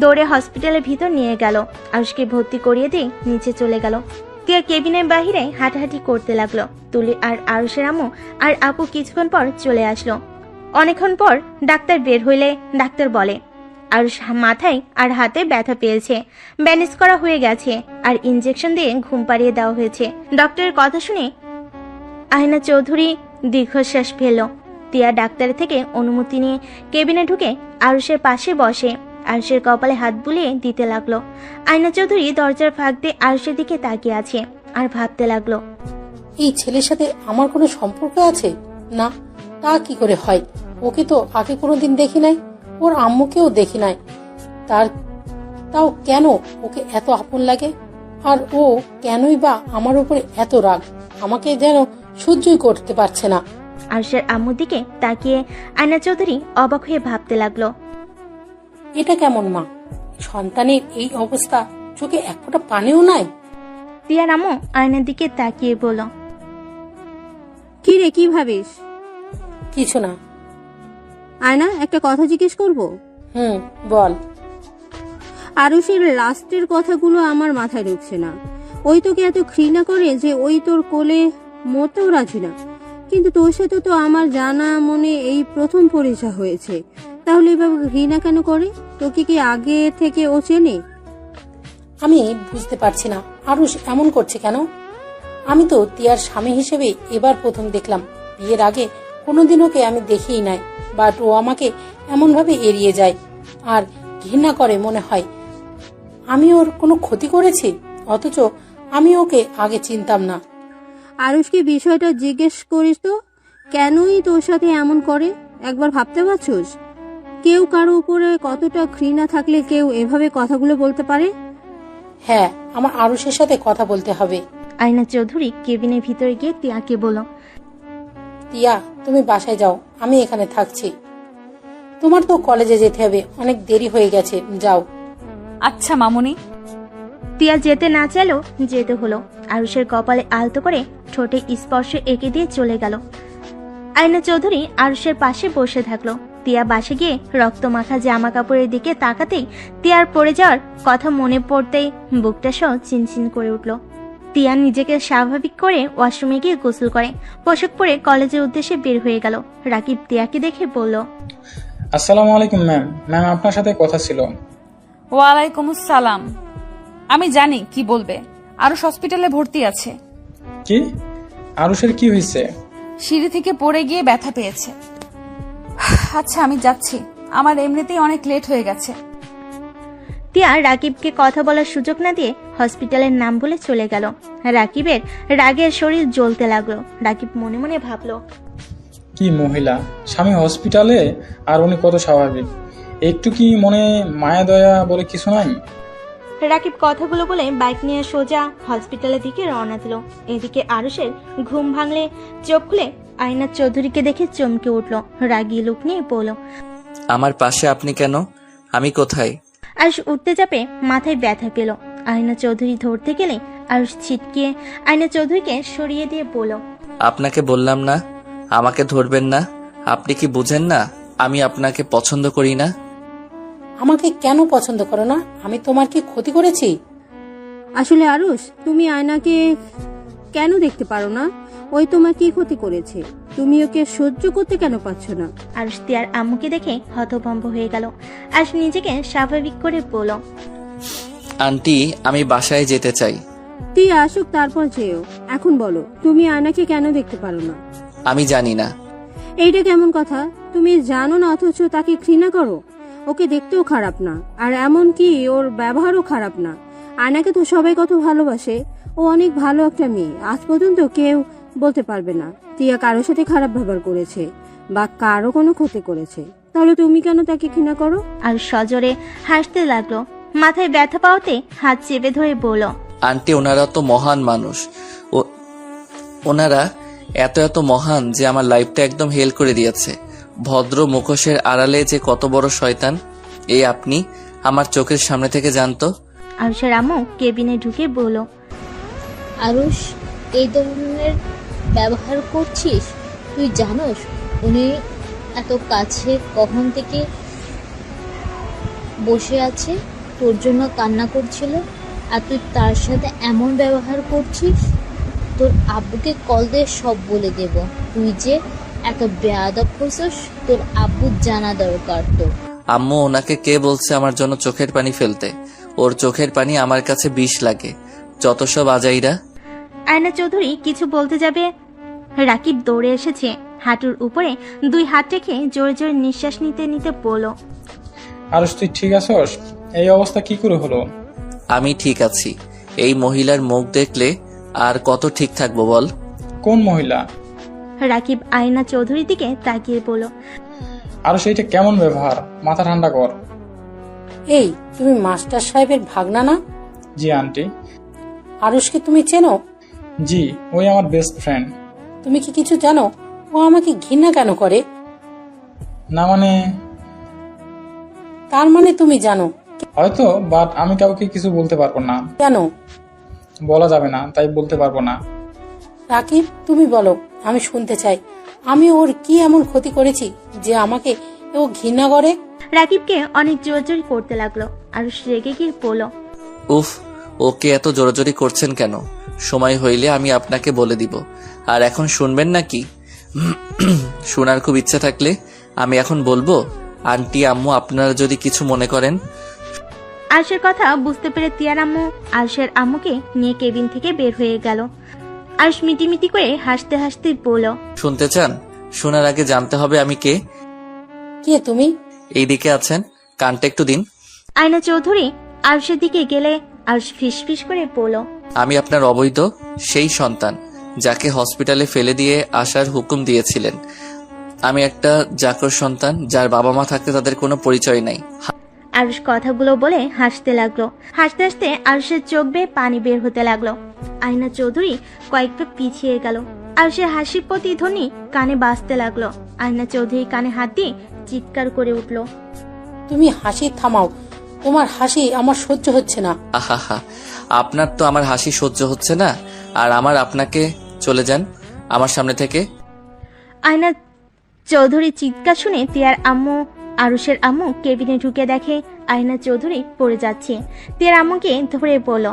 দৌড়ে হসপিটালের ভিতর নিয়ে গেল। আরুষকে ভর্তি করিয়ে দিয়ে নিচে চলে গেল। টিয়া কেবিনের বাহিরে হাঁটাহাঁটি করতে লাগলো। তুলি আর আরুষের আম্মু আর আপু কিছুক্ষণ পর চলে আসলো। অনেকক্ষণ পর ডাক্তার বের হইলে ডাক্তার বলে আরুষ মাথায় আর হাতে ব্যথা পেয়েছে, ব্যান্ডেজ করা হয়ে গেছে আর ইনজেকশন দিয়ে ঘুম পাড়িয়ে দেওয়া হয়েছে। ডক্টরের কথা শুনে আয়না চৌধুরী দীর্ঘশ্বাস ফেলল। টিয়া ডাক্তারের থেকে অনুমতি নিয়ে কেবিনে ঢুকে আরুষের পাশে বসে আরুষের কপালে হাত বুলিয়ে দিতে লাগলো। আয়না চৌধুরী দরজার ফাঁক দিয়ে আরুষের দিকে তাকিয়ে আছে আর ভাবতে লাগলো, এই ছেলের সাথে আমার কোনো সম্পর্ক আছে? না, তা কি করে হয়? ওকে তো আগে কোনোদিন দেখি নাই, ওর আম্মুকেও দেখি নাই। তাও কেন ওকে এত আপন লাগে? আর ও কেনই বা আমার উপরে এত রাগ? আমাকে যেন সহ্যই করতে পারছে না। আরুষের আম্মুর দিকে তাকিয়ে আয়না চৌধুরী অবাক হয়ে ভাবতে লাগলো, এটা কেমন মা? সন্তানের এই অবস্থা, চোখে এক ফোঁটা পানিও নাই। টিয়ার আম্মু আয়নার দিকে তাকিয়ে বলল, কি রে, কি ভাবিস? কিছু না। আয়না, একটা কথা জিজ্ঞেস করব? বল। আরুষের লাস্টের কথাগুলো আমার মাথায় ঢুকছে না। ওই তোকে এত ঘৃণা করে যে ওই তোর কোলে মরতেও রাজি না, কিন্তু তোর সাথে তো আমার জানা মনে এই প্রথম পরিচয় হয়েছে। তাহলে এভাবে ঘৃণা কেন করে? তোকে কি আগে থেকে ও চেনে? আমি বুঝতে পারছি না আরুষ এমন করছে কেন। আমি তো টিয়ার স্বামী হিসেবে এবার প্রথম দেখলাম। বিয়ের আগে কোনোদিন ওকে আমি দেখিই নাই, বাট ও আমাকে এমন ভাবে এড়িয়ে যায় আর ঘৃণা করে। মনে হয় আমি ওর কোনো ক্ষতি করেছি, অথচ আমি ওকে আগে চিনতাম না। আরুষকে বিষয়টা জিজ্ঞেস করিস তো, কেনই তোর সাথে এমন করে? একবার ভাবতে পারছিস? কেউ কারো উপরে কতটা ঘৃণা থাকলে কেউ এভাবে কথাগুলো বলতে পারে? হ্যাঁ, আমার আরুষের সাথে কথা বলতে হবে। আয়না চৌধুরী কেবিনের ভিতরে গিয়ে টিয়াকে বলল, টিয়া, তুমি বাসায় যাও, আমি এখানে থাকছি। তোমার তো কলেজে যেতে হবে, অনেক দেরি হয়ে গেছে, যাও। আচ্ছা মামুনি। টিয়া যেতে না চাইলেও যেতে হলো। আরুষের কপালে আলতো করে ঠোঁটে স্পর্শ এঁকে দিয়ে চলে গেল। আয়না চৌধুরী আরুষের পাশে বসে থাকলো। টিয়া বাসে গিয়ে রক্তমাখা জামা কাপড়ের দিকে তাকাতেই টিয়ার পড়ে যাওয়ার কথা মনে পড়তেই বুকটা সহ চিনচিন করে উঠল। টিয়া নিজেকে স্বাভাবিক করে ওয়াশরুমে গিয়ে গোসল করে পোশাক পরে কলেজের উদ্দেশ্যে বের হয়ে গেল। রাকিব টিয়াকে দেখে বলল, আসসালামু আলাইকুম ম্যাম। ম্যাম, আপনার সাথে কথা ছিল। ওয়ালাইকুম আসসালাম। আমি জানি কি বলবে। আরুষ হসপিটালে ভর্তি আছে। কি? আরুষের কি হয়েছে? সিঁড়ি থেকে পড়ে গিয়ে ব্যথা পেয়েছে। আচ্ছা, আমি যাচ্ছি, আমার এমনিতেই অনেক লেট হয়ে গেছে। টিয়া রাকিবকে কথা বলার সুযোগ না দিয়ে হসপিটালের নাম বলে চলে গেল। রাকিবের রাগের শরীর জ্বলতে লাগলো। রাকিব মনে মনে ভাবলো, কি মহিলা, স্বামী হসপিটালে আর উনি কত স্বাভাবিক। একটু কি মনে মায়া দয়া বলে কিছু নাই? রাকিব কথাগুলো বলে বাইক নিয়ে সোজা হসপিটালের দিকে রওনা দিল। এদিকে আরুষের ঘুম ভাঙলে চোখ খুলে আয়না চৌধুরীকে দেখে চমকে উঠল। রাগী লোক নিয়ে বলল, আমার পাশে আপনি কেন? আমি কোথায়? আরুষ উঠতে যাবে, মাথায় ব্যথা পেল। আয়না চৌধুরী ধরতে গেলে আরুষ ছিটকিয়ে আয়না চৌধুরীকে সরিয়ে দিয়ে বলল, আপনাকে বললাম না আমাকে ধরবেন না। আপনি কি বুঝেন না আমি আপনাকে পছন্দ করি না? আমাকে কেন পছন্দ করো না? আমি তোমার কি ক্ষতি করেছি? আসলে আরুষ, তুমি আয়নাকে কেন দেখতে পারো না? ওই তোমার কি ক্ষতি করেছে? তুমি ওকে সহ্য করতে কেন পারছো না? আরুষ টিয়ার আম্মুকে দেখে হতভম্ব হয়ে গেল। আরুষ নিজেকে স্বাভাবিক করে বলল, আন্টি, আমি বাসায় যেতে চাই। তুই আসুক, তারপর যেও। এখন বলো, তুমি আয়নাকে কেন দেখতে পারো না? আমি জানি না। এইটা কেমন কথা? তুমি জানো না অথচ তাকে ঘৃণা করো? ওকে দেখতেও খারাপ না, আর এমন কি ওর ব্যবহারও খারাপ না। আয়নাকে তো সবাই কত ভালোবাসে। ও অনেক ভালো একটা মেয়ে। আজ পর্যন্ত কেউ বলতে পারবে না টিয়া কারোর সাথে খারাপ ব্যবহার করেছে বা কারো কোনো ক্ষতি করেছে। তাহলে তুমি কেন তাকে ঘৃণা করো? আর সজোরে হাসতে লাগলো। মাথায় ব্যথা পাওয়াতে হাত চেপে ধরে বলল, আন্টি, ওনারা তো মহান মানুষ। ওনারা এত মহান যে আমার লাইফটা একদম হেল করে দিয়েছে। ভদ্র মুখোশের আড়ালে যে কত বড় শয়তান, এই আপনি আমার চোখের সামনে থেকে জানতো। আরুষের আম্মু কেবিনে ঢুকে বলল, আরুষ, এই ধরনের ব্যবহার করছিস? তুই জানোস উনি এত কাছে কখন থেকে বসে আছে, তোর জন্য কান্না করছিল, আর তুই তার সাথে এমন ব্যবহার করছিস? তোর আব্বুকে কল দিয়ে সব বলে দেব। তুই যে এত বেয়াদব করছিস, তোর আব্বু জানা দরকার তোর। আম্মু, ওনাকে কে বলছে আমার জন্য চোখের পানি ফেলতে? ওর চোখের পানি আমার কাছে বিষ লাগে। যত সব আজাইরা। আয়না চৌধুরী কিছু বলতে যাবে, রাকিব দৌড়ে এসেছে। হাঁটুর উপরে 2 হাত রেখে জোরে জোরে নিঃশ্বাস নিতে নিতে বলল, আরুষ, তুই ঠিক আছস? এই অবস্থা কি করে হলো? আমি ঠিক আছি। এই মহিলার মুখ দেখলে আর কত ঠিক থাকবো বল? কোন মহিলা? রাকিব আয়না চৌধুরীর দিকে তাকিয়ে বলল, আরুষ, এইটা কেমন ব্যবহার? মাথা ঠান্ডা কর। এই, তুমি মাস্টার সাহেবের ভাগনা না? জি আন্টি। আরুষকে তুমি চেনো? জি, ওই আমার বেস্ট ফ্রেন্ড। তুমি কি কিছু জানো ও আমাকে ঘৃণা কেন করে? না মানে, তার মানে তুমি জানো। হয়তো, বাট আমি কাউকে কিছু বলতে পারবো না। কেন? বলা যাবে না, তাই বলতে পারবো না। রাকিব, তুমি বলো, আমি শুনতে চাই। আমি ওর কি এমন ক্ষতি করেছি যে আমাকে ও ঘৃণা করে? রাকিবকে অনেক জোরাজোরি করতে লাগলো। আরুষ রেগে গিয়ে বলল, উফ, ওকে এত জোরাজোরি করছেন কেন? সময় হইলে আমি আপনাকে বলে দিব। আর এখন শুনবেন নাকি? শোনার খুব ইচ্ছা থাকলে আমি এখন বলবো। আন্টি, আম্মু, আপনারা যদি কিছু মনে করেন। আরুষের কথা বুঝতে পেরে তিয়ার আম্মু আরুষের আম্মুকে নিয়ে কেবিন থেকে বের হয়ে গেল। আরুষ মিটিমিটি করে হাসতে হাসতে বলল, শুনতে চান? শোনার আগে জানতে হবে আমি কে। কে তুমি? এইদিকে আছেন, কানটা একটু দিন। আয়না চৌধুরী আরুষের দিকে গেলে আরুষ ফিসফিস করে বলল, আমি আপনার অবৈধ সেই সন্তান যাকে হসপিটালে ফেলে দিয়ে আসার হুকুম দিয়েছিলেন। আমি একটা জাকর সন্তান যার বাবা মা থাকতে তাদের কোনো পরিচয় নাই। আরুষ কথাগুলো বলে হাসতে লাগলো। হাসতে হাসতে আরুষের চোখ বেয়ে পানি বের হতে লাগলো। আয়না চৌধুরী কয়েক পা পিছিয়ে গেল। আরুষের হাসির প্রতিধ্বনি কানে বাজতে লাগলো। আয়না চৌধুরী কানে হাত দিয়ে চিৎকার করে উঠল, তুমি হাসি থামাও, তোমার হাসি আমার সহ্য হচ্ছে না। আহা, আপনার তো আমার হাসি সহ্য হচ্ছে না, আর আমার আপনাকে। চলে যান আমার সামনে থেকে। আয়না চৌধুরী চিৎকার শুনে তিয়ার আম্মু আরুষের আম্মু কেবিনে ঢুকে দেখে আয়না চৌধুরী পড়ে যাচ্ছে। তিয়ার আম্মুকে ধরে বলল,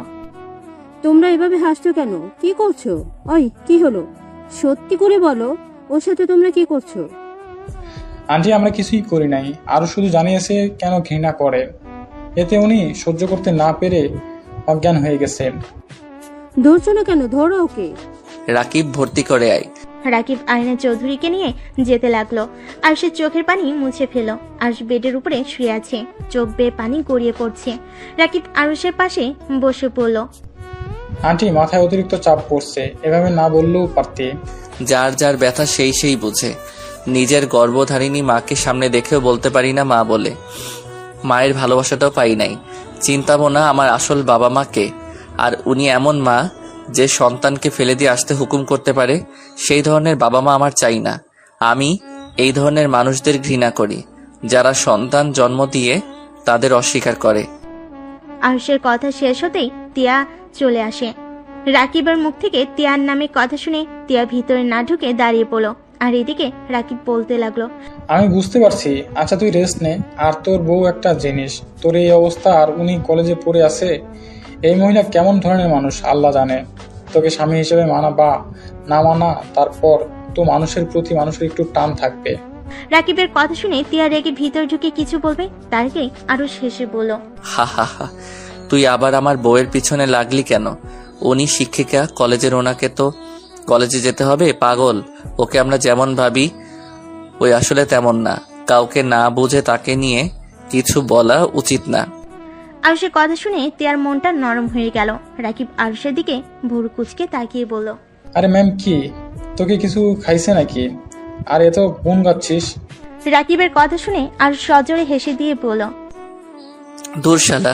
তোমরা এভাবে হাসছো কেন? কি করছো? ওই, কি হলো? সত্যি করে বলো, ওর সাথে তোমরা কি করছো? আন্টি, আমরা কিছুই করি নাই। আরো শুধু জানিয়েছে কেন ঘৃণা করে। এতে উনি সহ্য করতে না পেরে অজ্ঞান হয়ে গেছে। ধরছো না কেন? ধরো ওকে। রাকিব, ভর্তি করে আয়। রাকিব আয়না চৌধুরীকে নিয়ে যেতে লাগলো। আরুষের চোখের পানি মুছে ফেল। আরুষ বেডের উপরে শুয়ে আছে, চোখ বেয়ে পানি গড়িয়ে পড়ছে। রাকিব আরুষের পাশে বসে পড়ল। আন্টি, মাথায় অতিরিক্ত চাপ পড়ছে, এভাবে না বললেও পারতে। যার যার ব্যথা সেই সেই বুঝে। নিজের গর্ভধারিণী মাকে সামনে দেখেও বলতে পারি না মা বলে। মায়ের ভালোবাসাটাও পাই নাই। চিন্তাবো না আমার আসল বাবা মাকে। আর উনি এমন মা যে সন্তানকে ফেলে দিয়ে আসতে হুকুম করতে পারে। সেই ধরনের বাবা মা আমার চাই না। আমি এই ধরনের মানুষদের ঘৃণা করি, যারা সন্তান জন্ম দিয়ে তাদের অস্বীকার করে। আরুষের কথা শেষ হতেই তিয়া চলে আসে। রাকিবের মুখ থেকে তিয়ার নামে কথা শুনে তিয়া ভিতরে না ঢুকে দাঁড়িয়ে পড়ল। আর এদিকে রাকিব বলতে লাগলো, আমি বুঝতে পারছি। আচ্ছা, তুই রেস্ট নে। আর তোর বউ একটা জিনিস, তোর এই অবস্থা আর উনি কলেজে পড়ে আছে। এই মহিলা কেমন ধরনের মানুষ আল্লাহ জানে। তোকে স্বামী হিসেবে মানা বা না মানা, তারপর তো মানুষের প্রতি মানুষের একটু টান থাকবে। রাকিবের কথা শুনে তিয়া রেগে ভিতরে ঢুকে কিছু বলবে, তার আগে আরো শেষে বলল, হা হা হা, তুই আবার আমার বউয়ের পিছনে লাগলি কেন? উনি শিক্ষিকা কলেজের, ওনাকে তো কলেজে যেতে হবে। পাগল, ওকে আমরা যেমন ভাবি ওই আসলে তেমন না। কাউকে না বুঝে তাকে নিয়ে কিছু বলা উচিত না। আরুষের কথা শুনে তিয়ার মনটা নরম হয়ে গেল। রাকিব আরুষের দিকে ভুরু কুচকে তাকিয়ে বলল, আরে ম্যাম, কি তোকে কিছু খাইছে নাকি? আর এত গুণ গাচ্ছিস? রাকিবের কথা শুনে আরুষ সজোরে হেসে দিয়ে বলল, দূর শালা।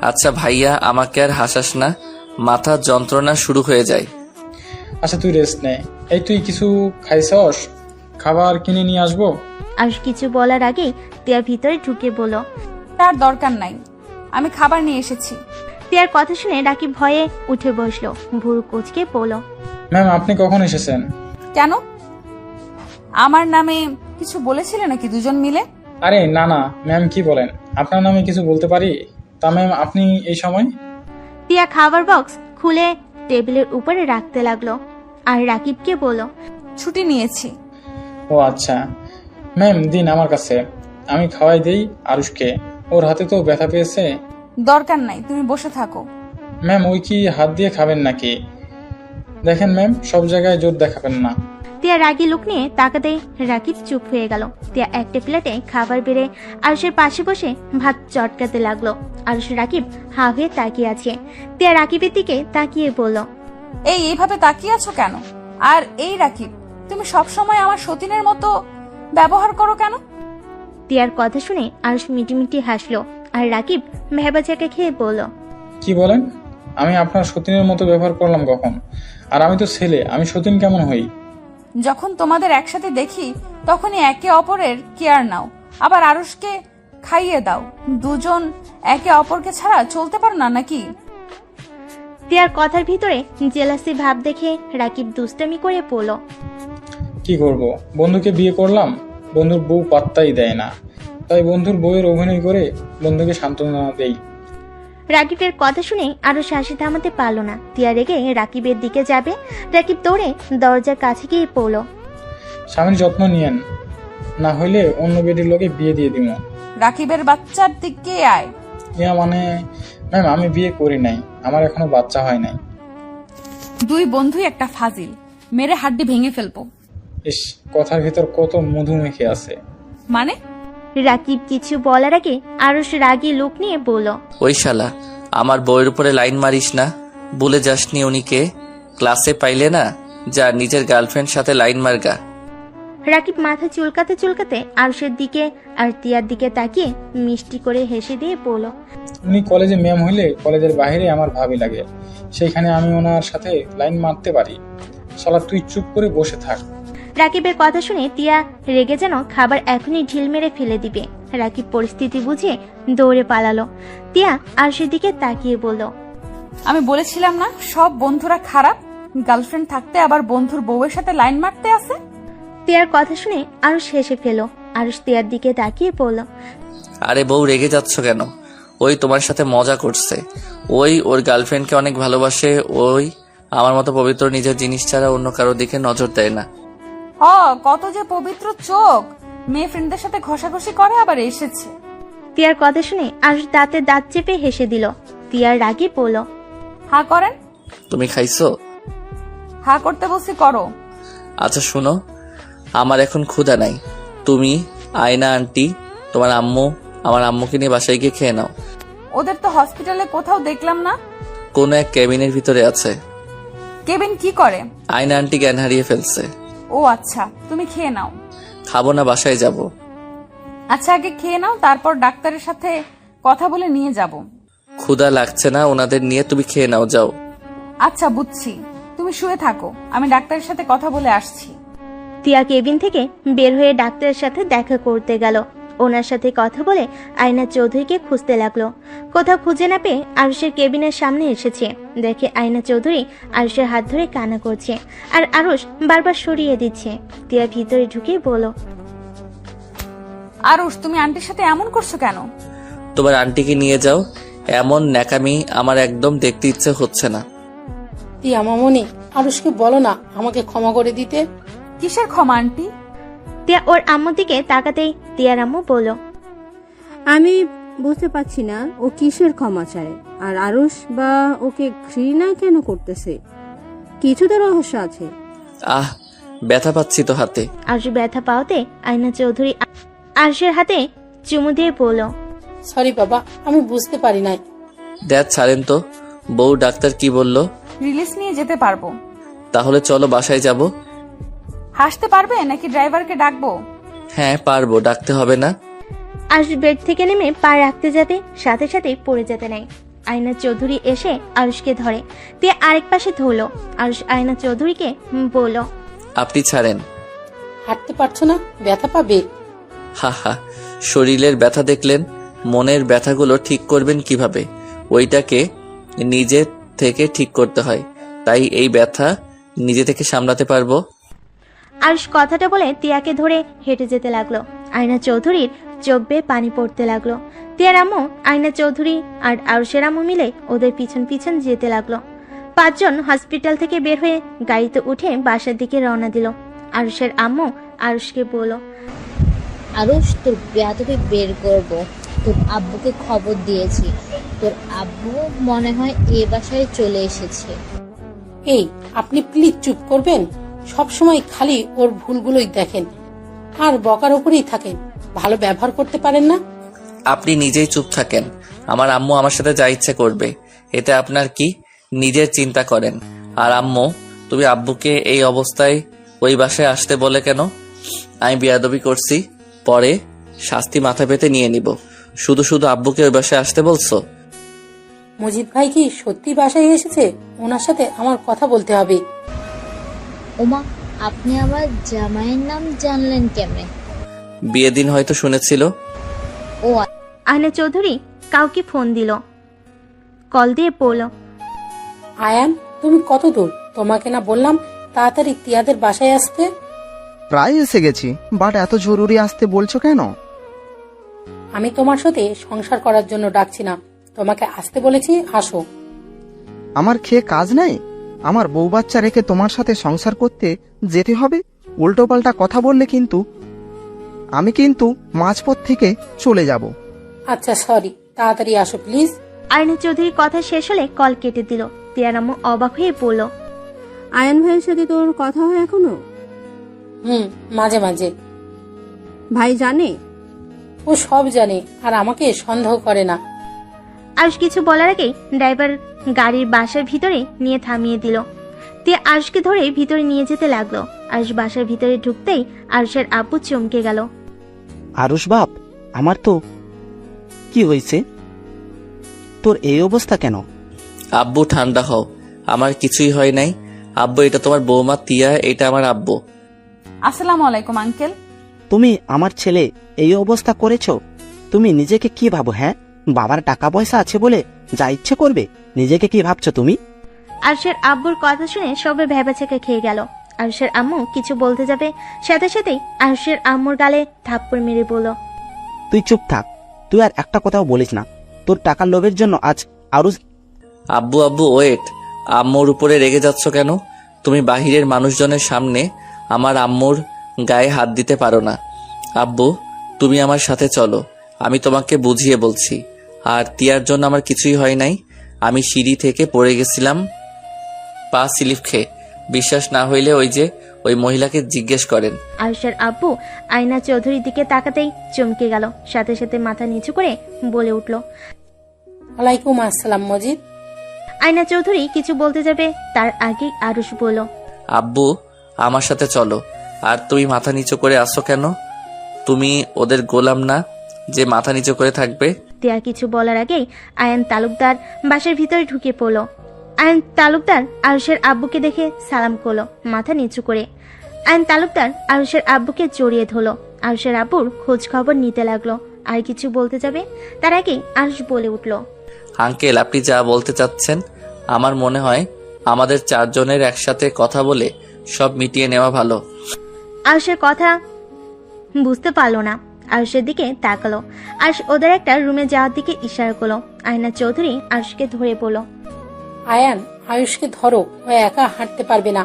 আচ্ছা ভাইয়া, আমাকে আর হাসাস না, মাথার যন্ত্রণা শুরু হয়ে যায়। আচ্ছা, তুই রেস্ট নে। এই, তুই কিছু খাইছস? খাবার কিনে নিয়ে আসবো? আরুষ কিছু বলার আগেই তিয়ার ভিতরে ঢুকে বলল, তার দরকার নাই, আমি খাবার নিয়ে এসেছি। তিয়ার কথা শুনে রাকিব ভয়ে উঠে বসলো, ভুরু কুচকে বলল, ম্যাম আপনি কখন এসেছেন? কেন, আমার নামে কিছু বলেছিলে নাকি দুজন মিলে? আরে না না ম্যাম, কি বলেন? আপনার নামে কিছু বলতে পারি? তা ম্যাম আপনি এই সময়? তিয়া খাবার বক্স খুলে টেবিলের উপরে রাখতে লাগলো আর রাকিবকে বলল, ছুটি নিয়েছি। ও আচ্ছা ম্যাম, দিন আমার কাছে, আমি খাওয়াই দেই আরুষকে, ওর হাতে তো ব্যথা পেয়েছে। দরকার নাই, তুমি বসে থাকো। ম্যাম ওই কি হাত দিয়ে খাবেন নাকি? দেখেন ম্যাম, সব জায়গায় জোর দেখাবেন না। তিয়া রাগী লুক নিয়ে তাকাতেই রাকিব চুপ হয়ে গেল। তিয়া একটা প্লেটে খাবার বেড়ে আরুষের পাশে বসে ভাত চটকাতে লাগলো। আরুষ রাকিব হা হয়ে তাকিয়ে আছে। তিয়া রাকিবের দিকে তাকিয়ে বলল, এইভাবে তাকিয়ে আছো কেন? আর এই রাকিব, তুমি সব সময় আমার সতীনের মতো ব্যবহার করো কেন? তিয়ার কথা শুনে আরুষ মিটিমিটি হাসলো আর রাকিব ভেবাচাকে খেয়ে বলল, কি বলেন? আমি আপনার সতীনের মতো ব্যবহার করলাম কখন? আর আমি তো ছেলে, আমি সতীন কেমন হই? যখন তোমাদের একসাথে দেখি তখনই একে অপরের কেয়ার নাও, আবার আরুষকে খাইয়ে দাও। দুজন একে অপরকে ছাড়া চলতে পারো না নাকি? তিয়ার কথার ভিতরে জেলাসি ভাব দেখে রাকিব দুষ্টামি করে বলল, কি করব, বন্ধুকে বিয়ে করলাম, বন্ধুর বউ পাত্তাই দেয় না, তাই বন্ধুর বউয়ের অভিনয় করে বন্ধুকে সান্ত্বনা দেই। রাকিবের কথা শুনে আরো হাসি থামাতে পারল না। তিয়া রেগে রাকিবের দিকে যাবে, রাকিব দৌড়ে দরজার কাছে গিয়ে পড়ল। স্বামীর যত্ন নিয়েন, না হইলে অন্য বেডির লোকে বিয়ে দিয়ে দিব। রাকিবের বাচ্চার দিকে আয়। ইয়া মানে ম্যাম, আমি বিয়ে করি নাই, আমার এখনো বাচ্চা হয় নাই। দুই বন্ধুই একটা ফাজিল, মেরে হাড্ডি ভেঙে ফেলবো। ইস, কথার ভিতর কত মধু মেখে আছে। মানে? রাকিব কিছু বলার আগে আরুষ রাগী লোক নিয়ে বলল, ওই শালা, আমার বইয়ের উপরে লাইন মারিস না, ভুলে যাসনি উনিকে ক্লাসে পাইলে না, যা নিজের গার্লফ্রেন্ড সাথে লাইন মারগা। রাকিব মাথা চুলকাতে চুলকাতে আরুষের দিকে আর তিয়ার দিকে তাকিয়ে মিষ্টি করে হেসে দিয়ে বলল, উনি কলেজে ম্যাম হইলে কলেজের বাইরে আমার ভাবি লাগে, সেইখানে আমি ওনার সাথে লাইন মারতে পারি। শালা তুই চুপ করে বসে থাক। রাকিবের কথা শুনে তিয়া রেগে যেন খাবার এখনই ঢিল মেরে ফেলে দিবে। রাকিব পরিস্থিতি বুঝে দৌড়ে পালালো। তিয়া আরুষের দিকে তাকিয়ে বলল, আমি বলেছিলাম না সব বন্ধুরা খারাপ, গার্লফ্রেন্ড থাকতে আবার বন্ধুর বউয়ের সাথে লাইন মারতে আসে। তিয়ার কথা শুনে আরুষ হেসে ফেল। আরুষ তিয়ার দিকে তাকিয়ে বলল, আরে বউ, রেগে যাচ্ছ কেন? ওই তোমার সাথে মজা করছে, ওই ওর গার্লফ্রেন্ডকে অনেক ভালোবাসে, ওই আমার মতো পবিত্র নিজের জিনিস ছাড়া অন্য কারোর দিকে নজর দেয় না। কত যে পবিত্র চোখ, মেয়ে ফ্রেন্ডদের সাথে ঘষাঘষি করে আবার এসেছে। তিয়ার কথা শুনে আরুষ দাঁতে দাঁত চেপে হেসে দিল। তিয়ার রাগে বলল, হা করেন। তুমি খাইছো? হা করতে বলছি করো। আচ্ছা শুনো, আমার এখন ক্ষুধা নাই, তুমি আয়না আন্টি তোমার আম্মু আমার আম্মুকে নিয়ে বাসায় গিয়ে খেয়ে নাও। ওদের তো হসপিটালে কোথাও দেখলাম না। কোন এক কেবিনের ভিতরে আছে। কেবিন কি করে? আয়না আন্টি জ্ঞান হারিয়ে ফেলছে। ও আচ্ছা, তুমি খেয়ে নাও। খাবো না, বাসায় যাব। আচ্ছা আগে খেয়ে নাও, তারপর ডাক্তারের সাথে কথা বলে নিয়ে যাব। ক্ষুধা লাগছে না ওনাদের নিয়ে, তুমি খেয়ে নাও, যাও। আচ্ছা বুঝছি, তুমি শুয়ে থাকো, আমি ডাক্তারের সাথে কথা বলে আসছি। তিয়া কেবিন থেকে বের হয়ে ডাক্তারের সাথে দেখা করতে গেল। ওনার সাথে কথা বলে আয়না চৌধুরীকে খুঁজতে লাগলো। কোথাও খুঁজে না পেয়ে আরুষের কেবিনের সামনে এসেছে। দেখে আয়না চৌধুরী আরুষের হাত ধরে কান্না করছে আর আরুষ বারবার সরিয়ে দিচ্ছে। তিয়া ভিতরে ঢুকে বলল, আরুষ, তুমি আন্টির সাথে এমন করছো কেন? তোমার আন্টিকে নিয়ে যাও, এমন ন্যাকামি আমার একদম দেখতে ইচ্ছে হচ্ছে না। তিয়া মামনি, আরুষকে বলো না আমাকে ক্ষমা করে দিতে। কিসের ক্ষমা আন্টি? তিয়া ওর আম্মুর দিকে তাকাতেই তিয়ার আম্মু বলল, আমি বুঝতে পারছি না ও কিসের ক্ষমা চায়, আর আরুষ বা ওকে ঘৃণা কেন করতেছে। কিছু তো রহস্য আছে। আহ, ব্যথা পাচ্ছি তো হাতে। আরুষ ব্যথা পাওয়াতে আয়না চৌধুরী আরুষের হাতে চুমু দিয়ে বলল, সরি বাবা, আমি বুঝতে পারি নাই। দেখ ছাড়েন তো, বউ ডাক্তার কি বলল? রিলিজ নিয়ে যেতে পারবো। তাহলে চলো বাসায় যাব। হাসতে পারবে নাকি ড্রাইভারকে ডাকবো? হ্যাঁ পারবো, ডাকতে হবে না। আরুষ বেড থেকে নেমে পা রাখতে যাবে, সাথে সাথে পড়ে যেতে নাই। আয়না চৌধুরী এসে আরুষকে ধরে, দিয়ে আরেক পাশে ধরলো। আরুষ আয়না চৌধুরীকে বলল, আপনি ছাড়েন। হাঁটতে পারছো না, ব্যথা পাবে। হা হা, শরীরের ব্যথা দেখলেন, মনের ব্যথাগুলো ঠিক করবেন কিভাবে? ওইটাকে নিজে থেকে ঠিক করতে হয়, তাই এই ব্যথা নিজে থেকে সামলাতে পারবো। আরুষ কথাটা বলে তিয়াকে ধরে হেঁটে যেতে লাগলো। আয়না চৌধুরীর চোখ বেয়ে পানি পড়তে লাগলো। তিয়ার আম্মু, আয়না চৌধুরী আর আরুষের আম্মু মিলে ওদের পিছন পিছন যেতে লাগলো। 5 জন হসপিটাল থেকে বের হয়ে গাড়িতে উঠে বাসার দিকে রওনা দিল। আরুষের আম্মু আরুষকে বলল, আরুষ, তোর বেয়াদবি বের করব। তোর আব্বুকে খবর দিয়েছি, তোর আব্বু মনে হয় এ বাসায় চলে এসেছে। এই, আপনি প্লিজ চুপ করবেন? সব সময় খালি ওর ভুলগুলোই দেখেন আর বকার উপরেই থাকেন, ভালো ব্যবহার করতে পারেন না। আপনি নিজেই চুপ থাকেন। আমার আম্মু আমার সাথে যা ইচ্ছে করবে, এতে আপনার কি? নিজের চিন্তা করেন। আর আম্মু, তুমি আব্বুকে এই অবস্থায় ওই বাসায় আসতে বলে কেন? আমি বেয়াদবি করছি, পরে শাস্তি মাথা পেতে নিয়ে নিব। শুধু শুধু আব্বুকে ওই বাসায় আসতে বলছো? মজিদ ভাই কি সত্যি বাসায় এসেছে? ওনার সাথে আমার কথা বলতে হবে। ওমা, আপনি আমার জামাইয়ের নাম জানলেন কেমনে? বিয়ে দিন হয়তো শুনেছিল। ও আয়না চৌধুরী কাউকে ফোন দিল। কল দিয়ে বলল, আয়ান, তুমি কত দূর? তোমাকে না বললাম তাড়াতাড়ি তিয়াদের বাসায় আসতে? প্রায় এসে গেছি, বাট এত জরুরি আসতে বলছো কেন? আমি তোমার সাথে সংসার করার জন্য ডাকছি না, তোমাকে আসতে বলেছি, আসো। আমার খেয়ে কাজ নাই? আমার বউ বাচ্চা রেখে তোমার সাথে সংসার করতে যেতে হবে? উল্টোপাল্টা কথা বললে কিন্তু আমি মাঝপথ থেকে চলে যাব। আচ্ছা সরি, তাড়াতাড়ি আসো প্লিজ। আয়না চৌধুরীর কথা শেষ হলে কল কেটে দিল। তিয়ার আম্মু অবাক হয়ে বলল, আয়ান ভাইয়ের সাথে তোর কথা হয় এখনো? মাঝে মাঝে। ভাই জানে? ও সব জানে আর আমাকে সন্দেহ করে না। আরুষ কিছু বলার আগেই ড্রাইভার গাড়ির বাসার ভিতরে নিয়ে থামিয়ে দিল। তিয়া আরুষকে ধরে ভিতরে নিয়ে যেতে লাগলো। আরুষ বাসার ভিতরে ঢুকতেই আরুষের আব্বু চমকে গেল। আরুষ বাপ, আমার তো কি হয়েছে? তোর এই অবস্থা কেন? আব্বু ঠান্ডা হও, আমার কিছুই হয় নাই। আব্বু, এটা তোমার বৌমা তিয়া, এটা আমার আব্বু। আসসালামু আলাইকুম আঙ্কেল। তুমি আমার ছেলে এই অবস্থা করেছো? তুমি নিজেকে কি ভাবো? হ্যাঁ, বাবার টাকা পয়সা আছে বলে যা ইচ্ছে করবে? নিজেকে কি ভাবছো তুমি? আরুষের আব্বুর কথা শুনে সবে ভেবাচেকা খেয়ে গেল। আরুষের আম্মু কিছু বলতে যাবে, সাথে সাথেই আরুষের আম্মুর গালে থাপ্পড় মেরে বলল, তুই চুপ থাক, তুই আর একটা কথাও বলিস না। তোর টাকার লোভের জন্য আজ আরুষ। আব্বু আব্বু ওয়েট, আম্মুর উপরে রেগে যাচ্ছ কেন? তুমি বাহিরের মানুষজনের সামনে আমার আম্মুর গায়ে হাত দিতে পারো না। আব্বু, তুমি আমার সাথে চলো, আমি তোমাকে বুঝিয়ে বলছি। আর তিয়ার জন্য আমার কিছুই হয় নাই। আমি সিঁড়ি থেকে পড়ে গেছিলাম পা স্লিপ খেয়ে। বিশ্বাস না হইলে ওই মহিলাকে জিজ্ঞেস করেন। আরুষের আব্বু আয়না চৌধুরীর দিকে তাকাতেই চমকে গেল, সাথে সাথে মাথা নিচু করে বলে উঠল, ওয়ালাইকুম আসসালাম মজিদ। আয়না চৌধুরী কিছু বলতে যাবে, তার আগেই আরুষ বলল, আব্বু, আমার সাথে চলো। আর তুমি মাথা নিচু করে আসো কেন? তুমি ওদের গোলাম না যে মাথা নিচু করে থাকবে? তিয়া কিছু বলার আগেই আয়ান তালুকদার বাসার ভিতরে ঢুকে পড়ল। আয়ান তালুকদার আরুষের আব্বুকে দেখে সালাম করলো মাথা নিচু করে। আয়ান তালুকদার আরুষের আব্বুকে জড়িয়ে ধরলো। আরুষের আব্বুর খোঁজ খবর নিতে লাগলো। আর কিছু বলতে যাবে, তার আগেই আরুষ বলে উঠল, আঙ্কেল, আপনি যা বলতে চাচ্ছেন, আমার মনে হয় আমাদের 4 জনের একসাথে কথা বলে সব মিটিয়ে নেওয়া ভালো। আরুষের কথা বুঝতে পারলো না। আরুষের দিকে তাকালো। আরুষ ওদের একটা রুমে যাওয়ার দিকে ইশারা করলো। আয়না চৌধুরী আরুষকে ধরে বলল, আয়ান, আয়ুষকে ধরো, ও একা হাঁটতে পারবে না,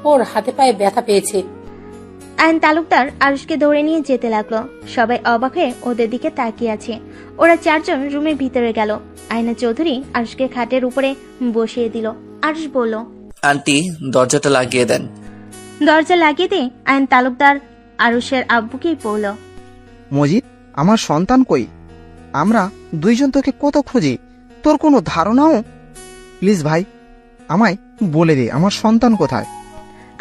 ওর হাতে পায়ে ব্যথা পেয়েছে। আয়ন তালুকদার আরুষকে ধরে নিয়ে যেতে লাগলো। সবাই অবাক হয়ে ওদের দিকে তাকিয়ে আছে। ওরা 4 জন রুমের ভিতরে গেল। আয়না চৌধুরী আরুষকে খাটের উপরে বসিয়ে দিল। আরুষ বলল, আন্টি, দরজাটা লাগিয়ে দেন। দরজা লাগিয়ে দিয়ে আয়ন তালুকদার আরুষের আব্বুকেই বলল, মজিদ, আমার সন্তান কই? আমরা 2 জন তোকে কত খুঁজি, তোর কোনো ধারণাও? প্লিজ ভাই, আমায় বলে দে আমার সন্তান কোথায়।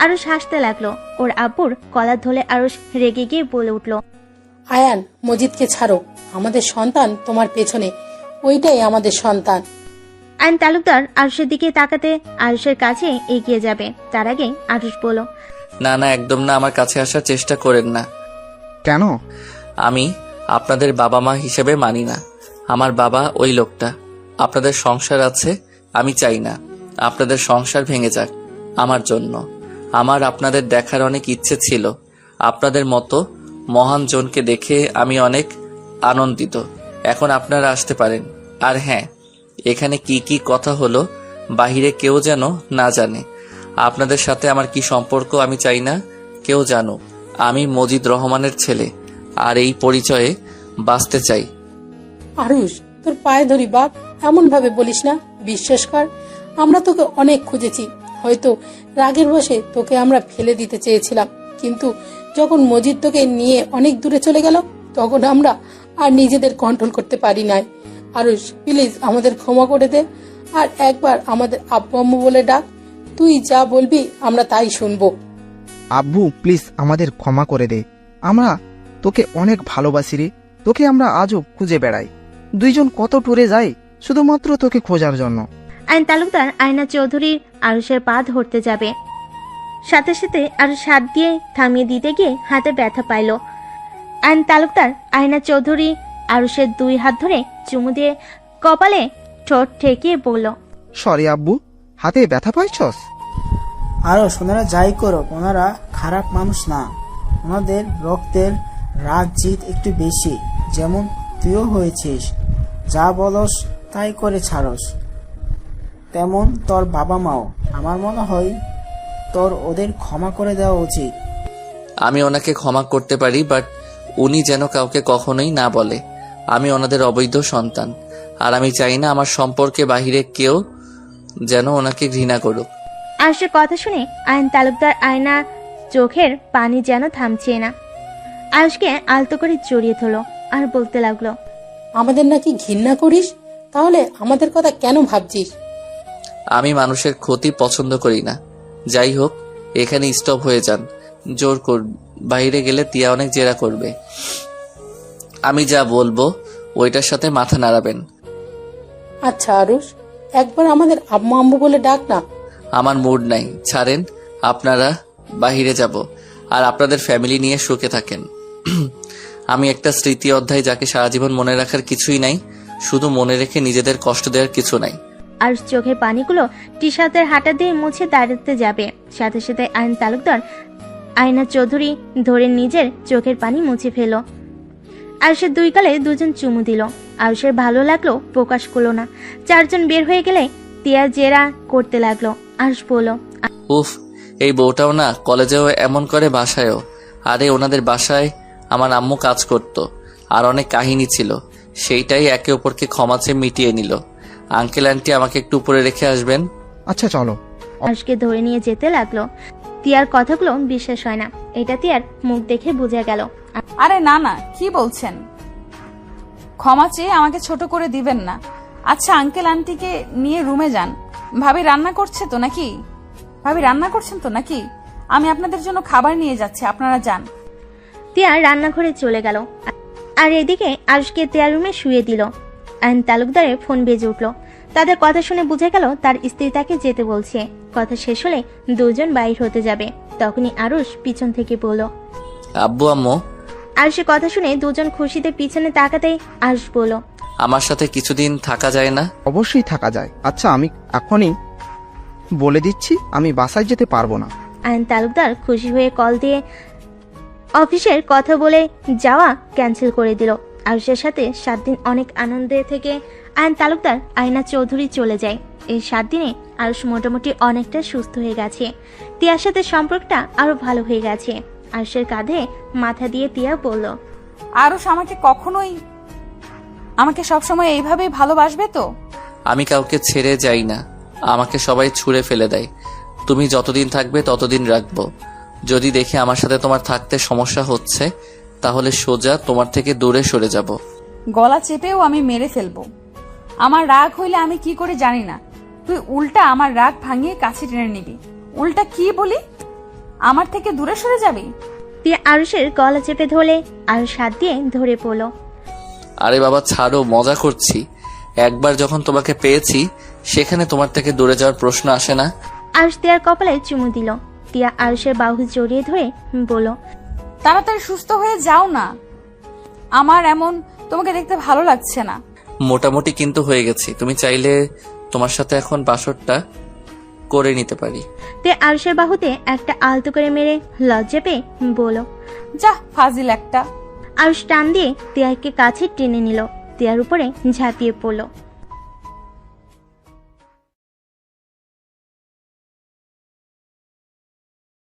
আরুষ হাসতে লাগলো। ওর আব্বুর কলার ধরে আরুষ রেগে গিয়ে বলে উঠল, আয়ান, মজিদকে ছাড়ো, আমাদের সন্তান তোমার পেছনে, ওইটাই আমাদের সন্তান। আয়ন তালুকদার আরুষের দিকে তাকাতে আরুষের কাছে এগিয়ে যাবে, তার আগে আরুষ বলল, না না, একদম না, আমার কাছে আসার চেষ্টা করেন না। কেন? আমি আপনাদের বাবা মা হিসেবে মানি না। আমার বাবা ওই লোকটা। আপনাদের সংসার আছে, আমি চাই না আপনাদের সংসার ভেঙে যাক আমার জন্য। আমার আপনাদের দেখার অনেক ইচ্ছে ছিল। আপনাদের মতো মহান জনকে দেখে আমি অনেক আনন্দিত। এখন আপনারা আসতে পারেন। আর হ্যাঁ, এখানে কি কি কথা হলো বাহিরে কেউ যেন না জানে। আপনাদের সাথে আমার কি সম্পর্ক আমি চাই না কেউ জানুক। আমি মজিদ রহমানের ছেলে, আর এই পরিচয়ে বাঁচতে চাই। আরুষ, তোর পায়ে ধরি বাপ, এমন ভাবে বলিস না। বিশ্বাস কর, আমরা তোকে অনেক খুঁজেছি। হয়তো রাগের বশে তোকে আমরা ফেলে দিতে চেয়েছিলাম, কিন্তু যখন মজিদ তোকে নিয়ে অনেক দূরে চলে গেল, তখন আমরা আর নিজেদের কন্ট্রোল করতে পারি নাই। আরুষ, প্লিজ আমাদের ক্ষমা করে দে, আর একবার আমাদের আব্বু আম্মু বলে ডাক। তুই যা বলবি আমরা তাই শুনবো। আব্বু প্লিজ আমাদের ক্ষমা করে দে, আমরা তোকে অনেক ভালোবাসি রে। তোকে আমরা আজও খুঁজে বেড়াই, দুইজন কত ট্যুরে যাই শুধুমাত্র তোকে খোঁজার জন্য। আইন তালুকদার আয়না চৌধুরী আরুষের পা ধরতে যাবে, সাথে সাথে আরুষ হাত দিয়ে থামিয়ে দিতে গিয়ে হাতে ব্যথা পাইল। আইন তালুকদার আয়না চৌধুরী আরুষের 2 হাত ধরে চুমু দিয়ে কপালে ঠোঁট ঠেকিয়ে বলল, সরি আব্বু, হাতে ব্যথা পাইছস? আরো ওনারা যাই করো, ওনারা খারাপ মানুষ না। ওনাদের রক্তের রাগ জিত একটু বেশি, যেমন তুইও হয়েছিস। যা বলস তাই করে ছাড়স, তেমন তোর বাবা মাও। আমার মনে হয় তোর ওদের ক্ষমা করে দেওয়া উচিত। আমি ওনাকে ক্ষমা করতে পারি, বাট উনি যেন কাউকে কখনোই না বলে আমি ওনাদের অবৈধ সন্তান। আর আমি চাই না আমার সম্পর্কে বাহিরে কেউ যেন ওনাকে ঘৃণা করুক। আরুষের কথা শুনে আইন তালুকদার আয়না চোখের পানি যেন থামছে না। আরুষকে আলতো করে জড়িয়ে ধরল আর বলতে লাগলো, আমাদের নাকি ঘৃণা করিস? তাহলে আমাদের কথা কেন ভাবছিস? আমি মানুষের ক্ষতি পছন্দ করি না। যাই হোক, এখানে স্টপ হয়ে যান। জোর কর, বাইরে গেলে তিয়া অনেক জেরা করবে। আমি যা বলবো ওইটার সাথে মাথা নাড়াবেন। আচ্ছা আরুষ, একবার আমাদের আম্মু আম্মু বলে ডাক না। আমার মুড নাই, ছাড়েন। আপনারা বাহিরে যাব আর আপনাদের ফ্যামিলি নিয়ে সুখে থাকেন। আমি একটা স্মৃতি অধ্যায়, যাকে সারা জীবন মনে রাখার কিছুই নাই, শুধু মনে রেখে নিজেদের কষ্ট দেওয়ার কিছু নাই। আরুষ চোখের পানিগুলো টি শার্টের হাঁটা দিয়ে মুছে দাঁড়াতে যাবে, সাথে সাথে আইন তালুকদার আয়না চৌধুরী ধরে নিজের চোখের পানি মুছে ফেল। আরুষের 2 গালে 2জন চুমু দিল। আরুষের ভালো লাগলো প্রকাশ করলো না। 4জন বের হয়ে গেলে তিয়া জেরা করতে লাগলো। আরুষ বলল, উফ, এই বউটাও না, কলেজেও এমন করে, বাসায়ও। আরে ওনাদের বাসায় আমার আম্মু কাজ করত, আর অনেক কাহিনী ছিল, সেইটাই একে অপরকে ক্ষমা চেয়ে মিটিয়ে নিল। আঙ্কেল আন্টি আমাকে একটু উপরে রেখে আসবেন? আচ্ছা চলো। আরুষকে ধরে নিয়ে যেতে লাগলো। তিয়ার কথাগুলো বিশ্বাস হয় না, এটা তিয়ার মুখ দেখে বোঝা গেল। আরে না না, কি বলছেন? ক্ষমা চেয়ে আমাকে ছোট করে দিবেন না। আচ্ছা আঙ্কেল আন্টিকে নিয়ে রুমে যান। ভাবি রান্না করছে তো নাকি? ভাবি রান্না করছেন তো নাকি? আমি আপনাদের জন্য খাবার নিয়ে যাচ্ছি, আপনারা যান। তিয়া রান্নাঘরে চলে গেল, আর এদিকে আরুষকে তিয়ার রুমে শুয়ে দিল। আইন তালুকদারের ফোন বেজে উঠল। তাদের কথা শুনে বুঝে গেল তার স্ত্রী তাকে যেতে বলছে। কথা শেষ হলে 2জন বাইর হতে যাবে, তখনই আরুষ পিছন থেকে বলল, আব্বু আম্মু। আরুষের কথা শুনে 2জন খুশিতে পিছনে তাকাতেই আরুষ বলল, আমার সাথে কিছুদিন থাকা যায় না? অবশ্যই থাকা যায়। আচ্ছা আমি এখনই বলে দিচ্ছি, আমি বাসায় যেতে পারবো না। আইন তালুকদার খুশি হয়ে কল দিয়ে অফিসের কথা বলে যাওয়া ক্যান্সেল করে দিল। আরুষের সাথে 7 দিন অনেক আনন্দে থেকে আইন তালুকদার আয়না চৌধুরী চলে যায়। এই 7 দিনে আরুষ মোটামুটি অনেকটা সুস্থ হয়ে গেছে। তিয়ার সাথে সম্পর্কটা আরো ভালো হয়ে গেছে। আরুষের কাঁধে মাথা দিয়ে তিয়া বলল, আরুষ আমাকে সবসময় এইভাবেই ভালোবাসবে তো? আমি কাউকে ছেড়ে যাই না, আমাকে সবাই ছুঁড়ে ফেলে দেয়। তুমি যতদিন থাকবে ততদিন রাখবো। যদি দেখি আমার সাথে তোমার থাকতে সমস্যা হচ্ছে, তাহলে সোজা তোমার থেকে দূরে সরে যাব। গলা চেপেও আমি মেরে ফেলবো। আমার রাগ হইলে আমি কি করে জানি না, তুই উল্টা আমার রাগ ভাঙিয়ে কাছে টেনে নিবি। উল্টা কি বলি, আমার থেকে দূরে সরে যাবি? তিয়া আরুষের গলা চেপে ধরলে আরুষ হাত দিয়ে ধরে পড়ল। আরে বাবা ছাড়ো, মজা করছি। একবার যখন তোমাকে পেয়েছি, সেখানে তোমার থেকে দূরে যাওয়ার প্রশ্ন আসে না। আরুষ তিয়ার কপালে চুমু দিল। তিয়া আরুষের বাহু জড়িয়ে ধরে বলল, তাড়াতাড়ি সুস্থ হয়ে যাও না, আমার এমন তোমাকে দেখতে ভালো লাগছে না। মোটামুটি কিন্তু হয়ে গেছি। তুমি চাইলে তোমার সাথে এখন বাসরটা করে নিতে পারি। তে আরুষের বাহুতে একটা আলতো করে মেরে লজ্জা পেয়ে বলল, যা ফাজিল একটা। আরুষ টান দিয়ে তিয়াকে কাছে টেনে নিল, তিয়ার উপরে ঝাঁপিয়ে পড়ল।